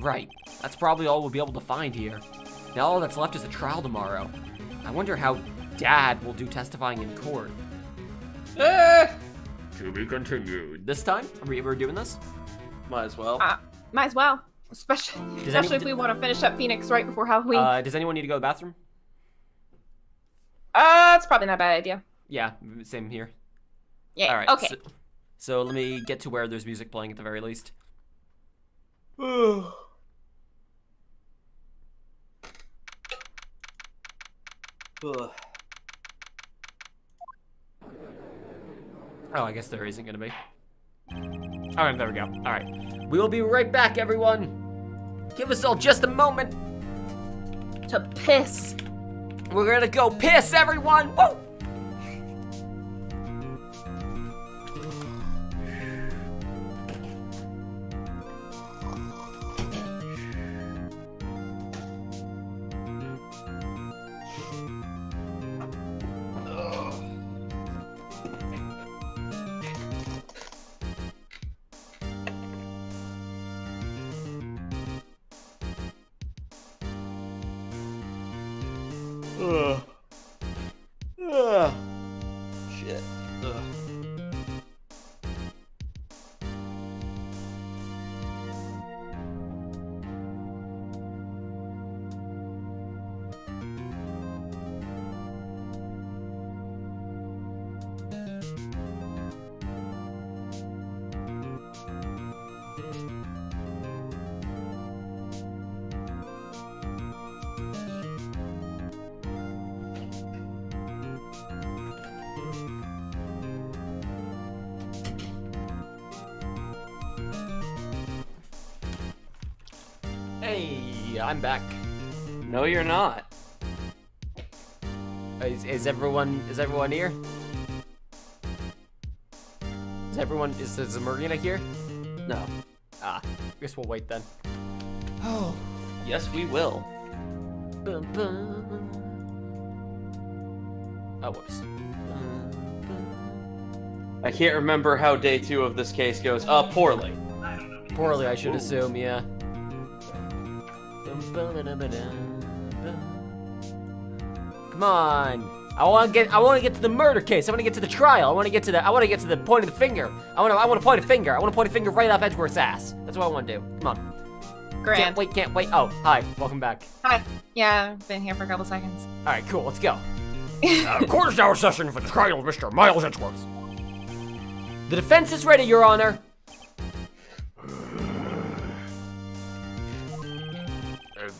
Right. That's probably all we'll be able to find here. Now all that's left is a trial tomorrow. I wonder how Dad will do testifying in court. To be continued. This time? Are we ever doing this? Might as well. Might as well. Especially if we want to finish up Phoenix right before Halloween. Does anyone need to go to the bathroom? It's probably not a bad idea. Yeah, same here. Yeah. All right. Okay. So let me get to where there's music playing at the very least. Ugh. Oh, I guess there isn't gonna be. All right, there we go. All right. We will be right back, everyone. Give us all just a moment. To piss. We're gonna go piss, everyone. Woo! Ugh. Ugh. Shit. Ugh. Hey, I'm back. No, you're not. Is everyone here? Is Marina here? No. Ah, guess we'll wait then. Oh. Yes, we will. Bum, bum. Oh, whoops. I can't remember how day 2 of this case goes. Poorly. Poorly, I should assume, yeah. Come on. I want to get to the murder case. I want to get to the trial. I want to get to the point of the finger. I want to point a finger. I want to point a finger right up Edgeworth's ass. That's what I want to do. Come on. Grand. Can't wait. Oh, hi. Welcome back. Hi. Yeah, I've been here for a couple seconds. All right, cool. Let's go. Court is now in session for the trial of Mr. Miles Edgeworth. The defense is ready, Your Honor.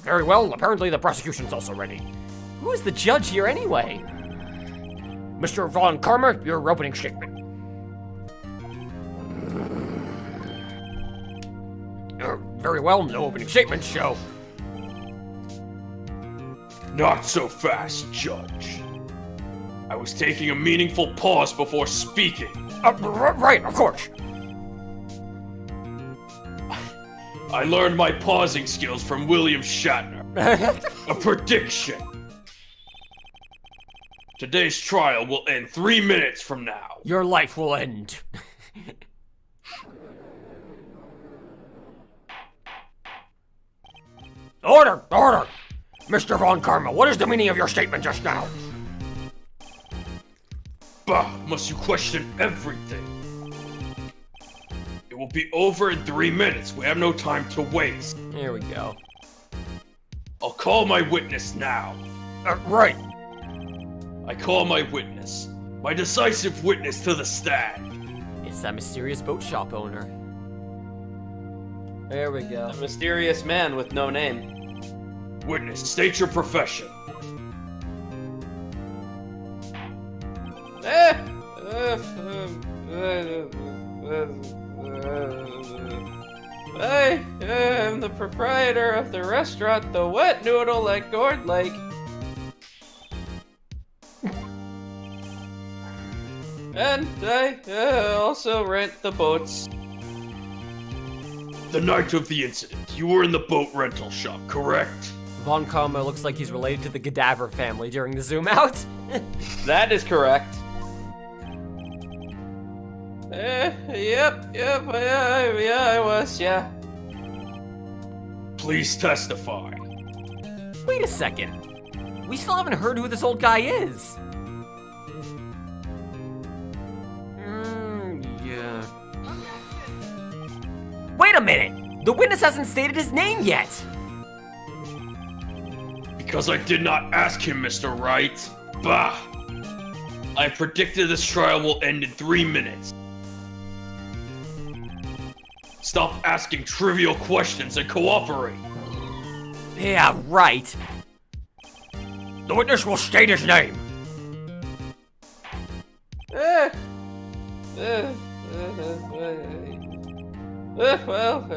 Very well. Apparently, the prosecution's also ready. Who is the judge here, anyway? Mr. Von Karmer, your opening statement. Very well, no opening statements, so... Not so fast, Judge. I was taking a meaningful pause before speaking. Right, of course. I learned my pausing skills from William Shatner. A prediction. Today's trial will end 3 minutes from now. Your life will end. Order! Order! Mr. Von Karma, what is the meaning of your statement just now? Bah, must you question everything? It will be over in 3 minutes. We have no time to waste. Here we go. I'll call my witness now. Right. I call my witness. My decisive witness to the stand. It's that mysterious boat shop owner. There we go. A mysterious man with no name. Witness, state your profession. I am the proprietor of the restaurant The Wet Noodle at Gourd Lake. And I also rent the boats. The night of the incident, you were in the boat rental shop, correct? Von Karma looks like he's related to the Gadaver family during the zoom out. That is correct. Yep, yeah, I was, yeah. Please testify. Wait a second. We still haven't heard who this old guy is. Yeah. Wait a minute! The witness hasn't stated his name yet! Because I did not ask him, Mr. Wright. Bah! I predicted this trial will end in 3 minutes. Stop asking trivial questions and cooperate. Yeah, right. The witness will state his name. Well,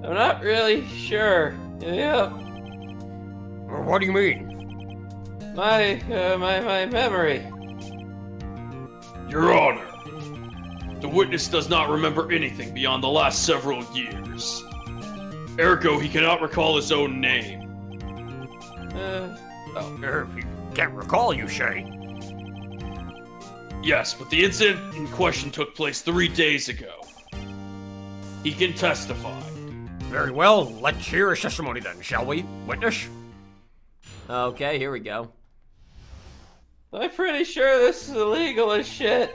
I'm not really sure. Yeah. What do you mean? My memory. Your Honor, the witness does not remember anything beyond the last several years. Ergo, he cannot recall his own name. He can't recall, you say? Yes, but the incident in question took place 3 days ago. He can testify. Very well, let's hear his testimony then, shall we, witness? Okay, here we go. I'm pretty sure this is illegal as shit.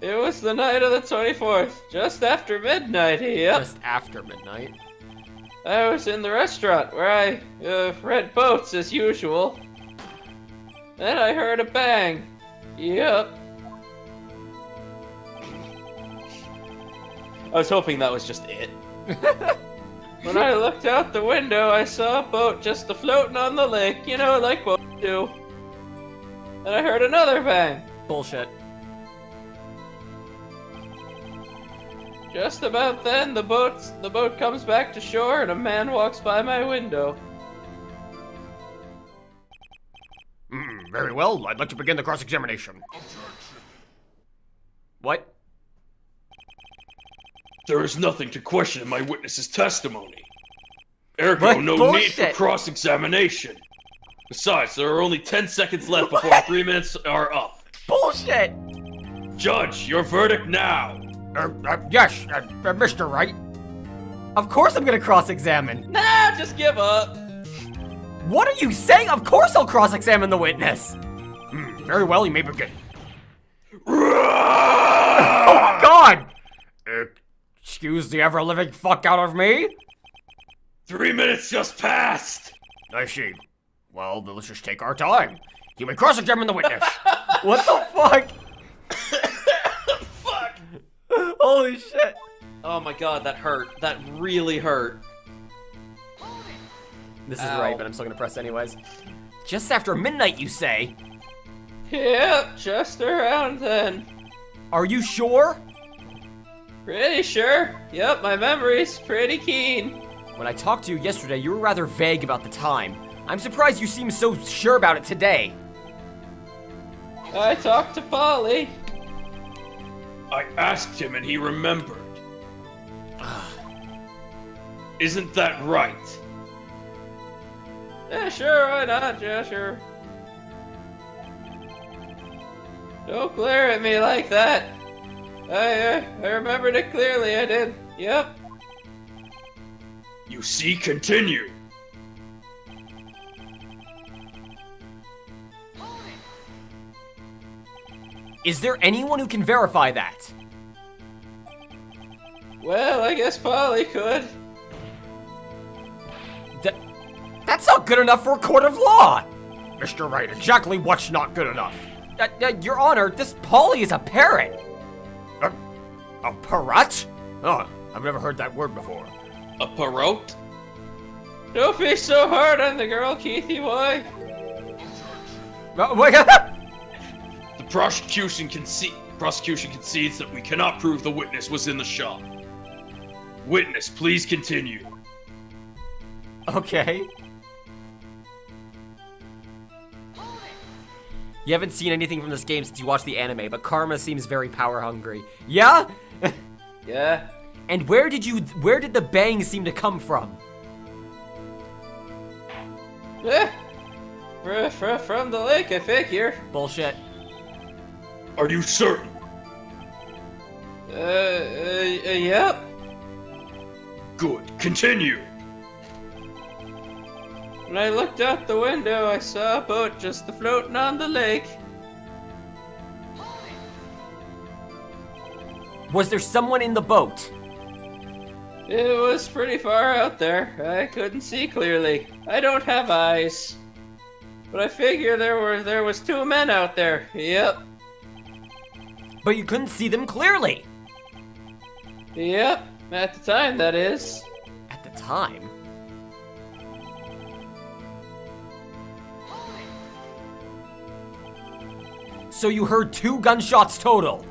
It was the night of the 24th, just after midnight, yep. Just after midnight. I was in the restaurant where I rent boats as usual. Then I heard a bang. Yep. I was hoping that was just it. When I looked out the window, I saw a boat just floating on the lake, you know, like boats do. And I heard another bang. Bullshit. Just about then, the boat comes back to shore and a man walks by my window. Very well, I'd like to begin the cross-examination. What? There is nothing to question in my witness's testimony. Ergo, What no need for bullshit. cross-examination. Besides, there are only 10 seconds left before 3 minutes are up. Bullshit! Judge, your verdict now. Yes, Mr. Wright. Of course I'm gonna cross-examine. Nah, just give up. What are you saying? Of course I'll cross-examine the witness. Very well, you may begin. Oh my god! Excuse the ever-living fuck out of me? 3 minutes just passed. I see. Well, then let's just take our time. You may cross-examine the witness. What the fuck? Fuck. Holy shit. Oh my god, that hurt. That really hurt. This is Ow. right, but I'm still gonna press anyways. Just after midnight, you say? Yep, just around then. Are you sure? Pretty sure. Yep, my memory's pretty keen. When I talked to you yesterday, you were rather vague about the time. I'm surprised you seem so sure about it today. I talked to Polly. I asked him and he remembered. Isn't that right? Yeah, sure, why not? Yeah, sure. Don't glare at me like that. I remembered it clearly, I did. Yep. You see, continue. Is there anyone who can verify that? Well, I guess Polly could. That's not good enough for a court of law! Mr. Wright, exactly what's not good enough? Your Honor, this Polly is a parrot! A parrot? Oh, I've never heard that word before. A parrot? Don't be so hard on the girl, Keithy boy. The prosecution concedes that we cannot prove the witness was in the shop. Witness, please continue. Okay. You haven't seen anything from this game since you watched the anime, but Karma seems very power hungry. Yeah? Yeah. And where did the bang seem to come from? From the lake, I figure. Bullshit. Are you certain? Yep. Good. Continue. When I looked out the window, I saw a boat just floating on the lake. Was there someone in the boat? It was pretty far out there. I couldn't see clearly. I don't have eyes. But I figure there was two men out there. Yep. But you couldn't see them clearly. Yep. At the time, that is. At the time? So you heard 2 gunshots total?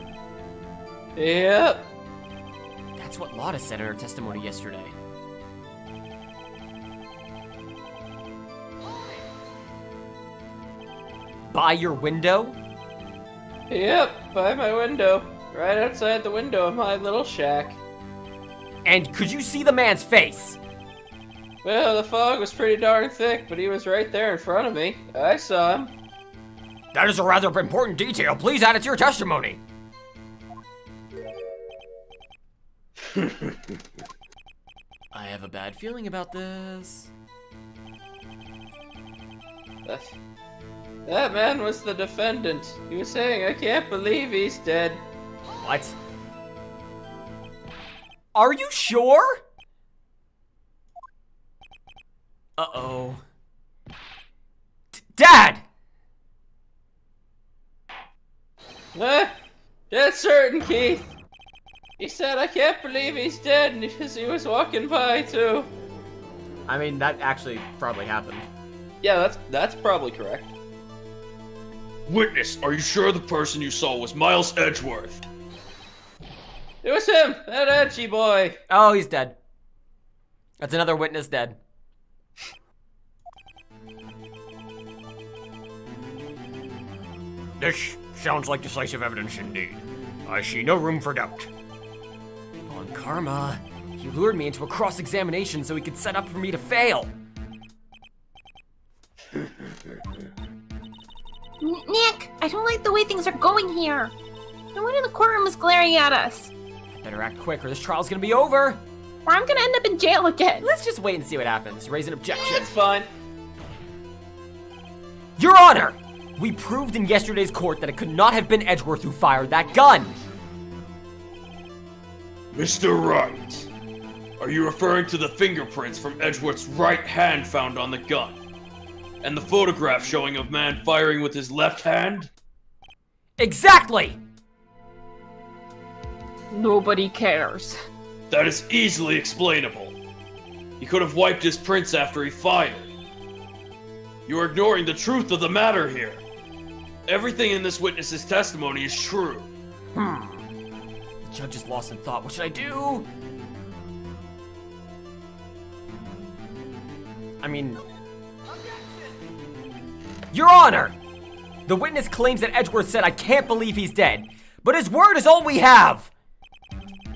Yep. That's what Lotta said in her testimony yesterday. By your window? Yep, by my window. Right outside the window of my little shack. And could you see the man's face? Well, the fog was pretty darn thick, but he was right there in front of me. I saw him. That is a rather important detail. Please add it to your testimony. I have a bad feeling about this. That man was the defendant. He was saying, I can't believe he's dead. What? Are you sure? Uh-oh. Dad! Dead certain, Keith. He said, I can't believe he's dead, because he was walking by, too. I mean, that actually probably happened. Yeah, that's probably correct. Witness, are you sure the person you saw was Miles Edgeworth? It was him, that edgy boy. Oh, he's dead. That's another witness dead. This sounds like decisive evidence indeed. I see no room for doubt. On Karma, he lured me into a cross-examination so he could set up for me to fail. Nick, I don't like the way things are going here. No wonder the courtroom is glaring at us. Better act quick or this trial's gonna be over. Or I'm gonna end up in jail again. Let's just wait and see what happens. Raise an objection. It's fine. Your Honor! We proved in yesterday's court that it could not have been Edgeworth who fired that gun. Mr. Wright, are you referring to the fingerprints from Edgeworth's right hand found on the gun? And the photograph showing a man firing with his left hand? Exactly! Nobody cares. That is easily explainable. He could have wiped his prints after he fired. You are ignoring the truth of the matter here. Everything in this witness's testimony is true. Judge is lost in thought. What should I do? I mean... Your Honor! The witness claims that Edgeworth said, "I can't believe he's dead," but his word is all we have!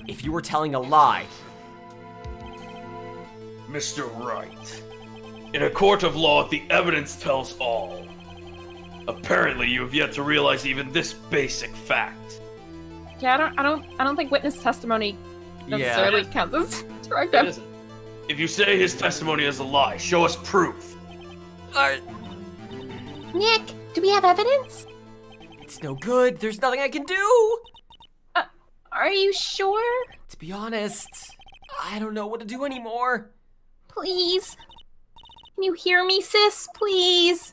If you were telling a lie... Mr. Wright, in a court of law, the evidence tells all. Apparently, you have yet to realize even this basic fact. Yeah, I don't think witness testimony necessarily counts as It directive. isn't. If you say his testimony is a lie, show us proof. Nick, do we have evidence? It's no good. There's nothing I can do. Are you sure? To be honest, I don't know what to do anymore. Please. Can you hear me, sis? Please.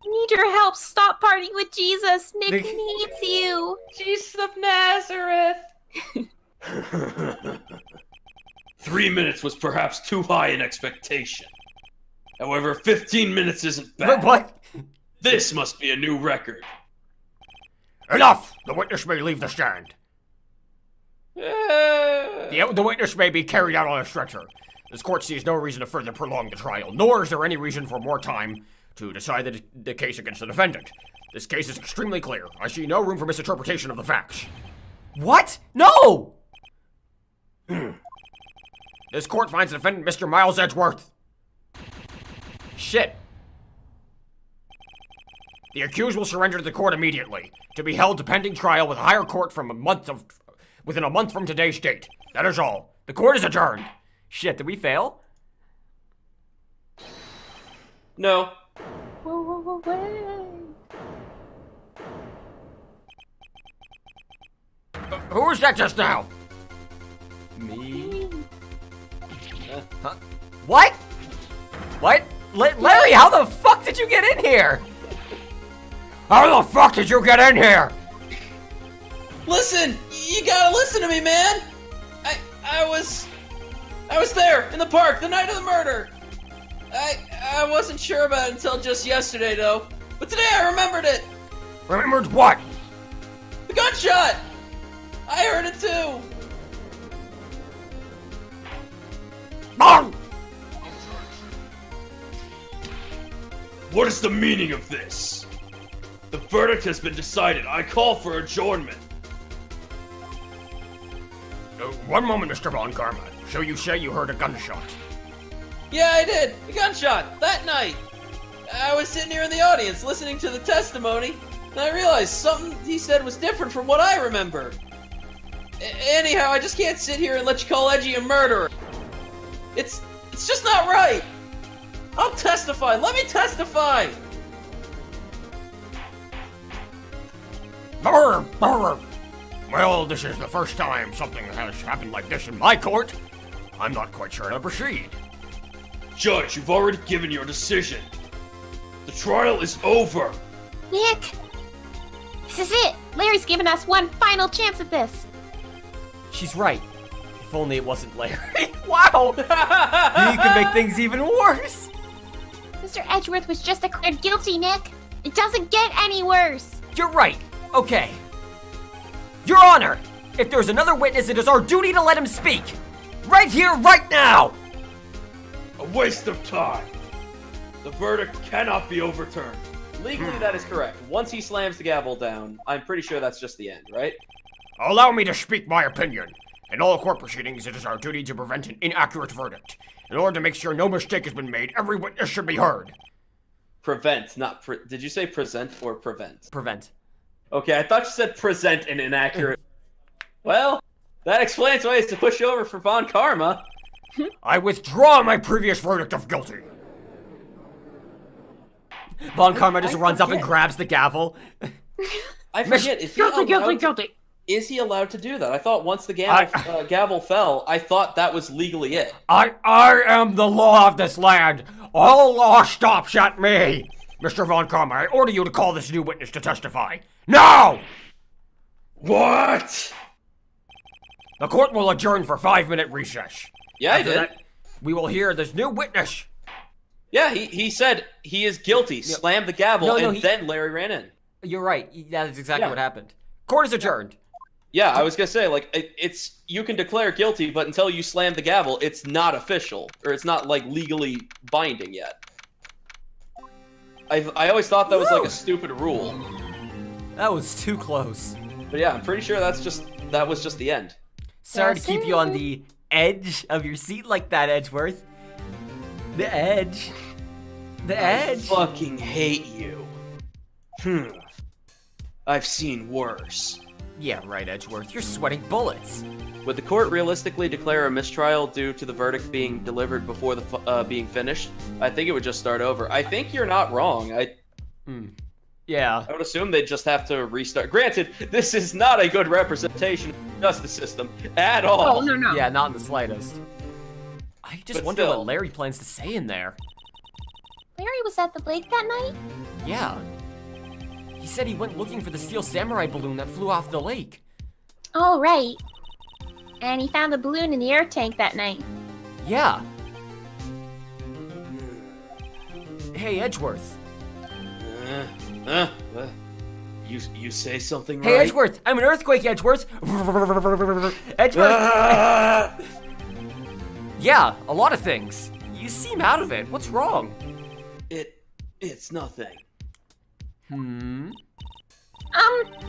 I need your help. Stop partying with Jesus. Nick needs you. Jesus of Nazareth! 3 minutes was perhaps too high an expectation. However, 15 minutes isn't bad. What? This must be a new record. Enough! The witness may leave the stand. The witness may be carried out on a stretcher. This court sees no reason to further prolong the trial, nor is there any reason for more time to decide the case against the defendant. This case is extremely clear. I see no room for misinterpretation of the facts. What? No! This court finds the defendant Mr. Miles Edgeworth. Shit. The accused will surrender to the court immediately, to be held pending trial with a higher court within a month from today's date. That is all. The court is adjourned. Shit, did we fail? No. Whoa, wait. Who was that just now? Me? Huh? What? What? Larry, how the fuck did you get in here? How the fuck did you get in here? Listen! You gotta listen to me, man! I was there, in the park, the night of the murder! I wasn't sure about it until just yesterday, though. But today I remembered it! Remembered what? The gunshot! I heard it too! Mom! What is the meaning of this? The verdict has been decided. I call for adjournment. One moment, Mr. Von Karma. So you say you heard a gunshot? Yeah, I did! The gunshot! That night! I was sitting here in the audience listening to the testimony, and I realized something he said was different from what I remember. Anyhow, I just can't sit here and let you call Edgy a murderer. It's just not right! I'll testify! Let me testify! Brr, brr. Well, this is the first time something has happened like this in my court. I'm not quite sure how to proceed. Judge, you've already given your decision. The trial is over. Nick! This is it! Larry's given us one final chance at this! She's right. If only it wasn't Larry. Wow! He could make things even worse. Mr. Edgeworth was just declared guilty, Nick! It doesn't get any worse! You're right. Okay. Your Honor, if there's another witness, it is our duty to let him speak. Right here, right now! A waste of time. The verdict cannot be overturned. Legally, that is correct. Once he slams the gavel down, I'm pretty sure that's just the end, right? Allow me to speak my opinion. In all court proceedings, it is our duty to prevent an inaccurate verdict. In order to make sure no mistake has been made, every witness should be heard. Prevent, not did you say present or prevent? Prevent. Okay, I thought you said present an inaccurate. Well, that explains why it's to push over for Von Karma. I withdraw my previous verdict of guilty. Von Karma just runs up and grabs the gavel. I forget, is he Guilty! Is he allowed to do that? I thought once the gavel fell, I thought that was legally it. I am the law of this land. All law stops at me. Mr. Von Karma, I order you to call this new witness to testify. Now! What? The court will adjourn for 5-minute recess. Yeah, I After did. that, we will hear this new witness. Yeah, he said he is guilty, slammed the gavel, and then Larry ran in. You're right. That is exactly Yeah. what happened. Court is adjourned. Yeah, I was gonna say, like, it's you can declare guilty, but until you slam the gavel, it's not official, or it's not like legally binding yet. I always thought that was like a stupid rule, That was too close. but yeah, I'm pretty sure that was just the end. Sorry Yes, to keep you on the edge of your seat like that, Edgeworth. The edge. The edge. I fucking hate you. I've seen worse. Yeah, right, Edgeworth. You're sweating bullets. Would the court realistically declare a mistrial due to the verdict being delivered before the being finished? I think it would just start over. I think you're not wrong. Yeah. I would assume they'd just have to restart. Granted, this is not a good representation of the justice system at all. Oh, no. Yeah, not in the slightest. I just But wonder still. what Larry plans to say in there. Larry was at the lake that night? Yeah. He said he went looking for the steel samurai balloon that flew off the lake. Oh, right. And he found the balloon in the air tank that night. Yeah. Hey, Edgeworth. You say something Hey, right? Edgeworth! I'm an earthquake, Edgeworth! Edgeworth! Yeah, a lot of things. You seem out of it. What's wrong? It's nothing.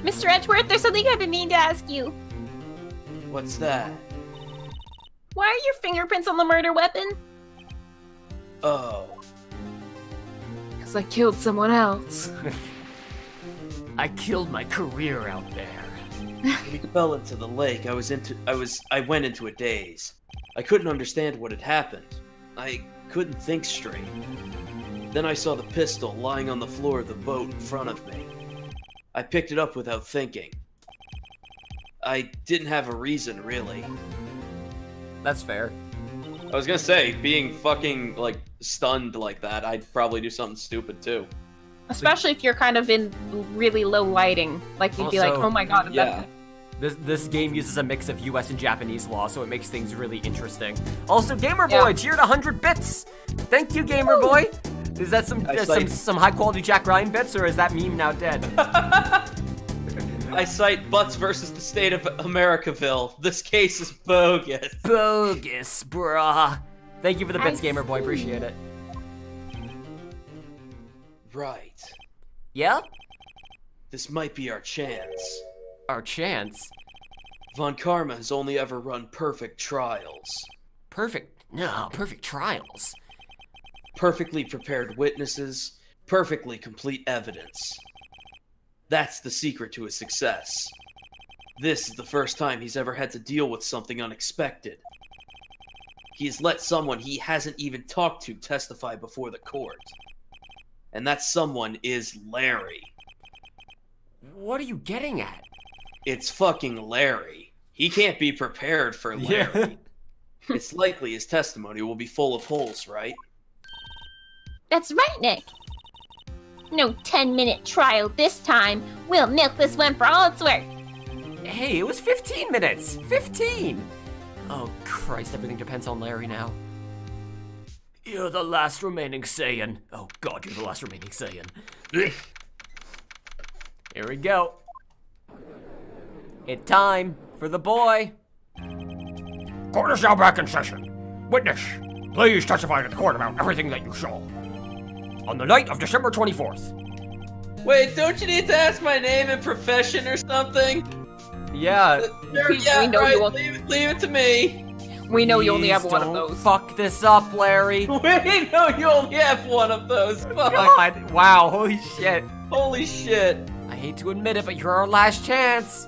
Mr. Edgeworth, there's something I've been meaning to ask you. What's that? Why are your fingerprints on the murder weapon? Oh. Because I killed someone else. I killed my career out there. When he fell into the lake, I went into a daze. I couldn't understand what had happened. I couldn't think straight. Then I saw the pistol lying on the floor of the boat in front of me. I picked it up without thinking. I didn't have a reason, really. That's fair. I was gonna say, being fucking, like, stunned like that, I'd probably do something stupid, too. Especially if you're kind of in really low lighting. Like, you'd be like, Also, oh my god, is Yeah. that... This game uses a mix of US and Japanese law, so it makes things really interesting. Also, Gamer Boy Yeah. cheered 100 bits. Thank you, Gamer Boy. Is that some I cite- some high quality Jack Ryan bits, or is that meme now dead? I cite Butts versus the state of Americaville. This case is bogus. Bogus, brah. Thank you for the bits, I Gamer Boy. see. Appreciate it. Right. Yeah? This might be our chance. Our chance. Von Karma has only ever run perfect trials. Perfect. No, perfect trials. Perfectly prepared witnesses, perfectly complete evidence. That's the secret to his success. This is the first time he's ever had to deal with something unexpected. He has let someone he hasn't even talked to testify before the court. And that someone is Larry. What are you getting at? It's fucking Larry. He can't be prepared for Larry. It's likely his testimony will be full of holes, right? That's right, Nick. No 10-minute trial this time. We'll milk this one for all it's worth. Hey, it was 15 minutes. 15. Oh, Christ, everything depends on Larry now. You're the last remaining Saiyan. Oh, God, you're the last remaining Saiyan. Here we go. It's time for the boy. Court is now back in session. Witness, please testify to the court about everything that you saw. On the night of December 24th. Wait, don't you need to ask my name and profession or something? Yeah. Sure, We yeah, know right, you won't- leave it to me. We know you only have Please one of don't those. fuck this up, Larry. We know you only have one of those. Fuck. God, wow, holy shit. Holy shit. I hate to admit it, but you're our last chance.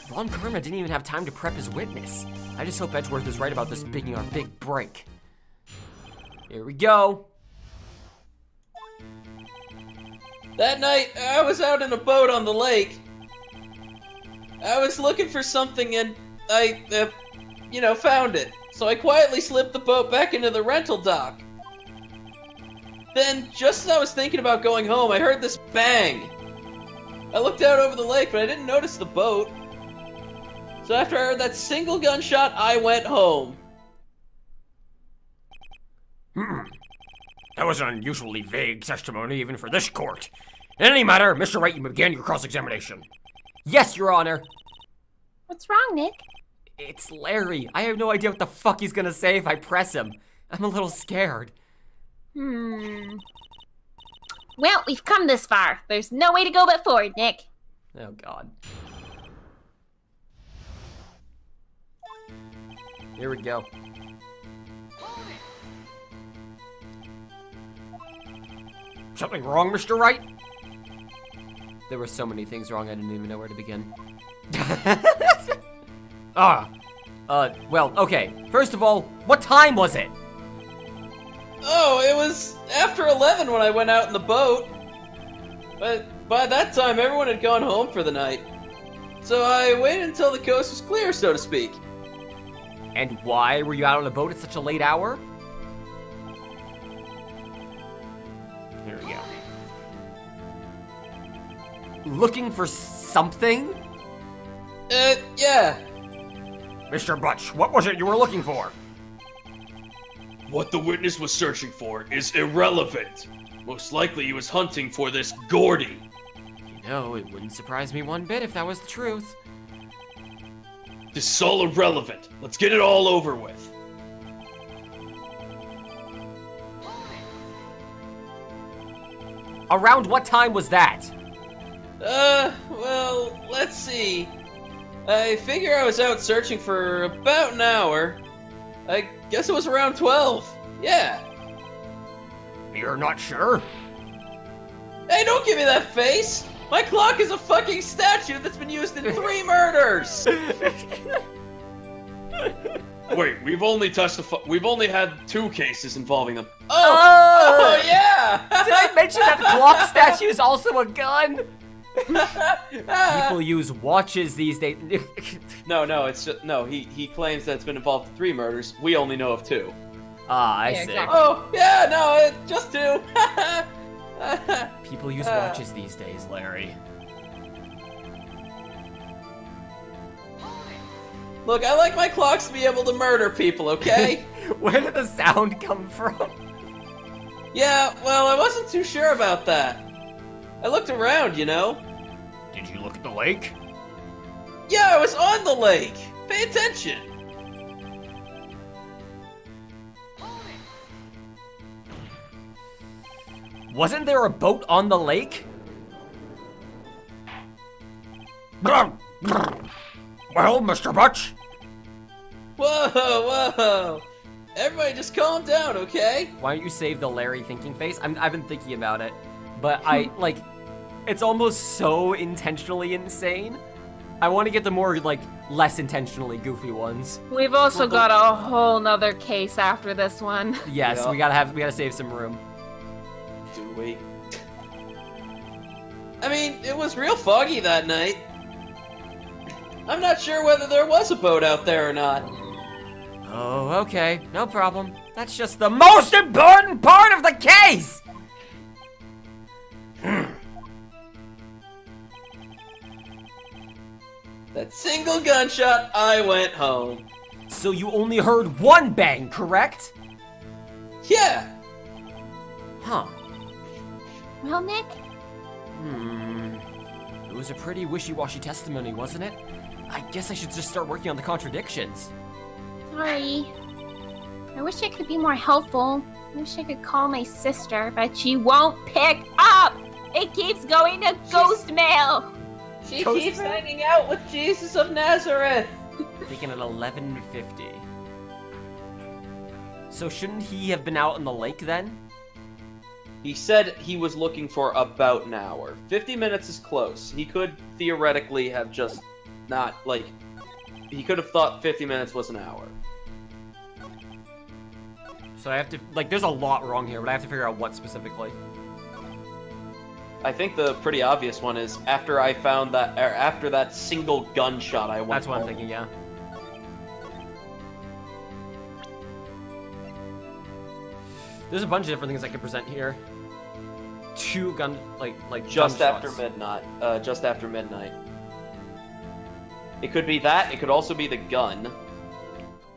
Von Karma didn't even have time to prep his witness. I just hope Edgeworth is right about this being our big break. Here we go. That night, I was out in a boat on the lake. I was looking for something and I, found it. So I quietly slipped the boat back into the rental dock. Then, just as I was thinking about going home, I heard this bang. I looked out over the lake, but I didn't notice the boat. So after I heard that single gunshot, I went home. That was an unusually vague testimony even for this court. In any matter, Mr. Wright, you began your cross-examination. Yes, Your Honor. What's wrong, Nick? It's Larry. I have no idea what the fuck he's gonna say if I press him. I'm a little scared. Well, we've come this far. There's no way to go but forward, Nick. Oh, God. Here we go. Something wrong, Mr. Wright? There were so many things wrong, I didn't even know where to begin. Well, okay. First of all, what time was it? Oh, it was after 11 when I went out in the boat. But by that time, everyone had gone home for the night. So I waited until the coast was clear, so to speak. And why were you out on a boat at such a late hour? Here we go. Looking for something? Yeah. Mr. Butch, what was it you were looking for? What the witness was searching for is irrelevant. Most likely he was hunting for this Gordy. You know, it wouldn't surprise me one bit if that was the truth. This is all irrelevant. Let's get it all over with. Around what time was that? Well, let's see. I figure I was out searching for about an hour. I guess it was around 12. Yeah. You're not sure? Hey, don't give me that face! My clock is a fucking statue that's been used in 3 murders! Wait, we've only had 2 cases involving them. Oh yeah! Did I mention that the clock statue is also a gun? People use watches these days. No, it's just, no, he claims that it's been involved in 3 murders. We only know of 2. Ah, I Yeah, see. exactly. Oh, yeah, no, just 2. People use watches these days, Larry. Look, I like my clocks to be able to murder people, okay? Where did the sound come from? Yeah, well, I wasn't too sure about that. I looked around, you know? Did you look at the lake? Yeah, I was on the lake! Pay attention! Wasn't there a boat on the lake? Well, Mr. Butch? Whoa! Everybody just calm down, okay? Why don't you save the Larry thinking face? I've been thinking about it, but I, like, it's almost so intentionally insane. I want to get the more, like, less intentionally goofy ones. We've also got a whole nother case after this one. Yes, Yeah. we gotta save some room. Do we? I mean, it was real foggy that night. I'm not sure whether there was a boat out there or not. Oh, okay, no problem. That's just the most important part of the case! That single gunshot, I went home. So you only heard one bang, correct? Yeah. Huh. Well, Nick, It was a pretty wishy-washy testimony, wasn't it? I guess I should just start working on the contradictions. sorry. I wish I could be more helpful. I wish I could call my sister, but she won't pick up! It keeps going to ghost mail! She Ghost keeps man? hanging out with Jesus of Nazareth. Taken at 11:50. So shouldn't he have been out in the lake then? He said he was looking for about an hour. 50 minutes is close. He could theoretically have just not, like, he could have thought 50 minutes was an hour. So I have to, like, there's a lot wrong here, but I have to figure out what specifically. I think the pretty obvious one is after I found that, or after that single gunshot, I went That's what I'm home. thinking, yeah. There's a bunch of different things I could present here. 2 gun, like Just after gunshots. midnight. Just after midnight. It could be that. It could also be the gun.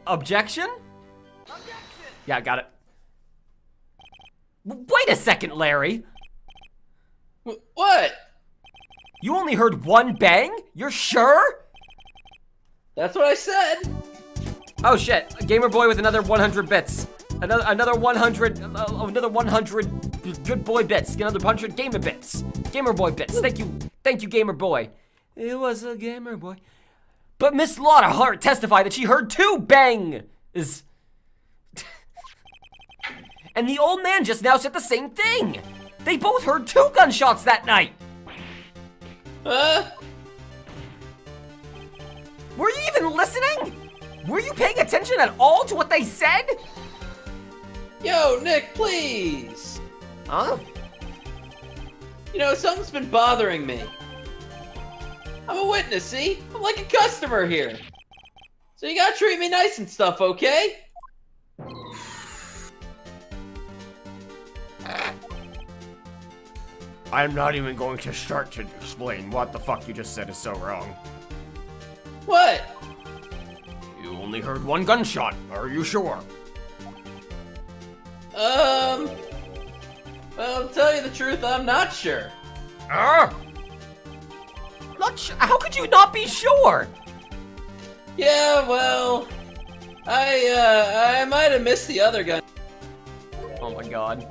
Objection? Yeah, got it. Wait a second, Larry. What? You only heard one bang? You're sure? That's what I said. Oh shit, Gamer Boy with another 100 bits. Another 100 good boy bits. Another 100 gamer bits. Gamer Boy bits. Thank you, Gamer Boy. It was a Gamer Boy. But Miss Lotta Hart testified that she heard 2 bangs. And the old man just now said the same thing. They both heard 2 gunshots that night. Were you even listening? Were you paying attention at all to what they said? Yo, Nick, please. Huh? You know, something's been bothering me. I'm a witness, see? I'm like a customer here. So you gotta treat me nice and stuff, okay? I'm not even going to start to explain what the fuck you just said is so wrong. What? You only heard 1 gunshot, are you sure? Well, to tell you the truth, I'm not sure. How could you not be sure? Yeah, well, I might have missed the other gun. Oh my god.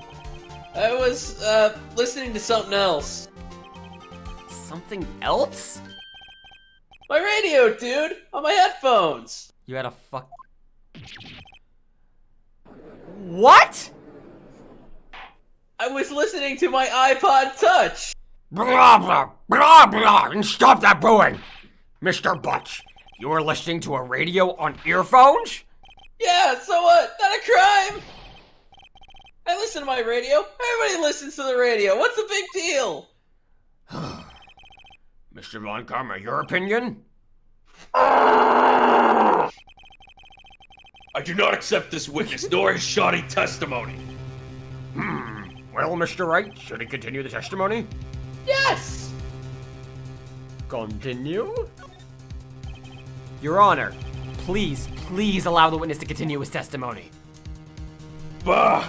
I was, listening to something else. Something else? My radio, dude! On my headphones! You had a fuck... What? I was listening to my iPod Touch! Blah, blah, blah, blah, and stop that booing! Mr. Butch, you were listening to a radio on earphones? Yeah, so what? Not a crime! I listen to my radio. Everybody listens to the radio. What's the big deal? Mr. Von Karma, your opinion? I do not accept this witness nor his shoddy testimony. Well, Mr. Wright, should he continue the testimony? Yes! Continue? Your Honor, please allow the witness to continue his testimony. Bah!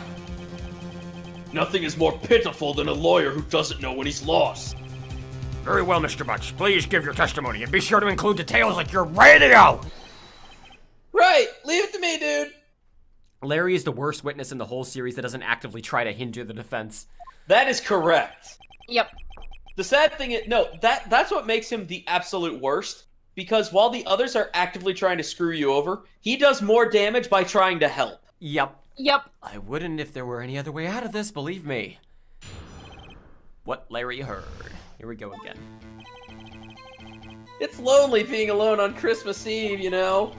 Nothing is more pitiful than a lawyer who doesn't know when he's lost. Very well, Mr. Butch. Please give your testimony, and be sure to include details like your radio! Right! Leave it to me, dude! Larry is the worst witness in the whole series that doesn't actively try to hinder the defense. That is correct. Yep. The sad thing is, no, that's what makes him the absolute worst. Because while the others are actively trying to screw you over, he does more damage by trying to help. Yep. Yep. I wouldn't if there were any other way out of this, believe me. What Larry heard. Here we go again. It's lonely being alone on Christmas Eve, you know?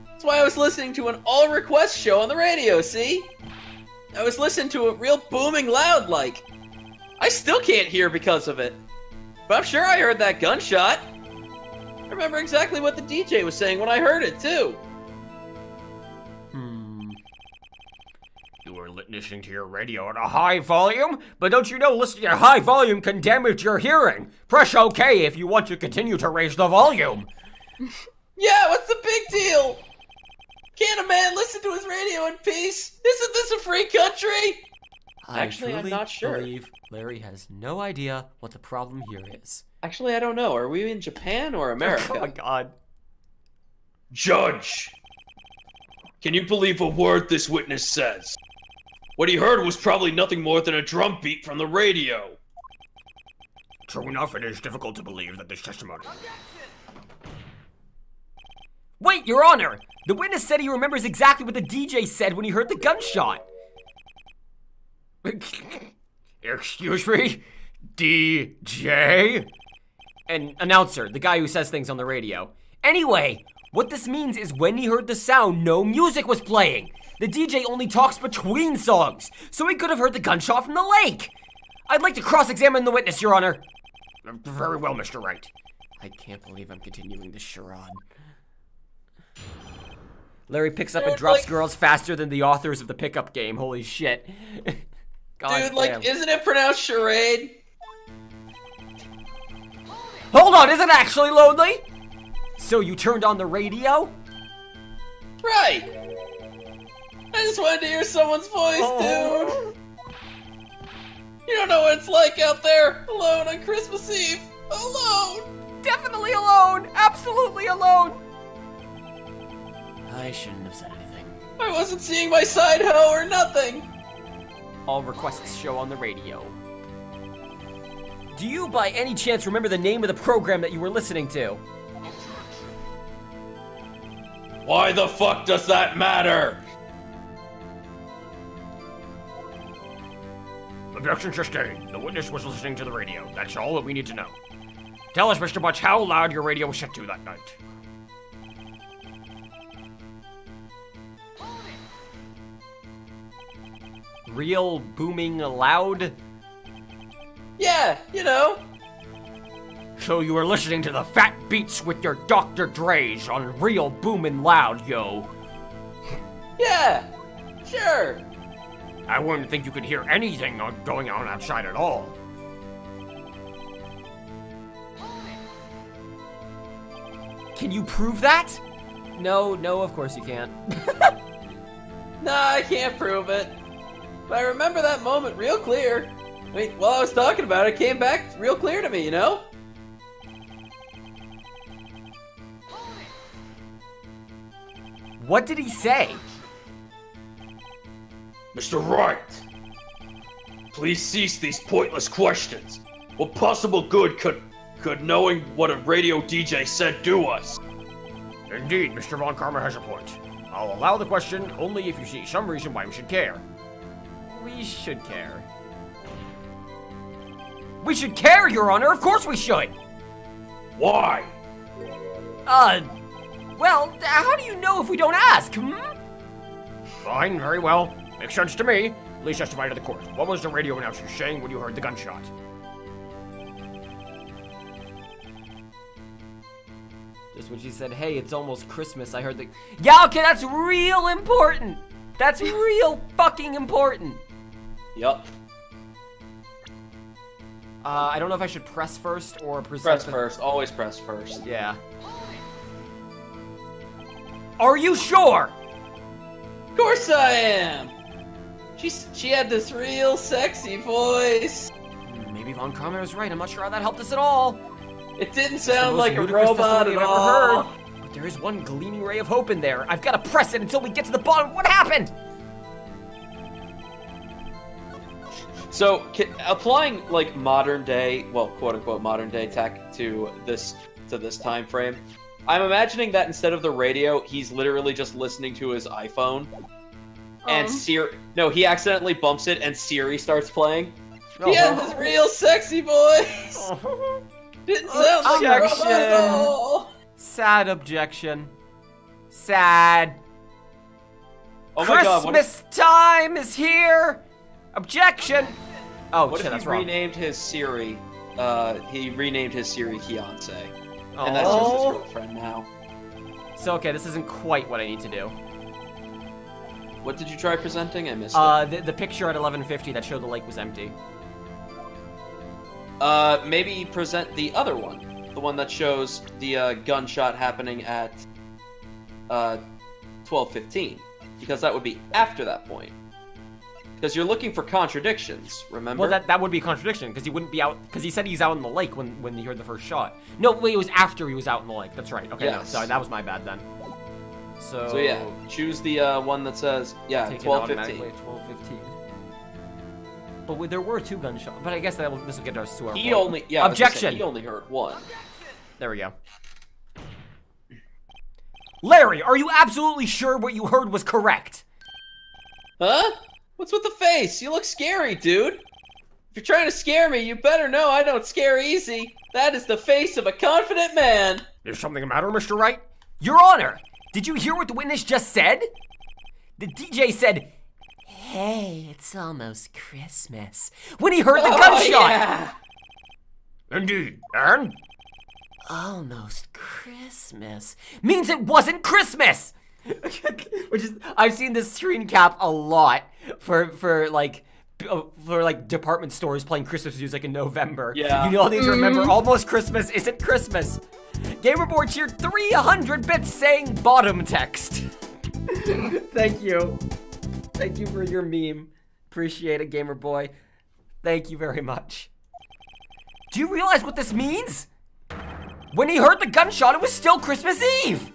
That's why I was listening to an all-request show on the radio, see? I was listening to it real booming loud like. I still can't hear because of it. But I'm sure I heard that gunshot. I remember exactly what the DJ was saying when I heard it, too. You were listening to your radio at a high volume, but don't you know listening at a high volume can damage your hearing? Press OK if you want to continue to raise the volume. Yeah, what's the big deal? Can't a man listen to his radio in peace? Isn't this a free country? Actually, I'm not sure. I believe Larry has no idea what the problem here is. Actually, I don't know. Are we in Japan or America? Oh my god. Judge! Can you believe a word this witness says? What he heard was probably nothing more than a drum beat from the radio. True enough, it is difficult to believe that this testimony... Wait, Your Honor! The witness said he remembers exactly what the DJ said when he heard the gunshot. Excuse me? DJ? An announcer, the guy who says things on the radio. Anyway, what this means is when he heard the sound, no music was playing. The DJ only talks between songs, so he could have heard the gunshot from the lake. I'd like to cross-examine the witness, Your Honor. Very well, Mr. Wright. I can't believe I'm continuing this charade. Larry picks up and drops girls faster than the authors of the pickup game. Holy shit. God Dude, like, damn. isn't it pronounced charade? Hold on, is it actually lonely? So you turned on the radio? Right. I just wanted to hear someone's voice, dude. You don't know what it's like out there, alone on Christmas Eve. Alone! Definitely alone! Absolutely alone! I shouldn't have said anything. I wasn't seeing my side hoe or nothing! All requests show on the radio. Do you by any chance remember the name of the program that you were listening to? Why the fuck does that matter? Objection sustained. The witness was listening to the radio. That's all that we need to know. Tell us, Mr. Butch, how loud your radio was set to that night. Real booming loud? Yeah, you know. So you were listening to the fat beats with your Dr. Dre's on real boomin' loud, yo. Yeah, sure. I wouldn't think you could hear anything going on outside at all. Can you prove that? No, of course you can't. Nah, I can't prove it. But I remember that moment real clear. I mean, while I was talking about it, it came back real clear to me, you know? What did he say? Mr. Wright, please cease these pointless questions. What possible good could knowing what a radio DJ said do us? Indeed, Mr. Von Karma has a point. I'll allow the question only if you see some reason why we should care. We should care. We should care, Your Honor! Of course we should! Why? Well, how do you know if we don't ask, hmm? Fine, very well. Makes sense to me. Please testify to the court. What was the radio announcer saying when you heard the gunshot? Just when she said, hey, it's almost Christmas, I heard the... Yeah, okay, that's real important! That's real fucking important! Yup. I don't know if I should press first or present Press the- first. Always press first. Yeah. Are you sure? Of course I am! She had this real sexy voice. Maybe Von Karma was right. I'm not sure how that helped us at all. It didn't It's the sound most like a ludicrous robot testimony at I've all. ever heard. But there is one gleaming ray of hope in there. I've got to press it until we get to the bottom of what happened. So, applying like modern day, well, quote unquote modern day tech to this time frame, I'm imagining that instead of the radio, he's literally just listening to his iPhone, and he accidentally bumps it, and Siri starts playing. He had this real sexy voice. Didn't sound like a robot at all. Sad objection. Sad. Oh my God! Christmas time is here. Objection. Oh What shit, if that's he wrong. renamed his Siri? He renamed his Siri Fiance, and that's just his girlfriend now. So okay, this isn't quite what I need to do. What did you try presenting? I missed it. The picture at 11:50 that showed the lake was empty. Maybe present the other one, the one that shows the gunshot happening at 12:15, because that would be after that point. Because you're looking for contradictions, remember? Well, that would be a contradiction because he wouldn't be out because he said he's out in the lake when he heard the first shot. No, wait, it was after he was out in the lake. That's right. Okay, no, Yes. sorry, that was my bad then. So yeah, choose the one that says take it 12:15. automatically at 12:15. But there were two gunshots. But I guess this will get us to our He point. only I was gonna say, Objection. he only heard one. There we go. Larry, are you absolutely sure what you heard was correct? Huh? What's with the face? You look scary, dude. If you're trying to scare me, you better know I don't scare easy. That is the face of a confident man. Is something the matter, Mr. Wright? Your Honor, did you hear what the witness just said? The DJ said, hey, it's almost Christmas, when he heard the gunshot. Yeah. Indeed. And? Almost Christmas means it wasn't Christmas. Which is, I've seen this screen cap a lot for like department stores playing Christmas music in November. Yeah. You all need to remember, almost Christmas isn't Christmas. Gamerboard cheered 300 bits saying bottom text. Thank you. Thank you for your meme. Appreciate it, Gamer Boy. Thank you very much. Do you realize what this means? When he heard the gunshot, it was still Christmas Eve.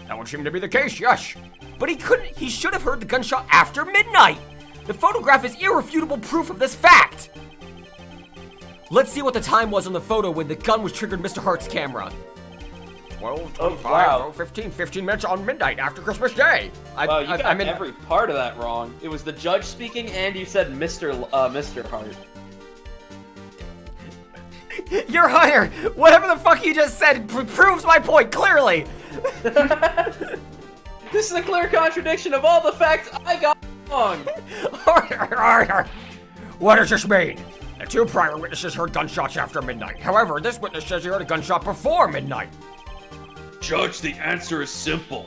That would seem to be the case, yes. But he should have heard the gunshot after midnight. The photograph is irrefutable proof of this fact. Let's see what the time was on the photo when the gun was triggered Mr. Hart's camera. 12:25, wow. 15 minutes on midnight after Christmas Day. Wow, you got every part of that wrong. It was the judge speaking, and you said Mr. Hart. Your Honor, whatever the fuck you just said proves my point clearly. This is a clear contradiction of all the facts I got wrong. What does this mean? The two prior witnesses heard gunshots after midnight. However, this witness says he heard a gunshot before midnight. Judge, the answer is simple.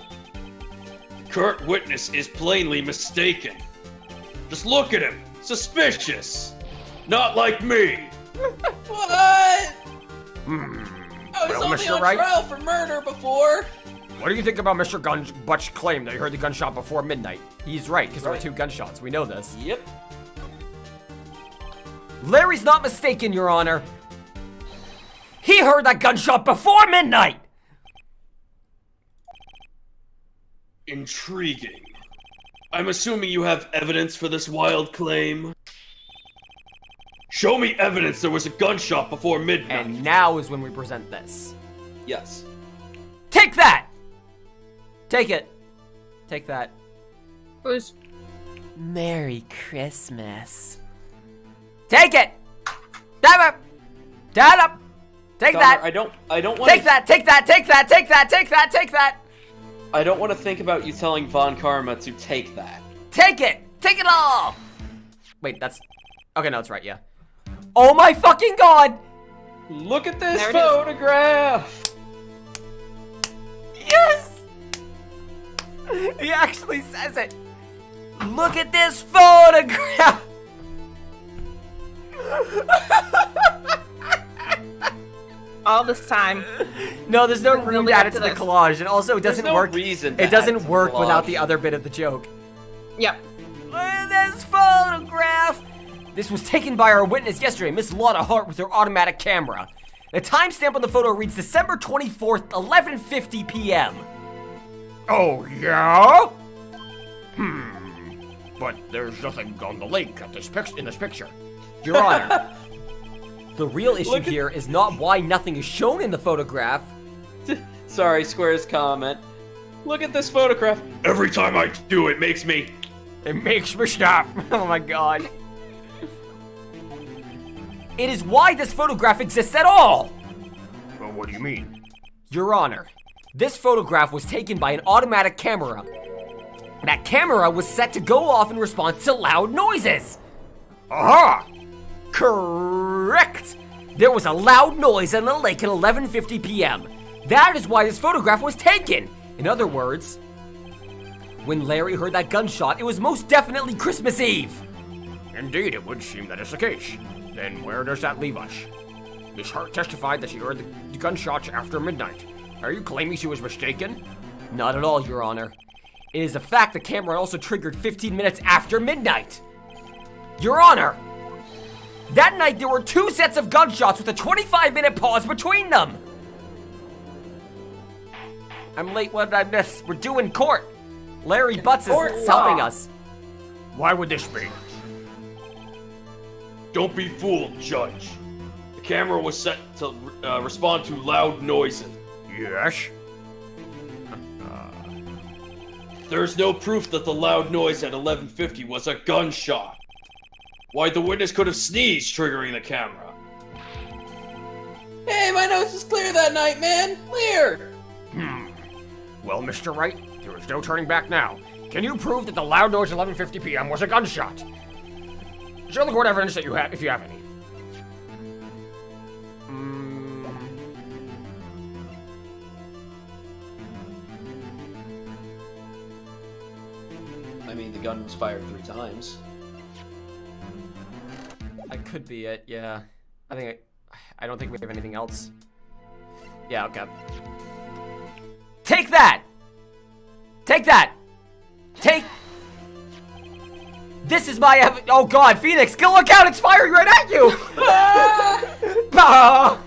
The current witness is plainly mistaken. Just look at him. Suspicious. Not like me. What? I was Well, only Mr. on Wright? trial for murder before. What do you think about Mr. Butch's claim that he heard the gunshot before midnight? He's right, because there were Right. 2 gunshots. We know this. Yep. Larry's not mistaken, Your Honor. He heard that gunshot before midnight. Intriguing. I'm assuming you have evidence for this wild claim. Show me evidence there was a gunshot before midnight. And now is when we present this. Yes. Take that! Take it. Take that. Who's Merry Christmas. Take it! Damn it! Damn it! Take Connor, that! I don't want Take that! Take that! Take that! Take that! Take that! Take that! I don't want to think about you telling Von Karma to take that. Take it! Take it all! Wait, that's... Okay, no, it's right, yeah. Oh my fucking god! Look at this There it is. photograph! Yes! He actually says it. Look at this photograph! all this time? No, there's no room Really to up add it to to the this. collage. It also There's doesn't no work. reason to It add doesn't it to the work without collage. the other bit of the joke. Yep. Look at this photograph! This was taken by our witness yesterday, Miss Lotta Hart, with her automatic camera. The timestamp on the photo reads December 24th, 11:50 p.m. Oh, yeah? But there's nothing on the link at in this picture. Your Honor, the real issue Look at- here is not why nothing is shown in the photograph. Sorry, Square's comment. Look at this photograph. Every time I do it makes me... It makes me stop. Oh my god. It is why this photograph exists at all! Well, what do you mean? Your Honor, this photograph was taken by an automatic camera. That camera was set to go off in response to loud noises. Aha! Correct! There was a loud noise in the lake at 11:50 p.m. That is why this photograph was taken. In other words, when Larry heard that gunshot, it was most definitely Christmas Eve. Indeed, it would seem that is the case. Then where does that leave us? Miss Hart testified that she heard the gunshots after midnight. Are you claiming she was mistaken? Not at all, Your Honor. It is a fact the camera also triggered 15 minutes after midnight. Your Honor, that night there were 2 sets of gunshots with a 25-minute pause between them. I'm late, what did I miss? We're doing court. Larry Butts Court is law. helping us. Why would this be? Don't be fooled, Judge. The camera was set to respond to loud noises. Yes? There's no proof that the loud noise at 11:50 was a gunshot. Why, the witness could have sneezed, triggering the camera. Hey, my nose was clear that night, man. Clear. Well, Mr. Wright, there is no turning back now. Can you prove that the loud noise at 11:50 p.m. was a gunshot? Show the court evidence that you have, if you have any. I mean, the gun was fired 3 times. That could be it, yeah. I don't think we have anything else. Yeah, okay. Take that! Take that! Take... This is my oh god, Phoenix, go look out, it's firing right at you! Bah!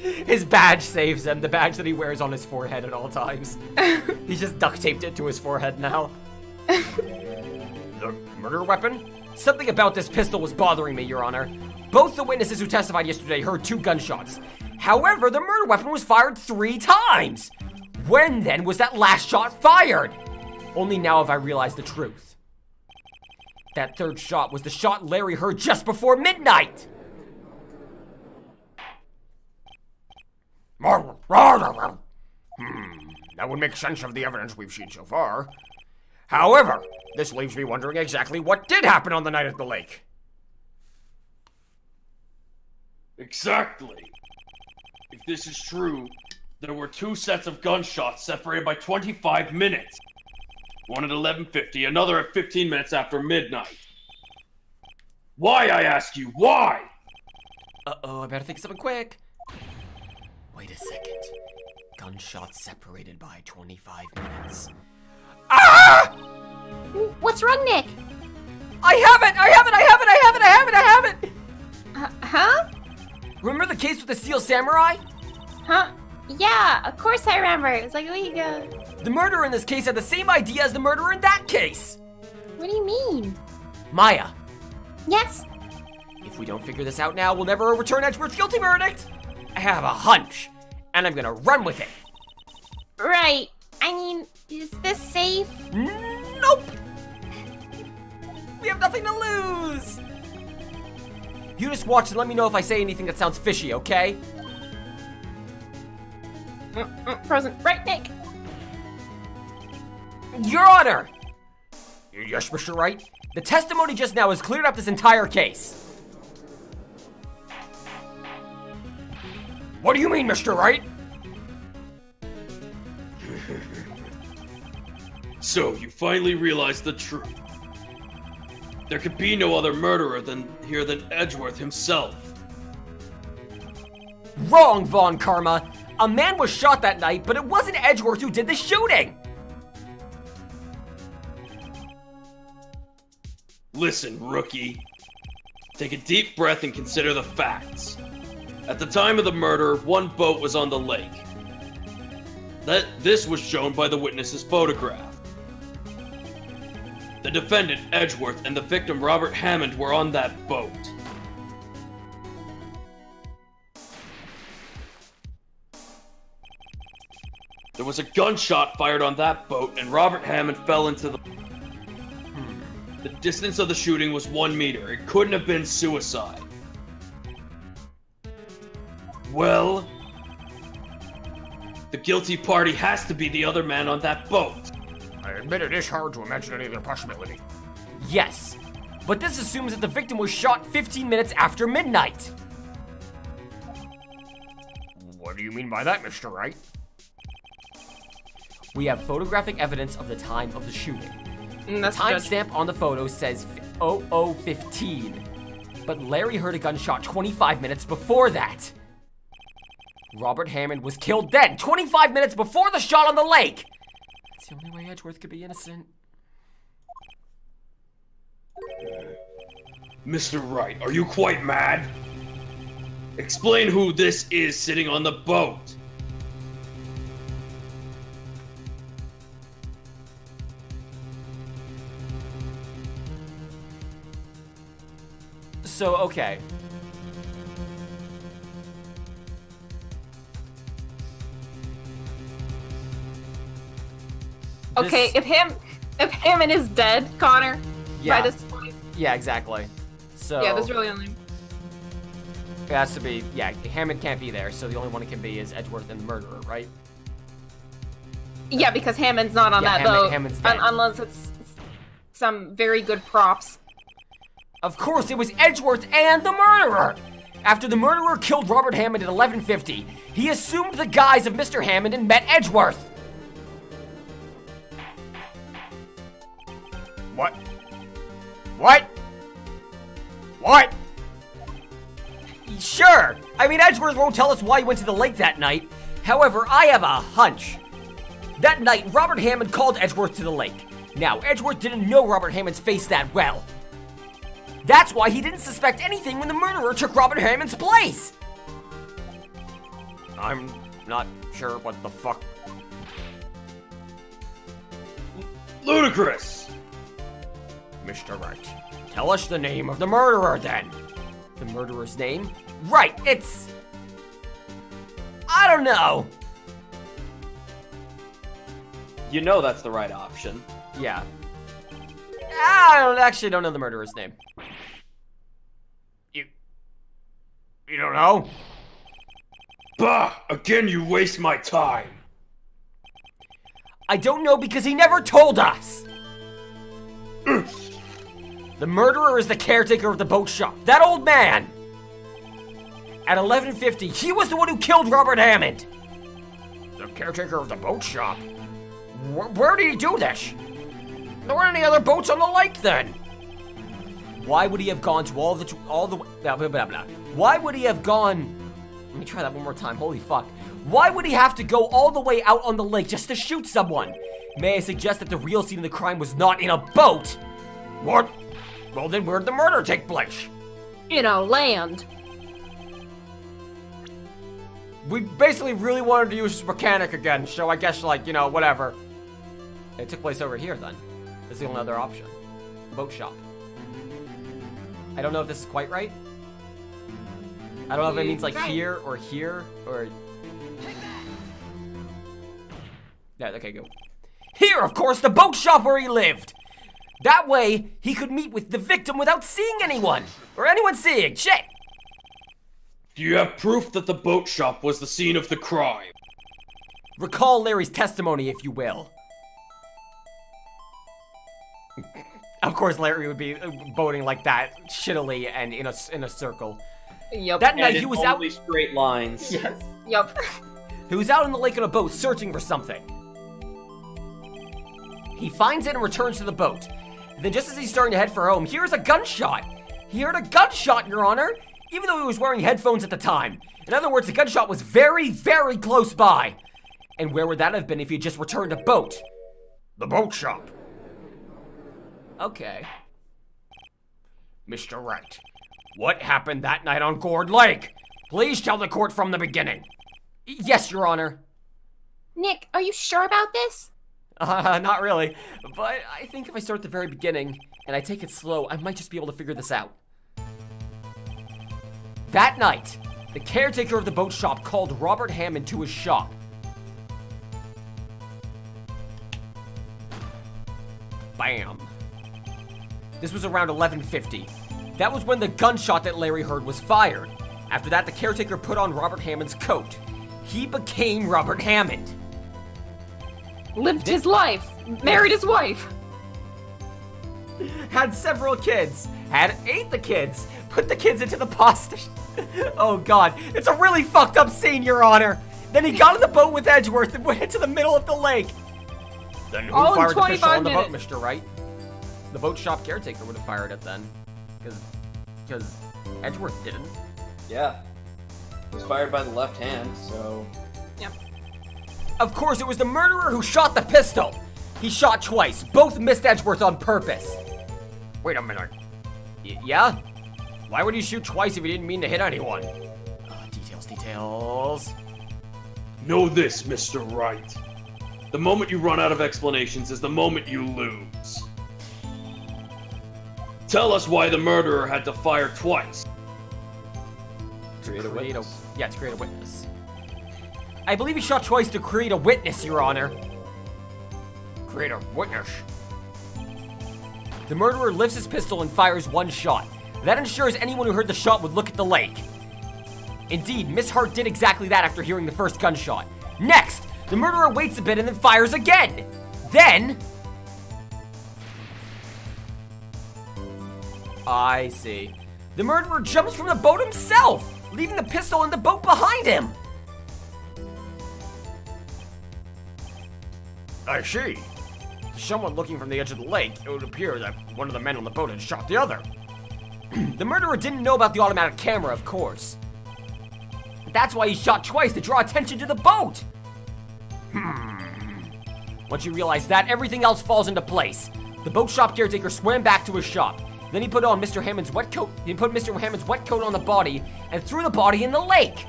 His badge saves him, the badge that he wears on his forehead at all times. He's just duct taped it to his forehead now. The murder weapon? Something about this pistol was bothering me, Your Honor. Both the witnesses who testified yesterday heard 2 gunshots. However, the murder weapon was fired 3 times. When then was that last shot fired? Only now have I realized the truth. That 3rd shot was the shot Larry heard just before midnight. That would make sense of the evidence we've seen so far. However, this leaves me wondering exactly what did happen on the night at the lake. Exactly. If this is true, there were 2 sets of gunshots separated by 25 minutes. One at 11:50, another at 15 minutes after midnight. Why, I ask you, why? Uh-oh, I better think of something quick. Wait a second. Gunshots separated by 25 minutes. Ah! What's wrong, Nick? I have it! Huh? Remember the case with the Steel Samurai? Huh? Yeah, of course I remember. It was like a week ago. The murderer in this case had the same idea as the murderer in that case. What do you mean? Maya, Yes? if we don't figure this out now, we'll never overturn Edgeworth's guilty verdict. I have a hunch, and I'm gonna run with it. Right. I mean, is this safe? Nope! We have nothing to lose! You just watch and let me know if I say anything that sounds fishy, okay? Frozen. Right, Nick? Your Honor! Yes, Mr. Wright? The testimony just now has cleared up this entire case. What do you mean, Mr. Wright? So, you finally realized the truth. There could be no other murderer than Edgeworth himself. Wrong, Von Karma. A man was shot that night, but it wasn't Edgeworth who did the shooting. Listen, rookie. Take a deep breath and consider the facts. At the time of the murder, 1 boat was on the lake. This was shown by the witness's photograph. The defendant, Edgeworth, and the victim, Robert Hammond, were on that boat. There was a gunshot fired on that boat, and Robert Hammond fell into the... The distance of the shooting was 1 meter. It couldn't have been suicide. Well, the guilty party has to be the other man on that boat. I admit it is hard to imagine any other possibility. Yes, but this assumes that the victim was shot 15 minutes after midnight. What do you mean by that, Mr. Wright? We have photographic evidence of the time of the shooting. The That's timestamp on the photo says 00:15, but Larry heard a gunshot 25 minutes before that. Robert Hammond was killed then, 25 minutes before the shot on the lake. That's the only way Edgeworth could be innocent. Mr. Wright, are you quite mad? Explain who this is sitting on the boat. So, okay. Okay, This- if Hammond is dead, Connor, Yeah. by this point. Yeah, exactly. So, Yeah, there's really only... it has to be, yeah, Hammond can't be there, so the only one it can be is Edgeworth and the murderer, right? Yeah, because Hammond's not on Yeah, that boat. Hammond's dead. Unless it's some very good props. Of course, it was Edgeworth and the murderer! After the murderer killed Robert Hammond at 11:50, he assumed the guise of Mr. Hammond and met Edgeworth. What? What? What? Sure. I mean, Edgeworth won't tell us why he went to the lake that night. However, I have a hunch. That night, Robert Hammond called Edgeworth to the lake. Now, Edgeworth didn't know Robert Hammond's face that well. That's why he didn't suspect anything when the murderer took Robert Hammond's place. I'm not sure what the fuck. Ludicrous! Mr. Wright, tell us the name of the murderer then. The murderer's name? Right, it's... I don't know. You know that's the right option. Yeah. I actually don't know the murderer's name. You don't know? Bah! Again, you waste my time. I don't know because he never told us. The murderer is the caretaker of the boat shop. That old man. At 11:50, he was the one who killed Robert Hammond. The caretaker of the boat shop? Where did he do this? There weren't any other boats on the lake then. Why would he have gone to all the blah, blah, blah, blah. Why would he have gone? Let me try that one more time. Holy fuck. Why would he have to go all the way out on the lake just to shoot someone? May I suggest that the real scene of the crime was not in a boat? What? Well, then where'd the murder take place? Land. We basically really wanted to use this mechanic again, so I guess, like, you know, whatever. It took place over here, then. This is the only other option. Boat shop. I don't know if this is quite right. I don't know if it means, like, here, or... Yeah, okay, go. Here, of course, the boat shop where he lived! That way, he could meet with the victim without seeing anyone! Or anyone seeing, shit! Do you have proof that the boat shop was the scene of the crime? Recall Larry's testimony, if you will. Of course, Larry would be boating like that, shittily and in a circle. Yup. That night And he in was only out. straight lines. Yes. Yup. He was out on the lake on a boat searching for something. He finds it and returns to the boat. Then, just as he's starting to head for home, he hears a gunshot. He heard a gunshot, Your Honor, even though he was wearing headphones at the time. In other words, the gunshot was very, very close by. And where would that have been if he had just returned to boat? The boat shop. Okay. Mr. Wright, what happened that night on Gourd Lake? Please tell the court from the beginning. Yes, Your Honor. Nick, are you sure about this? Not really. But I think if I start at the very beginning and I take it slow, I might just be able to figure this out. That night, the caretaker of the boat shop called Robert Hammond to his shop. Bam. This was around 11:50. That was when the gunshot that Larry heard was fired. After that, the caretaker put on Robert Hammond's coat. He became Robert Hammond. Lived his life. Married his wife. Had several kids. Ate the kids. Put the kids into the pasta. Oh god, it's a really fucked up scene, Your Honor. Then he got on the boat with Edgeworth and went into the middle of the lake. Then who All in fired the pistol 25 on the boat, minutes. Mr. Mr. Wright. The boat shop caretaker would have fired it then. Because Edgeworth didn't. Yeah. It was fired by the left hand, so... Of course, it was the murderer who shot the pistol. He shot twice. Both missed Edgeworth on purpose. Wait a minute. Yeah? Why would he shoot twice if he didn't mean to hit anyone? Details. Know this, Mr. Wright. The moment you run out of explanations is the moment you lose. Tell us why the murderer had to fire twice. Create a witness. Yeah, to create a witness. I believe he shot twice to create a witness, Your Honor. Create a witness. The murderer lifts his pistol and fires one shot. That ensures anyone who heard the shot would look at the lake. Indeed, Miss Hart did exactly that after hearing the first gunshot. Next, the murderer waits a bit and then fires again. Then... I see. The murderer jumps from the boat himself, leaving the pistol in the boat behind him. I see. To someone looking from the edge of the lake, it would appear that one of the men on the boat had shot the other. The murderer didn't know about the automatic camera, of course. That's why he shot twice, to draw attention to the boat. Once you realize that, everything else falls into place. The boat shop caretaker swam back to his shop. Then he put on Mr. Hammond's wet coat. He put Mr. Hammond's wet coat on the body and threw the body in the lake.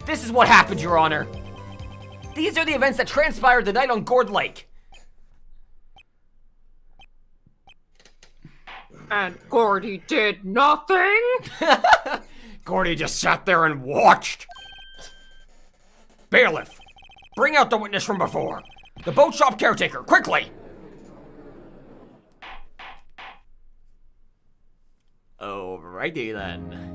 This is what happened, Your Honor. These are the events that transpired the night on Gourd Lake. And Gordy did nothing? Gordy just sat there and watched. Bailiff, bring out the witness from before. The boat shop caretaker, quickly! Alrighty then.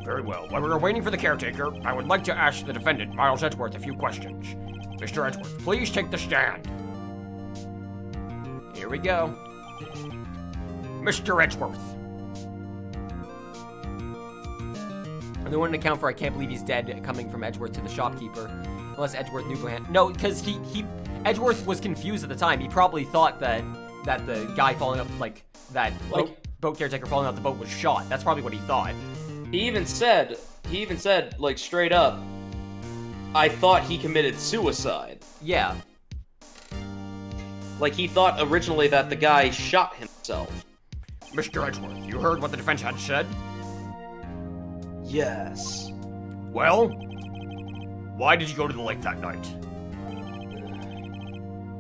Very well. While we were waiting for the caretaker, I would like to ask the defendant, Miles Edgeworth, a few questions. Mr. Edgeworth, please take the stand. Here we go. Mr. Edgeworth. And they wanted to account for I can't believe he's dead coming from Edgeworth to the shopkeeper. Unless Edgeworth knew beforehand. No, because Edgeworth was confused at the time. He probably thought that the guy falling up, boat caretaker falling out the boat was shot. That's probably what he thought. He even said, like, straight up, I thought he committed suicide. Yeah. Like, he thought originally that the guy shot himself. Mr. Edgeworth, you heard what the defense had said? Yes. Well, why did you go to the lake that night?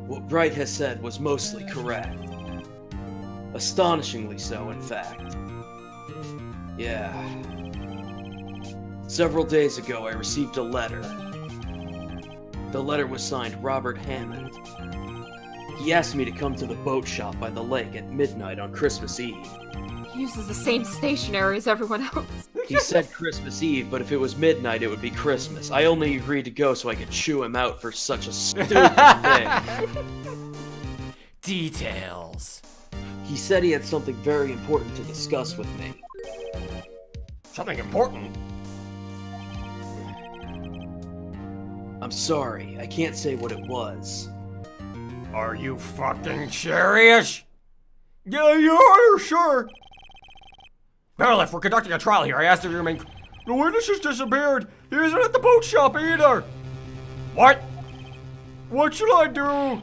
What Wright has said was mostly correct. Astonishingly so, in fact. Yeah. Several days ago, I received a letter. The letter was signed Robert Hammond. He asked me to come to the boat shop by the lake at midnight on Christmas Eve. He uses the same stationery as everyone else. He said Christmas Eve, but if it was midnight, it would be Christmas. I only agreed to go so I could chew him out for such a stupid thing. Details. He said he had something very important to discuss with me. Something important? I'm sorry, I can't say what it was. Are you fucking serious? Yeah, you are, sure. Bailiff, we're conducting a trial here. I asked if you remain... The witness has disappeared. He isn't at the boat shop either. What? What should I do?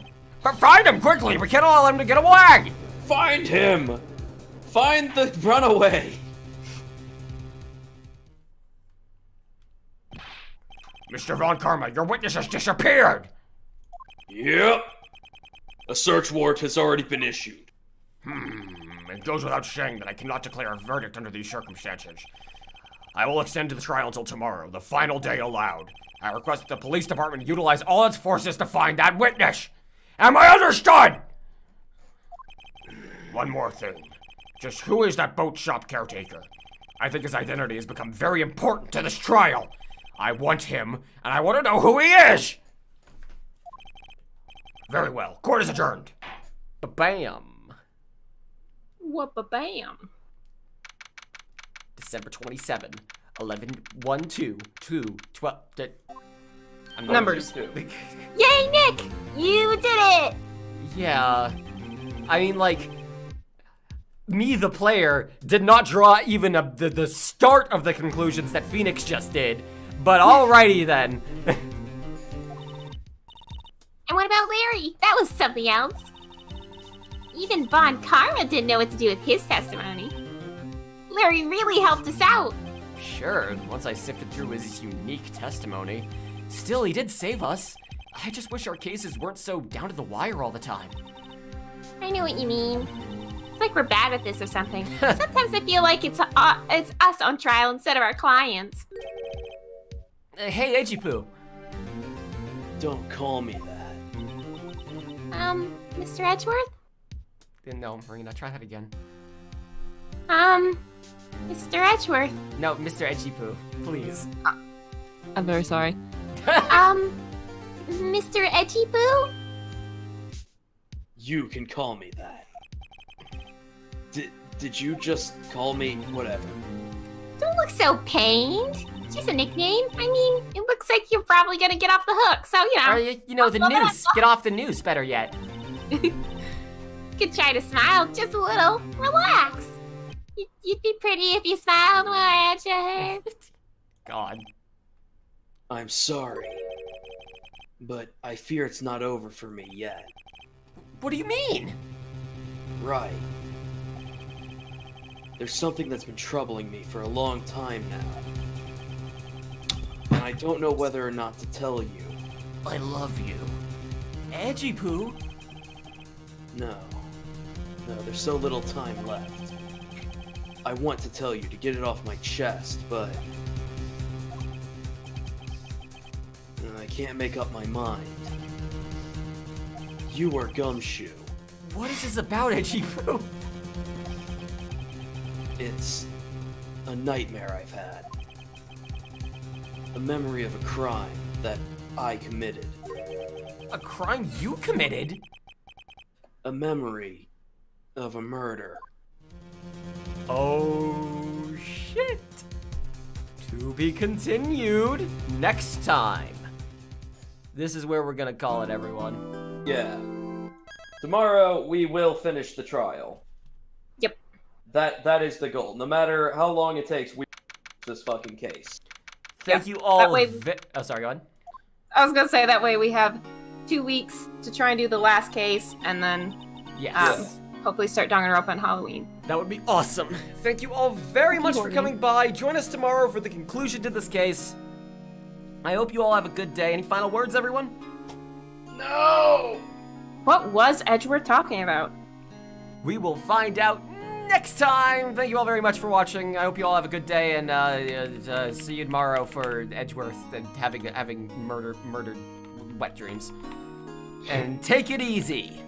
Find him quickly. We can't allow him to get away. Find him! Find the runaway! Mr. Von Karma, your witness has disappeared. Yep. A search warrant has already been issued. It goes without saying that I cannot declare a verdict under these circumstances. I will extend the trial until tomorrow, the final day allowed. I request that the police department utilize all its forces to find that witness. Am I understood? One more thing. Just who is that boat shop caretaker? I think his identity has become very important to this trial. I want him, and I want to know who he is! Very well. Court is adjourned. Ba-bam. What a bam. December 27, 11, 1, 2, 2, 12. I'm not Numbers. Yay, Nick! You did it! Yeah. I mean, like, me, the player, did not draw even the start of the conclusions that Phoenix just did. But alrighty then. And what about Larry? That was something else. Even Von Karma didn't know what to do with his testimony. Larry really helped us out. Sure, once I sifted through his unique testimony. Still, he did save us. I just wish our cases weren't so down to the wire all the time. I know what you mean. It's like we're bad at this or something. Sometimes I feel like it's us on trial instead of our clients. Hey, Edgy-Poo. Don't call me that. Mr. Edgeworth? No, Marina, try that again. Mr. Edgeworth. No, Mr. Edgy-Poo, please. I'm very sorry. Mr. Edgy-Poo? You can call me that. Did you just call me whatever? Don't look so pained. It's just a nickname. I mean, it looks like you're probably gonna get off the hook, so, you know. Or, you know, the noose. Get off the noose, better yet. Could try to smile just a little. Relax. You'd be pretty if you smiled more at your God. I'm sorry. But I fear it's not over for me yet. What do you mean? Right. There's something that's been troubling me for a long time now. And I don't know whether or not to tell you. I love you. Edgy Poo? No, there's so little time left. I want to tell you to get it off my chest, but I can't make up my mind. You are Gumshoe. What is this about, Edgy Poo? It's a nightmare I've had. A memory of a crime that I committed. A crime you committed? A memory of a murder. Oh, shit. To be continued next time. This is where we're gonna call it, everyone. Yeah. Tomorrow we will finish the trial. Yep. That is the goal. No matter how long it takes, we this fucking case. Thank you all. That way- Oh, sorry, go on. I was gonna say that way we have 2 weeks to try and do the last case, and then Yes. hopefully start Danganronpa on Halloween. That would be awesome. Thank you all very much for coming by. Join us tomorrow for the conclusion to this case. I hope you all have a good day. Any final words, everyone? No! What was Edgeworth talking about? We will find out next time. Thank you all very much for watching. I hope you all have a good day, and see you tomorrow for Edgeworth and having murdered wet dreams. And take it easy.